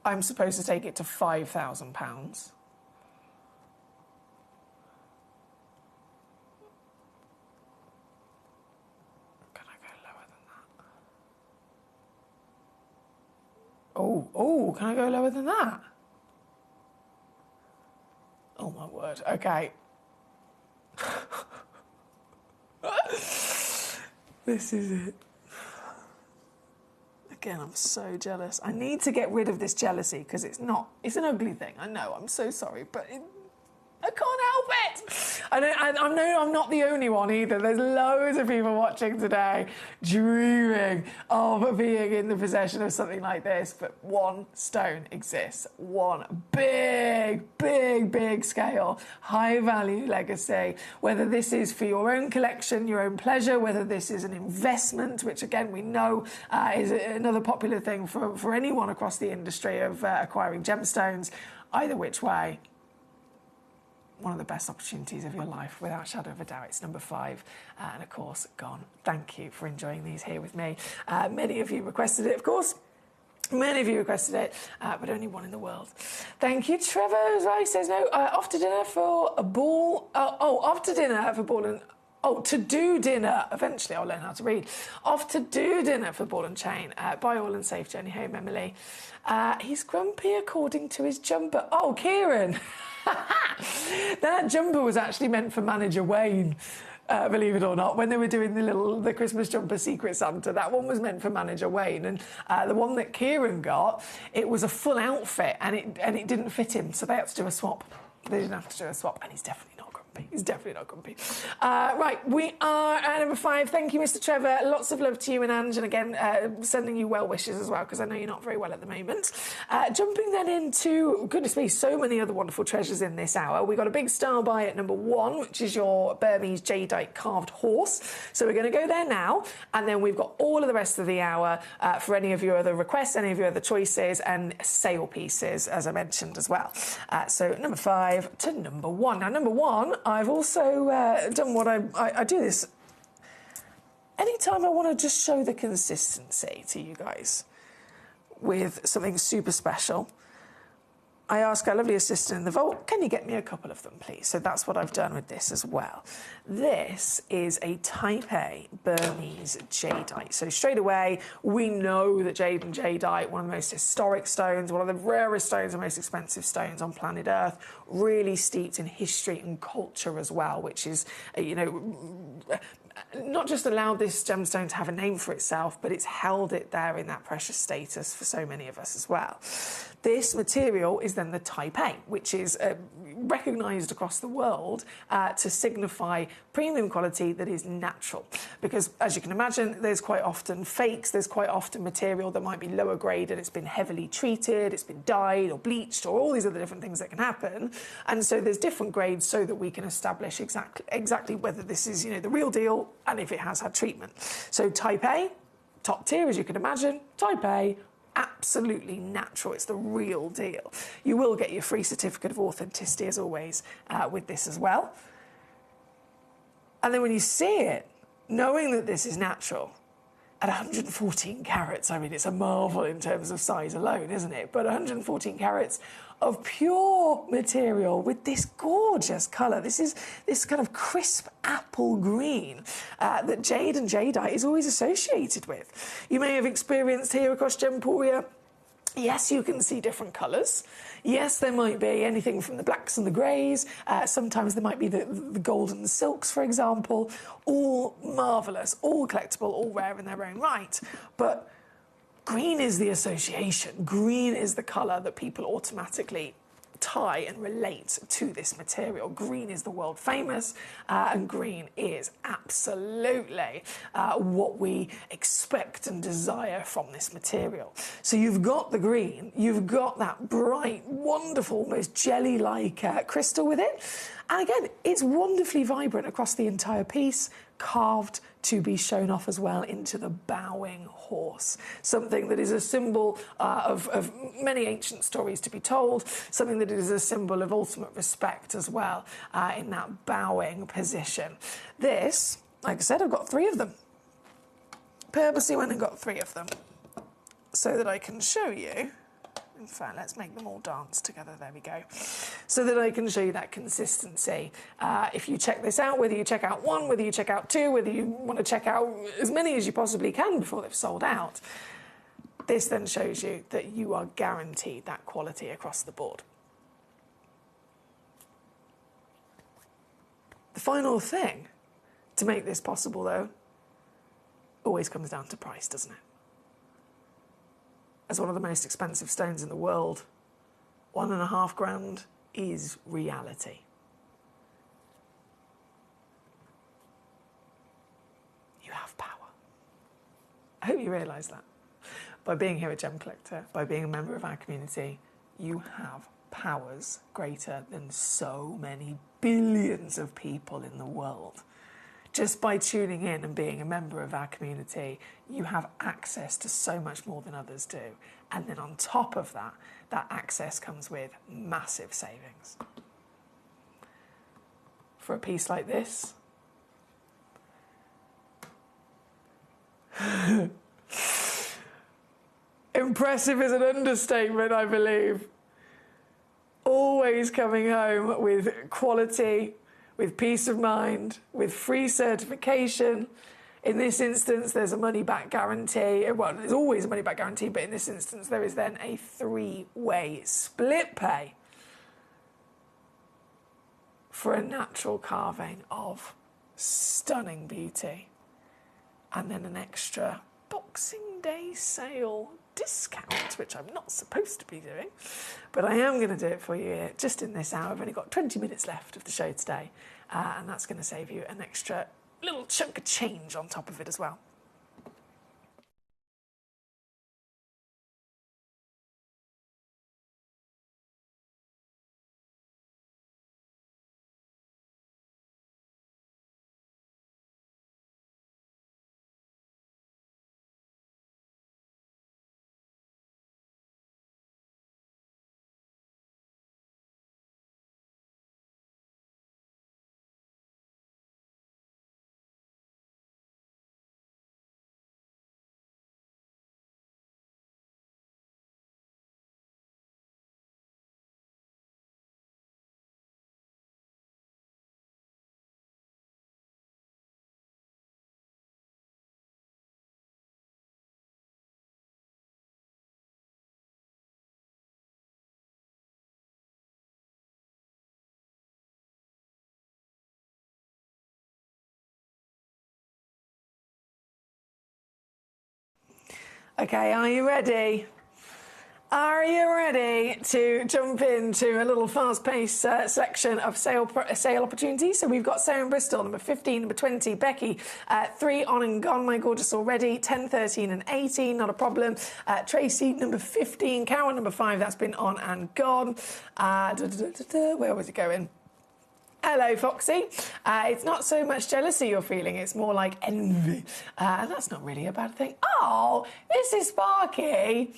I'm supposed to take it to £5,000. Can I go lower than that? Oh, can I go lower than that? Oh my word, okay. This is it. Again, I'm so jealous. I need to get rid of this jealousy because it's an ugly thing. I know, I'm so sorry, but I can't help it. I know I'm not the only one either. There's loads of people watching today dreaming of being in the possession of something like this, but one stone exists. One big, big, big scale, high value legacy. Whether this is for your own collection, your own pleasure, whether this is an investment, which again we know is another popular thing for anyone across the industry of acquiring gemstones, either which way, one of the best opportunities of your life, without a shadow of a doubt. It's number 5, and of course, gone. Thank you for enjoying these here with me. Many of you requested it, of course. Many of you requested it, but only one in the world. Thank you, Trevor. As well, he says, no, off to dinner for a ball. Off to dinner for ball and... Oh, to do dinner. Eventually, I'll learn how to read. Off to do dinner for ball and chain. Bye all and safe journey home, Emily. He's grumpy according to his jumper. Oh, Kieran. That jumper was actually meant for Manager Wayne. Believe it or not, when they were doing the Christmas jumper Secret Santa, that one was meant for Manager Wayne, and the one that Kieran got, it was a full outfit, and it didn't fit him, so they had to do a swap. They didn't have to do a swap, and he's definitely not grumpy. He's definitely not grumpy. Right, we are at number 5. Thank you, Mr. Trevor. Lots of love to you and Ange, and again, sending you well wishes as well, because I know you're not very well at the moment. Jumping then into, goodness me, so many other wonderful treasures in this hour. We got a big star buy at number 1, which is your Burmese jadeite carved horse. So we're going to go there now, and then we've got all of the rest of the hour for any of your other requests, any of your other choices, and sale pieces, as I mentioned as well. So number 5 to number 1. Now, number 1, I've also done what I do this anytime I want to just show the consistency to you guys with something super special. I ask our lovely assistant in the vault, can you get me a couple of them, please? So that's what I've done with this as well. This is a Type A Burmese jadeite. So straight away, we know that jade and jadeite, one of the most historic stones, one of the rarest stones and most expensive stones on planet Earth, really steeped in history and culture as well, which is, you know, not just allowed this gemstone to have a name for itself, but it's held it there in that precious status for so many of us as well. This material is then the Type A, which is recognised across the world to signify premium quality that is natural. Because, as you can imagine, there's quite often fakes, there's quite often material that might be lower grade and it's been heavily treated, it's been dyed or bleached or all these other different things that can happen. And so there's different grades so that we can establish exactly whether this is, you know, the real deal and if it has had treatment. So Type A, top tier, as you can imagine. Type A, absolutely natural. It's the real deal. You will get your free certificate of authenticity, as always, with this as well. And then when you see it, knowing that this is natural, at 114 carats, I mean, it's a marvel in terms of size alone, isn't it? But 114 carats of pure material with this gorgeous colour. This is this kind of crisp apple green that jade and jadeite is always associated with. You may have experienced here across Gemporia. Yes, you can see different colours. Yes, there might be anything from the blacks and the greys. Sometimes there might be the golden silks, for example. All marvellous, all collectible, all rare in their own right. But green is the association. Green is the colour that people automatically tie and relate to this material. Green is the world famous, and green is absolutely what we expect and desire from this material. So you've got the green, you've got that bright, wonderful, almost jelly-like crystal with it. And again, it's wonderfully vibrant across the entire piece, carved to be shown off as well into the bowing horse. Something that is a symbol of many ancient stories to be told, something that is a symbol of ultimate respect as well in that bowing position. This, like I said, I've got 3 of them. Purposely went and got 3 of them so that I can show you. In fact, let's make them all dance together. There we go. So that I can show you that consistency. If you check this out, whether you check out 1, whether you check out 2, whether you want to check out as many as you possibly can before they've sold out, this then shows you that you are guaranteed that quality across the board. The final thing to make this possible, though, always comes down to price, doesn't it? As one of the most expensive stones in the world, £1.5 grand is reality. You have power. I hope you realise that. By being here at Gemcollector, by being a member of our community, you have powers greater than so many billions of people in the world. Just by tuning in and being a member of our community, you have access to so much more than others do. And then on top of that, that access comes with massive savings. For a piece like this, impressive is an understatement, I believe. Always coming home with quality, with peace of mind, with free certification. In this instance, there's a money-back guarantee. Well, there's always a money-back guarantee, but in this instance, there is then a 3-way split pay for a natural carving of stunning beauty. And then an extra Boxing Day sale discount, which I'm not supposed to be doing, but I am going to do it for you here just in this hour. I've only got 20 minutes left of the show today, and that's going to save you an extra little chunk of change on top of it as well. Okay, are you ready? Are you ready to jump into a little fast-paced selection of sale opportunities? So we've got Sarah in Bristol, number 15, number 20, Becky, 3 on and gone, my gorgeous already, 10, 13 and 18, not a problem. Tracy, number 15, Carol, number 5, that's been on and gone. Where was it going? Hello, Foxy. It's not so much jealousy you're feeling, it's more like envy. And that's not really a bad thing. Oh, this is Sparky.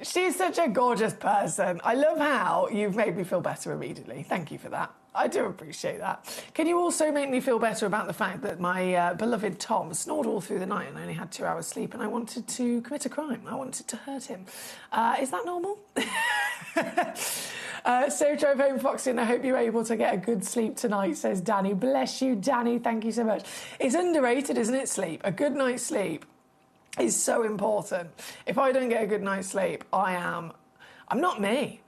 She's such a gorgeous person. I love how you've made me feel better immediately. Thank you for that. I do appreciate that. Can you also make me feel better about the fact that my beloved Tom snored all through the night and only had 2 hours sleep, and I wanted to commit a crime? I wanted to hurt him. Is that normal? Safe drive home, Foxy, and I hope you're able to get a good sleep tonight, says Danny. Bless you, Danny. Thank you so much. It's underrated, isn't it, sleep? A good night's sleep is so important. If I don't get a good night's sleep, I'm not me.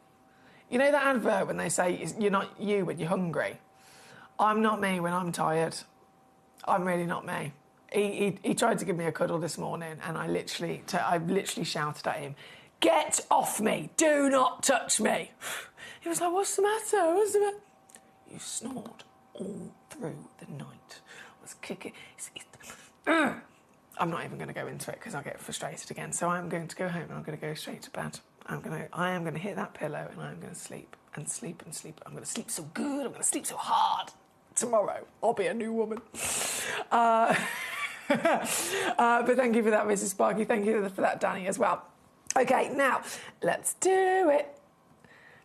You know that advert when they say you're not you when you're hungry? I'm not me when I'm tired. I'm really not me. He tried to give me a cuddle this morning, and I literally shouted at him, "Get off me! Do not touch me!" He was like, "What's the matter? What's the matter?" You snored all through the night. I was kicking. I'm not even going to go into it because I'll get frustrated again. So I'm going to go home and I'm going to go straight to bed. I am going to hit that pillow and I'm going to sleep and sleep and sleep. I'm going to sleep so good. I'm going to sleep so hard. Tomorrow, I'll be a new woman. But thank you for that, Mrs. Sparky. Thank you for that, Danny, as well. Okay, now, let's do it.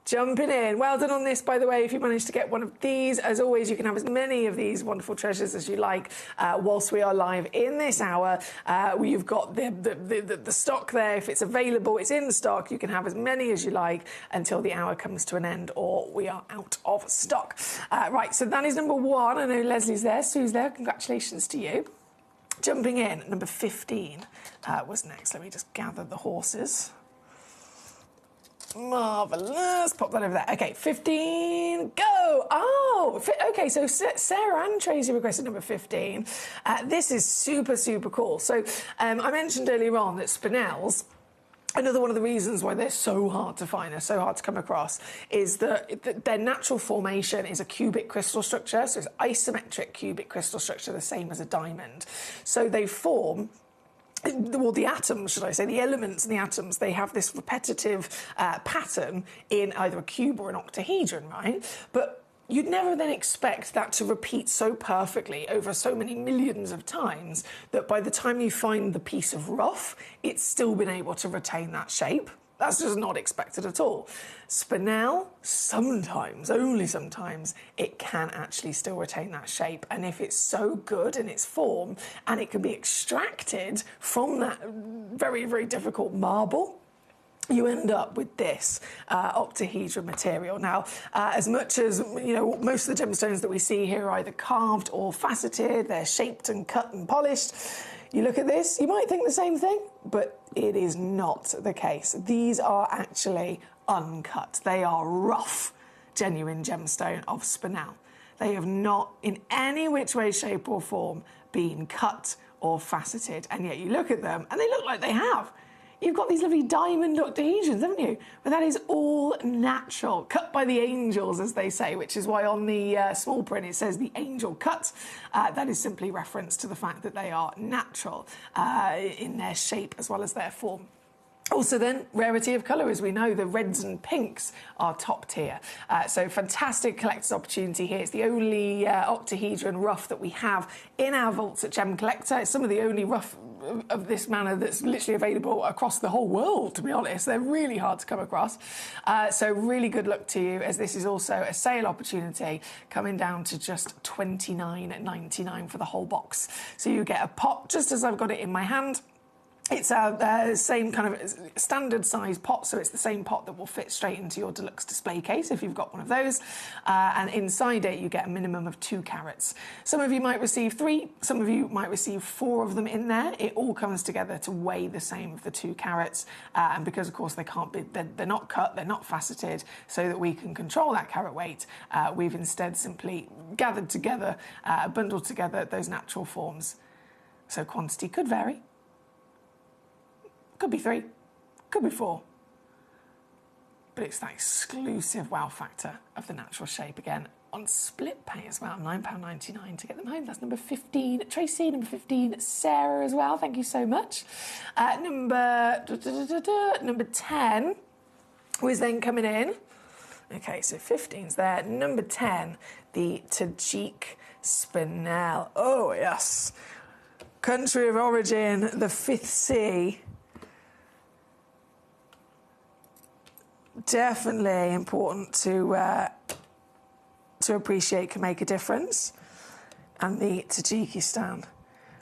Jumping in. Well done on this, by the way, if you managed to get one of these. As always, you can have as many of these wonderful treasures as you like whilst we are live in this hour. You've got the stock there. If it's available, it's in stock. You can have as many as you like until the hour comes to an end or we are out of stock. Right, so that is number 1. I know Leslie's there, Sue's there. Congratulations to you. Jumping in, number 15 was next. Let me just gather the horses. Marvellous. Pop that over there. Okay, 15, go. Oh, okay, so Sarah and Tracy requested number 15. This is super, super cool. So I mentioned earlier on that spinels, another one of the reasons why they're so hard to find, they're so hard to come across, is that their natural formation is a cubic crystal structure. So it's isometric cubic crystal structure, the same as a diamond. So they form... well, the atoms, should I say, the elements in the atoms, they have this repetitive pattern in either a cube or an octahedron, right? But you'd never then expect that to repeat so perfectly over so many millions of times that by the time you find the piece of rough, it's still been able to retain that shape. That's just not expected at all. Spinel, sometimes, only sometimes, it can actually still retain that shape. And if it's so good in its form and it can be extracted from that very, very difficult marble, you end up with this octahedron material. Now, as much as, you know, most of the gemstones that we see here are either carved or faceted, they're shaped and cut and polished. You look at this, you might think the same thing, but it is not the case. These are actually uncut. They are rough, genuine gemstone of spinel. They have not, in any which way, shape or form, been cut or faceted. And yet you look at them and they look like they have. You've got these lovely diamond octahedrons, haven't you? But that is all natural, cut by the angels, as they say, which is why on the small print it says the angel cut. That is simply reference to the fact that they are natural in their shape as well as their form. Also then, rarity of colour, as we know, the reds and pinks are top tier. So fantastic collector's opportunity here. It's the only octahedron rough that we have in our vaults at Gem Collector. It's some of the only rough of this manner that's literally available across the whole world, to be honest. They're really hard to come across. So really good luck to you, as this is also a sale opportunity coming down to just $29.99 for the whole box. So you get a pot, just as I've got it in my hand. It's a same kind of standard size pot, so it's the same pot that will fit straight into your deluxe display case if you've got one of those. And inside it, you get a minimum of 2 carats. Some of you might receive 3, some of you might receive 4 of them in there. It all comes together to weigh the same of the 2 carats. And because, of course, they can't be, they're not cut, they're not faceted, so that we can control that carat weight, we've instead simply gathered together, bundled together those natural forms. So quantity could vary. Could be 3, could be 4. But it's that exclusive wow factor of the natural shape again on split pay as well, £9.99 to get them home. That's number 15, Tracy, number 15, Sarah as well. Thank you so much. Number 10 was then coming in. Okay, so 15's there. Number 10, the Tajik Spinel. Oh, yes. Country of origin, the 5th Sea. Definitely important to to appreciate can make a difference. And the Tajikistan.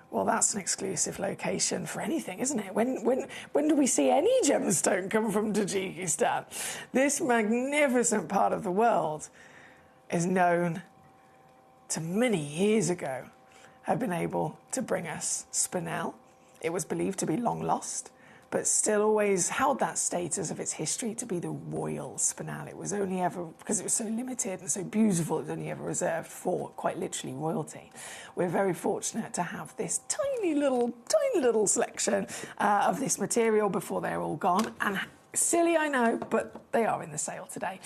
Well, that's an exclusive location for anything, isn't it? When do we see any gemstone come from Tajikistan? This magnificent part of the world is known to many years ago have been able to bring us spinel. It was believed to be long lost, but still always held that status of its history to be the royal spinel. It was only ever, because it was so limited and so beautiful, it was only ever reserved for, quite literally, royalty. We're very fortunate to have this tiny little selection of this material before they're all gone. And silly, I know, but they are in the sale today,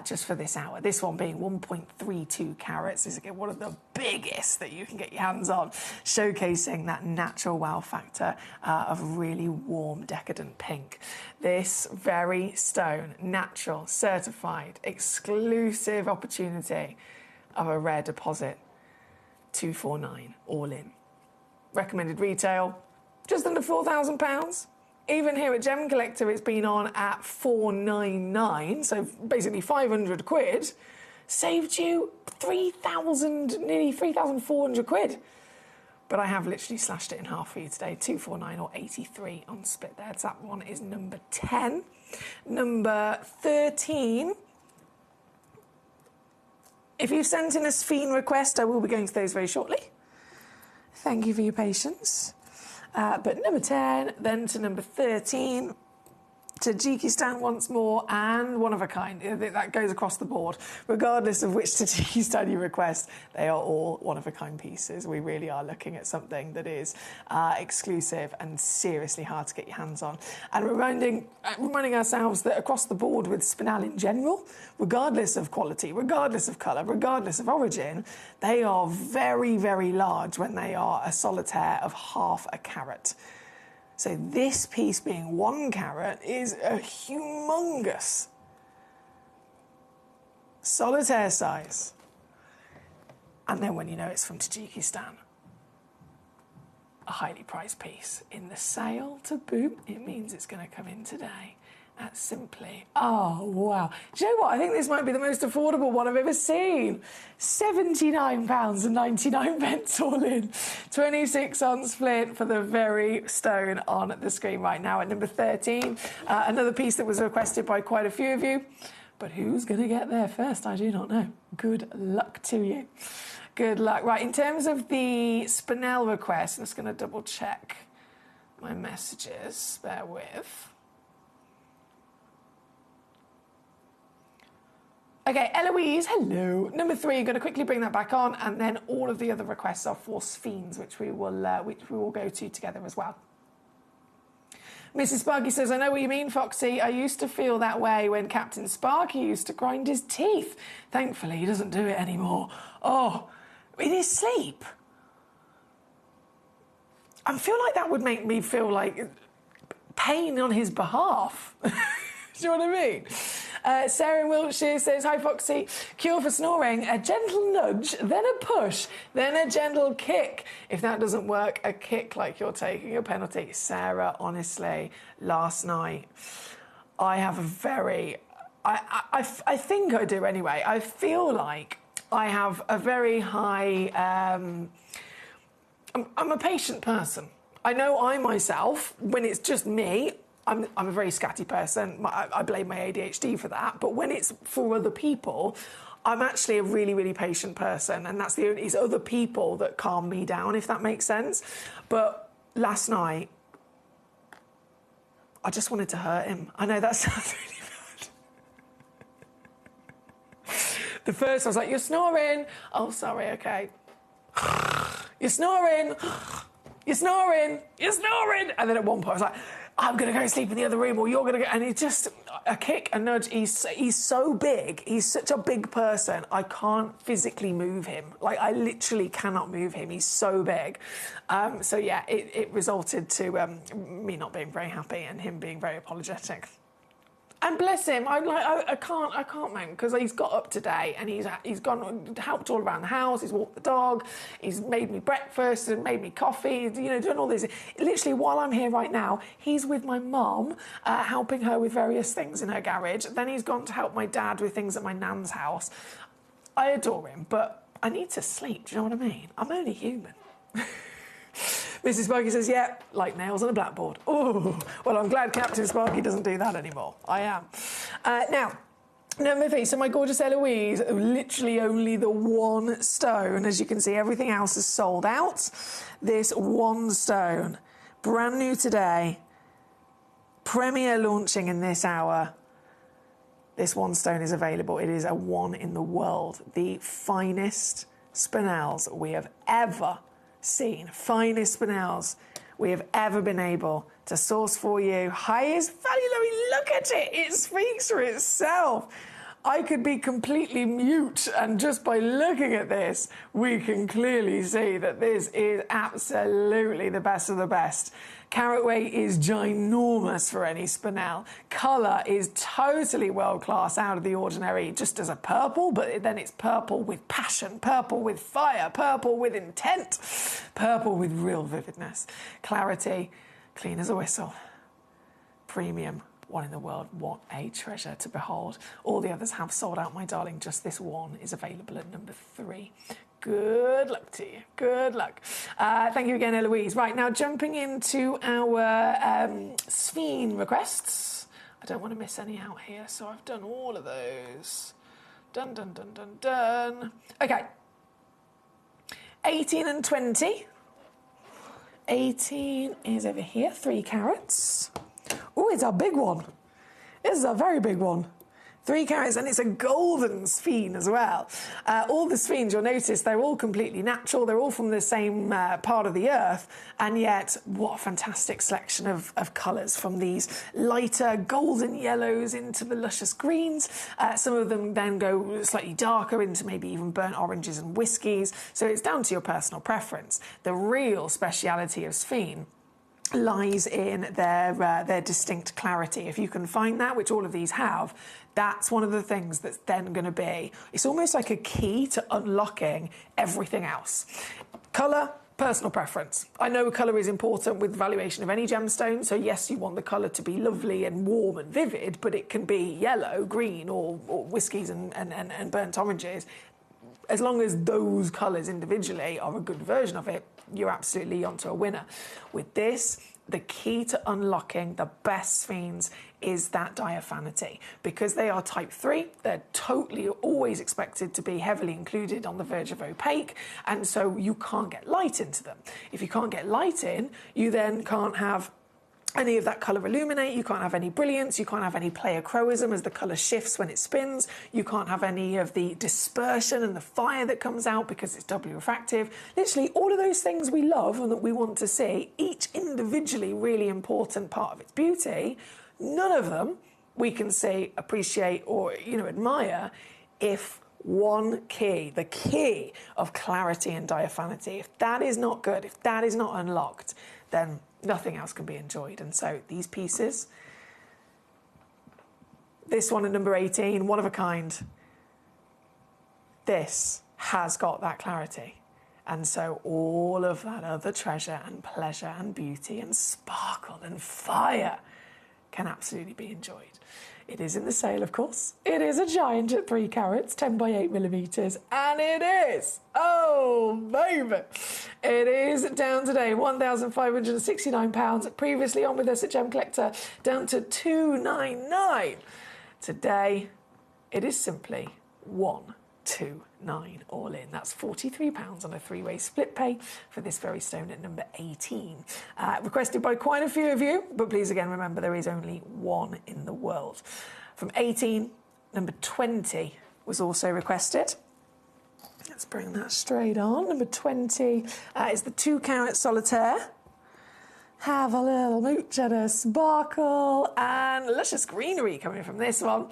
just for this hour. This one being 1.32 carats. This is again one of the biggest that you can get your hands on, showcasing that natural wow factor of really warm, decadent pink. This very stone, natural, certified, exclusive opportunity of a rare deposit, 249 all in. Recommended retail, just under £4,000. Even here at Gemcollector, it's been on at £499, so basically 500 quid. Saved you nearly 3,400 quid. But I have literally slashed it in half for you today. 249 or 83 on split there. So that one is number 10. Number 13. If you've sent in a Sphene request, I will be going to those very shortly. Thank you for your patience. But number 10, then to number 13, Tajikistan once more, and one of a kind. That goes across the board. Regardless of which Tajikistan you request, they are all one of a kind pieces. We really are looking at something that is exclusive and seriously hard to get your hands on. And reminding ourselves that across the board with spinel in general, regardless of quality, regardless of colour, regardless of origin, they are very, very large when they are a solitaire of half a carat. So this piece being 1 carat is a humongous solitaire size. And then when you know it's from Tajikistan, a highly priced piece. In the sale to boot, it means it's going to come in today at simply, oh wow. Do you know what? I think this might be the most affordable one I've ever seen. £79.99 all in. 26 on split for the very stone on the screen right now at number 13. Another piece that was requested by quite a few of you. But who's going to get there first? I do not know. Good luck to you. Good luck. Right, in terms of the spinel request, I'm just going to double check my messages. Bear with. Okay, Eloise, hello. Number 3, going to quickly bring that back on, and then all of the other requests are for Sphenes, which we will go to together as well. Mrs. Sparky says, I know what you mean, Foxy. I used to feel that way when Captain Sparky used to grind his teeth. Thankfully, he doesn't do it anymore. Oh, in his sleep. I feel like that would make me feel like pain on his behalf. Do you know what I mean? Sarah in Wiltshire says, hi Foxy, cure for snoring, a gentle nudge, then a push, then a gentle kick. If that doesn't work, a kick like you're taking a penalty. Sarah, honestly, last night, I have a very, I think I do anyway, I feel like I have a very high, I'm a patient person. I know I myself, when it's just me, I'm a very scatty person. I blame my ADHD for that. But when it's for other people, I'm actually a really, really patient person. And it's other people that calm me down, if that makes sense. But last night, I just wanted to hurt him. I know that sounds really bad. The first, I was like, you're snoring. Oh, sorry, okay. You're snoring. You're snoring. You're snoring. And then at one point, I was like, I'm going to go sleep in the other room, or you're going to go... And it's just a kick, a nudge. He's so big. He's such a big person. I can't physically move him. Like, I literally cannot move him. He's so big. So, yeah, it resulted to me not being very happy and him being very apologetic. And bless him, I can't, man, because he's got up today and he's gone, helped all around the house, he's walked the dog, he's made me breakfast and made me coffee, doing all this. Literally, while I'm here right now, he's with my mum, helping her with various things in her garage. Then he's gone to help my dad with things at my nan's house. I adore him, but I need to sleep, do you know what I mean? I'm only human. Mrs. Sparky says, yeah, like nails on a blackboard. Oh, well, I'm glad Captain Sparky doesn't do that anymore. I am. Now, number 3, so my gorgeous Eloise, literally only the 1 stone. As you can see, everything else is sold out. This 1 stone, brand new today, premiere launching in this hour. This 1 stone is available. It is a 1 in the world. The finest spinels we have ever seen. Finest spinels we have ever been able to source for you. Highest value. I mean, look at it. It speaks for itself. I could be completely mute, and just by looking at this, we can clearly see that this is absolutely the best of the best. Carat weight is ginormous for any spinel. Colour is totally world-class, out of the ordinary, just as a purple, but then it's purple with passion, purple with fire, purple with intent, purple with real vividness. Clarity, clean as a whistle. Premium, 1 in the world. What a treasure to behold. All the others have sold out, my darling. Just this 1 is available at number 3. Good luck to you. Good luck. Thank you again, Eloise. Right, now jumping into our Sphene requests. I don't want to miss any out here, so I've done all of those. Done, done, done, done, done. Okay. 18 and 20. 18 is over here, 3 carats. Oh, it's a big one. This is a very big one. 3 carats, and it's a golden sphene as well. All the sphenes, you'll notice, they're all completely natural. They're all from the same part of the earth, and yet what a fantastic selection of colours, from these lighter golden yellows into the luscious greens. Some of them then go slightly darker into maybe even burnt oranges and whiskies. So it's down to your personal preference. The real speciality of sphene lies in their distinct clarity. If you can find that, which all of these have, that's one of the things that's then going to be, it's almost like a key to unlocking everything else. Colour, personal preference. I know colour is important with valuation of any gemstone, so yes, you want the colour to be lovely and warm and vivid, but it can be yellow, green, or whiskies and burnt oranges. As long as those colours individually are a good version of it, you're absolutely onto a winner. With this, the key to unlocking the best sphenes is that diaphanity. Because they are type 3, they're totally always expected to be heavily included on the verge of opaque, and so you can't get light into them. If you can't get light in, you then can't have any of that colour illuminate, you can't have any brilliance, you can't have any pleochroism as the colour shifts when it spins, you can't have any of the dispersion and the fire that comes out because it's doubly refractive. Literally all of those things we love and that we want to see, each individually really important part of its beauty, none of them we can see, appreciate or, admire if one key, the key of clarity and diaphanity, if that is not good, if that is not unlocked, then nothing else can be enjoyed. And so these pieces, this one at number 18, one of a kind, this has got that clarity. And so all of that other treasure and pleasure and beauty and sparkle and fire can absolutely be enjoyed. It is in the sale, of course. It is a giant at 3 carats, 10 by 8 millimetres, and it is, oh baby, it is down today, £1,569. Previously on with us at Gemcollector, down to £299. Today, it is simply £129 all in. That's £43 on a 3-way split pay for this very stone at number 18. Requested by quite a few of you, but please again remember there is only 1 in the world. From 18, number 20 was also requested. Let's bring that straight on. Number 20 is the 2 carat solitaire. Have a little mooch and a sparkle and luscious greenery coming from this one.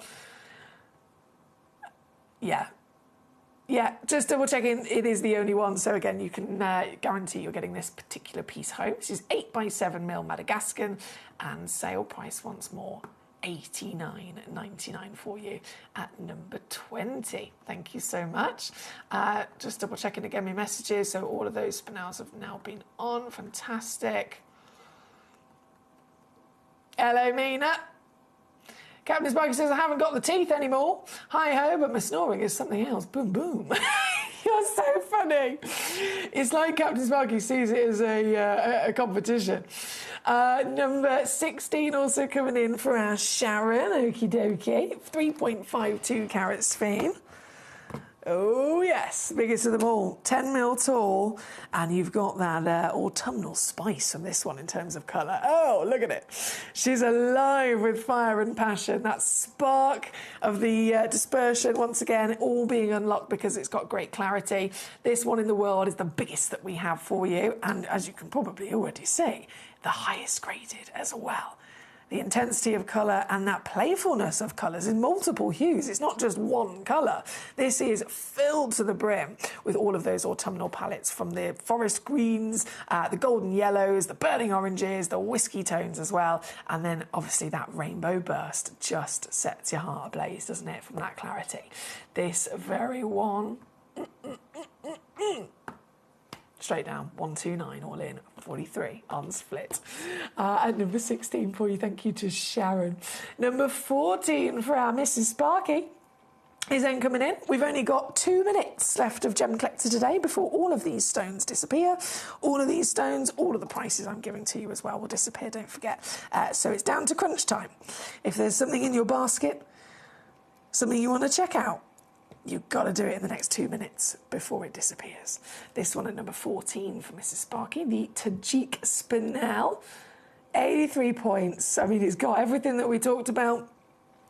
Yeah, just double checking, it is the only one. So again, you can guarantee you're getting this particular piece home. This is 8 by 7 mil Madagascan, and sale price once more, $89.99 for you at number 20. Thank you so much. Just double checking again my messages. So all of those spinels have now been on. Fantastic. Hello, Mina. Captain Sparky says, I haven't got the teeth anymore. Hi-ho, but my snoring is something else. Boom, boom. You're so funny. It's like Captain Sparky sees it as a competition. Number 16 also coming in for our Sharon. Okie dokie. 3.52 carat sphere. Oh, yes, biggest of them all, 10 mil tall, and you've got that autumnal spice from this one in terms of colour. Oh, look at it. She's alive with fire and passion. That spark of the dispersion, once again, all being unlocked because it's got great clarity. This one in the world is the biggest that we have for you, and as you can probably already see, the highest graded as well. The intensity of colour and that playfulness of colours in multiple hues. It's not just one colour. This is filled to the brim with all of those autumnal palettes, from the forest greens, the golden yellows, the burning oranges, the whiskey tones as well. And then obviously that rainbow burst just sets your heart ablaze, doesn't it, from that clarity. This very one... Straight down, 129 all in, 43 on split. At number 16 for you, thank you to Sharon. Number 14 for our Mrs. Sparky is then coming in. We've only got 2 minutes left of Gem Collector today before all of these stones disappear. All of these stones, all of the prices I'm giving to you as well will disappear, don't forget. So it's down to crunch time. If there's something in your basket, something you want to check out, you've got to do it in the next 2 minutes before it disappears. This one at number 14 for Mrs. Sparky, the Tajik Spinel. 83 points. I mean, it's got everything that we talked about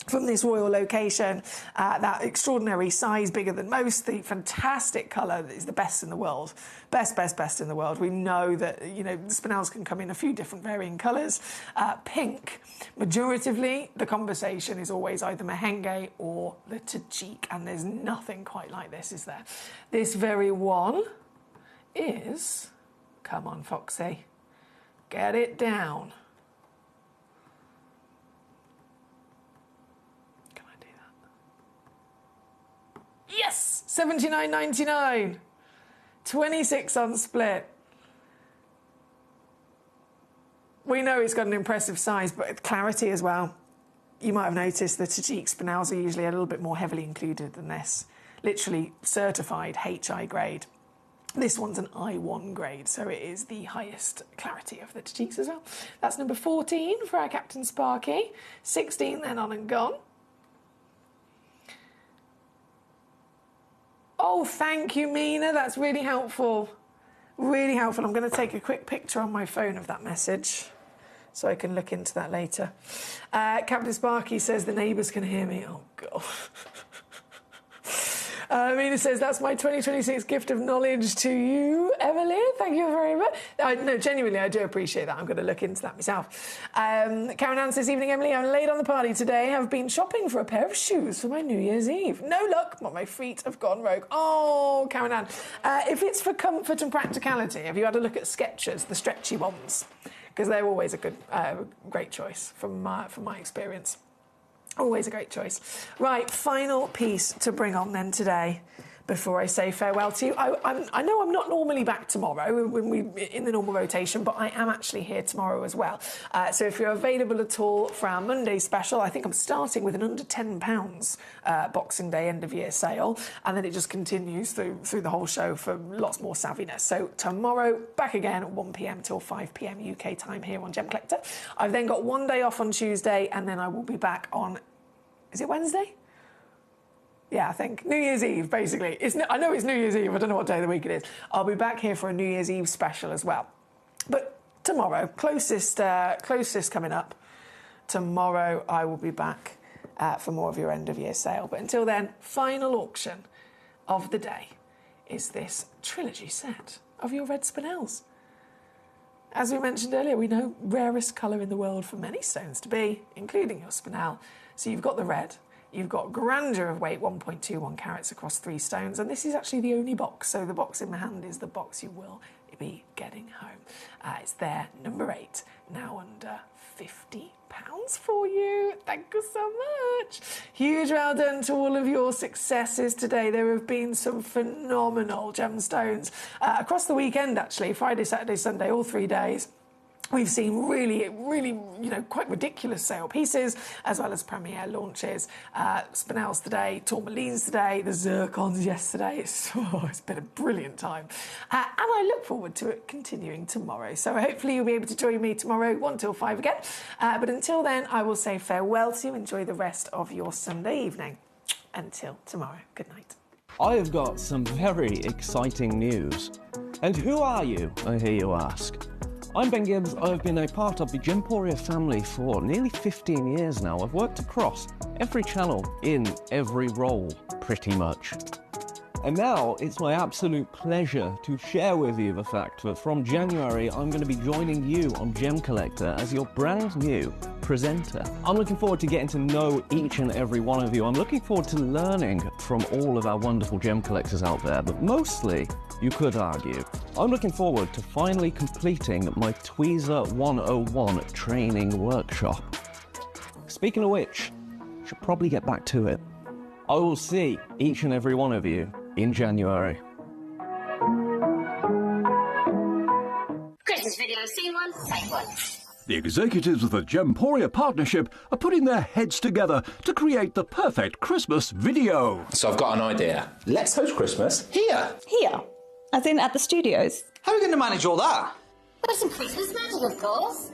from this royal location, that extraordinary size, bigger than most, the fantastic colour that is the best in the world. Best in the world. We know that, you know, spinels can come in a few different varying colours. Pink, majoritively, the conversation is always either merengue or the Tajik, and there's nothing quite like this, is there? This very one is, come on, Foxy, get it down. Yes, $79.99, 26 on split. We know it's got an impressive size, but clarity as well. You might have noticed the Tajik spinels are usually a little bit more heavily included than this. Literally certified HI grade. This one's an I1 grade, so it is the highest clarity of the Tajiks as well. That's number 14 for our Captain Sparky. 16 then on and gone. Oh, thank you, Mina. That's really helpful. Really helpful. I'm going to take a quick picture on my phone of that message so I can look into that later. Captain Sparky says the neighbours can hear me. Oh, God. Mina says, that's my 2026 gift of knowledge to you, Emily. Thank you very much. No, genuinely, I do appreciate that. I'm going to look into that myself. Karen Ann says, evening, Emily. I'm late on the party today. I've been shopping for a pair of shoes for my New Year's Eve. No luck, but my feet have gone rogue. Oh, Karen Ann. If it's for comfort and practicality, have you had a look at Skechers, the stretchy ones? Because they're always a good, great choice from my experience. Always a great choice. Right, final piece to bring on then today before I say farewell to you. I know I'm not normally back tomorrow when we in the normal rotation, but I am actually here tomorrow as well. So if you're available at all for our Monday special, I think I'm starting with an under £10 Boxing Day end of year sale, and then it just continues through the whole show for lots more savviness. So tomorrow, back again at 1 p.m. till 5 p.m. UK time here on Gem Collector. I've then got one day off on Tuesday, and then I will be back on, is it Wednesday? Yeah, I think New Year's Eve, basically. I know it's New Year's Eve. I don't know what day of the week it is. I'll be back here for a New Year's Eve special as well. But tomorrow, closest coming up. Tomorrow, I will be back for more of your end of year sale. But until then, final auction of the day is this trilogy set of your red spinels. As we mentioned earlier, we know rarest colour in the world for many stones to be, including your spinel. So you've got the red. You've got grandeur of weight, 1.21 carats across 3 stones, and this is actually the only box, so the box in my hand is the box you will be getting home. It's there, number 8, now under £50 for you. Thank you so much. Huge well done to all of your successes today. There have been some phenomenal gemstones across the weekend, actually, Friday, Saturday, Sunday, all 3 days. We've seen really, quite ridiculous sale pieces, as well as premiere launches. Spinel's today, tourmalines today, the zircons yesterday. It's been a brilliant time. And I look forward to it continuing tomorrow. So hopefully you'll be able to join me tomorrow, 1 till 5 again. But until then, I will say farewell to you. Enjoy the rest of your Sunday evening. Until tomorrow, good night. I have got some very exciting news. And who are you, I hear you ask? I'm Ben Gibbs. I've been a part of the Gemporia family for nearly 15 years now. I've worked across every channel in every role, pretty much. And now it's my absolute pleasure to share with you the fact that from January I'm going to be joining you on Gemcollector as your brand new presenter. I'm looking forward to getting to know each and every one of you. I'm looking forward to learning from all of our wonderful gem collectors out there, but mostly, you could argue, I'm looking forward to finally completing my Tweezer 101 training workshop. Speaking of which, I should probably get back to it. I will see each and every one of you in January. Christmas video, see one, take one. The executives of the Gemporia partnership are putting their heads together to create the perfect Christmas video. So I've got an idea. Let's host Christmas here. Here? As in at the studios? How are we going to manage all that? With some Christmas magic, of course.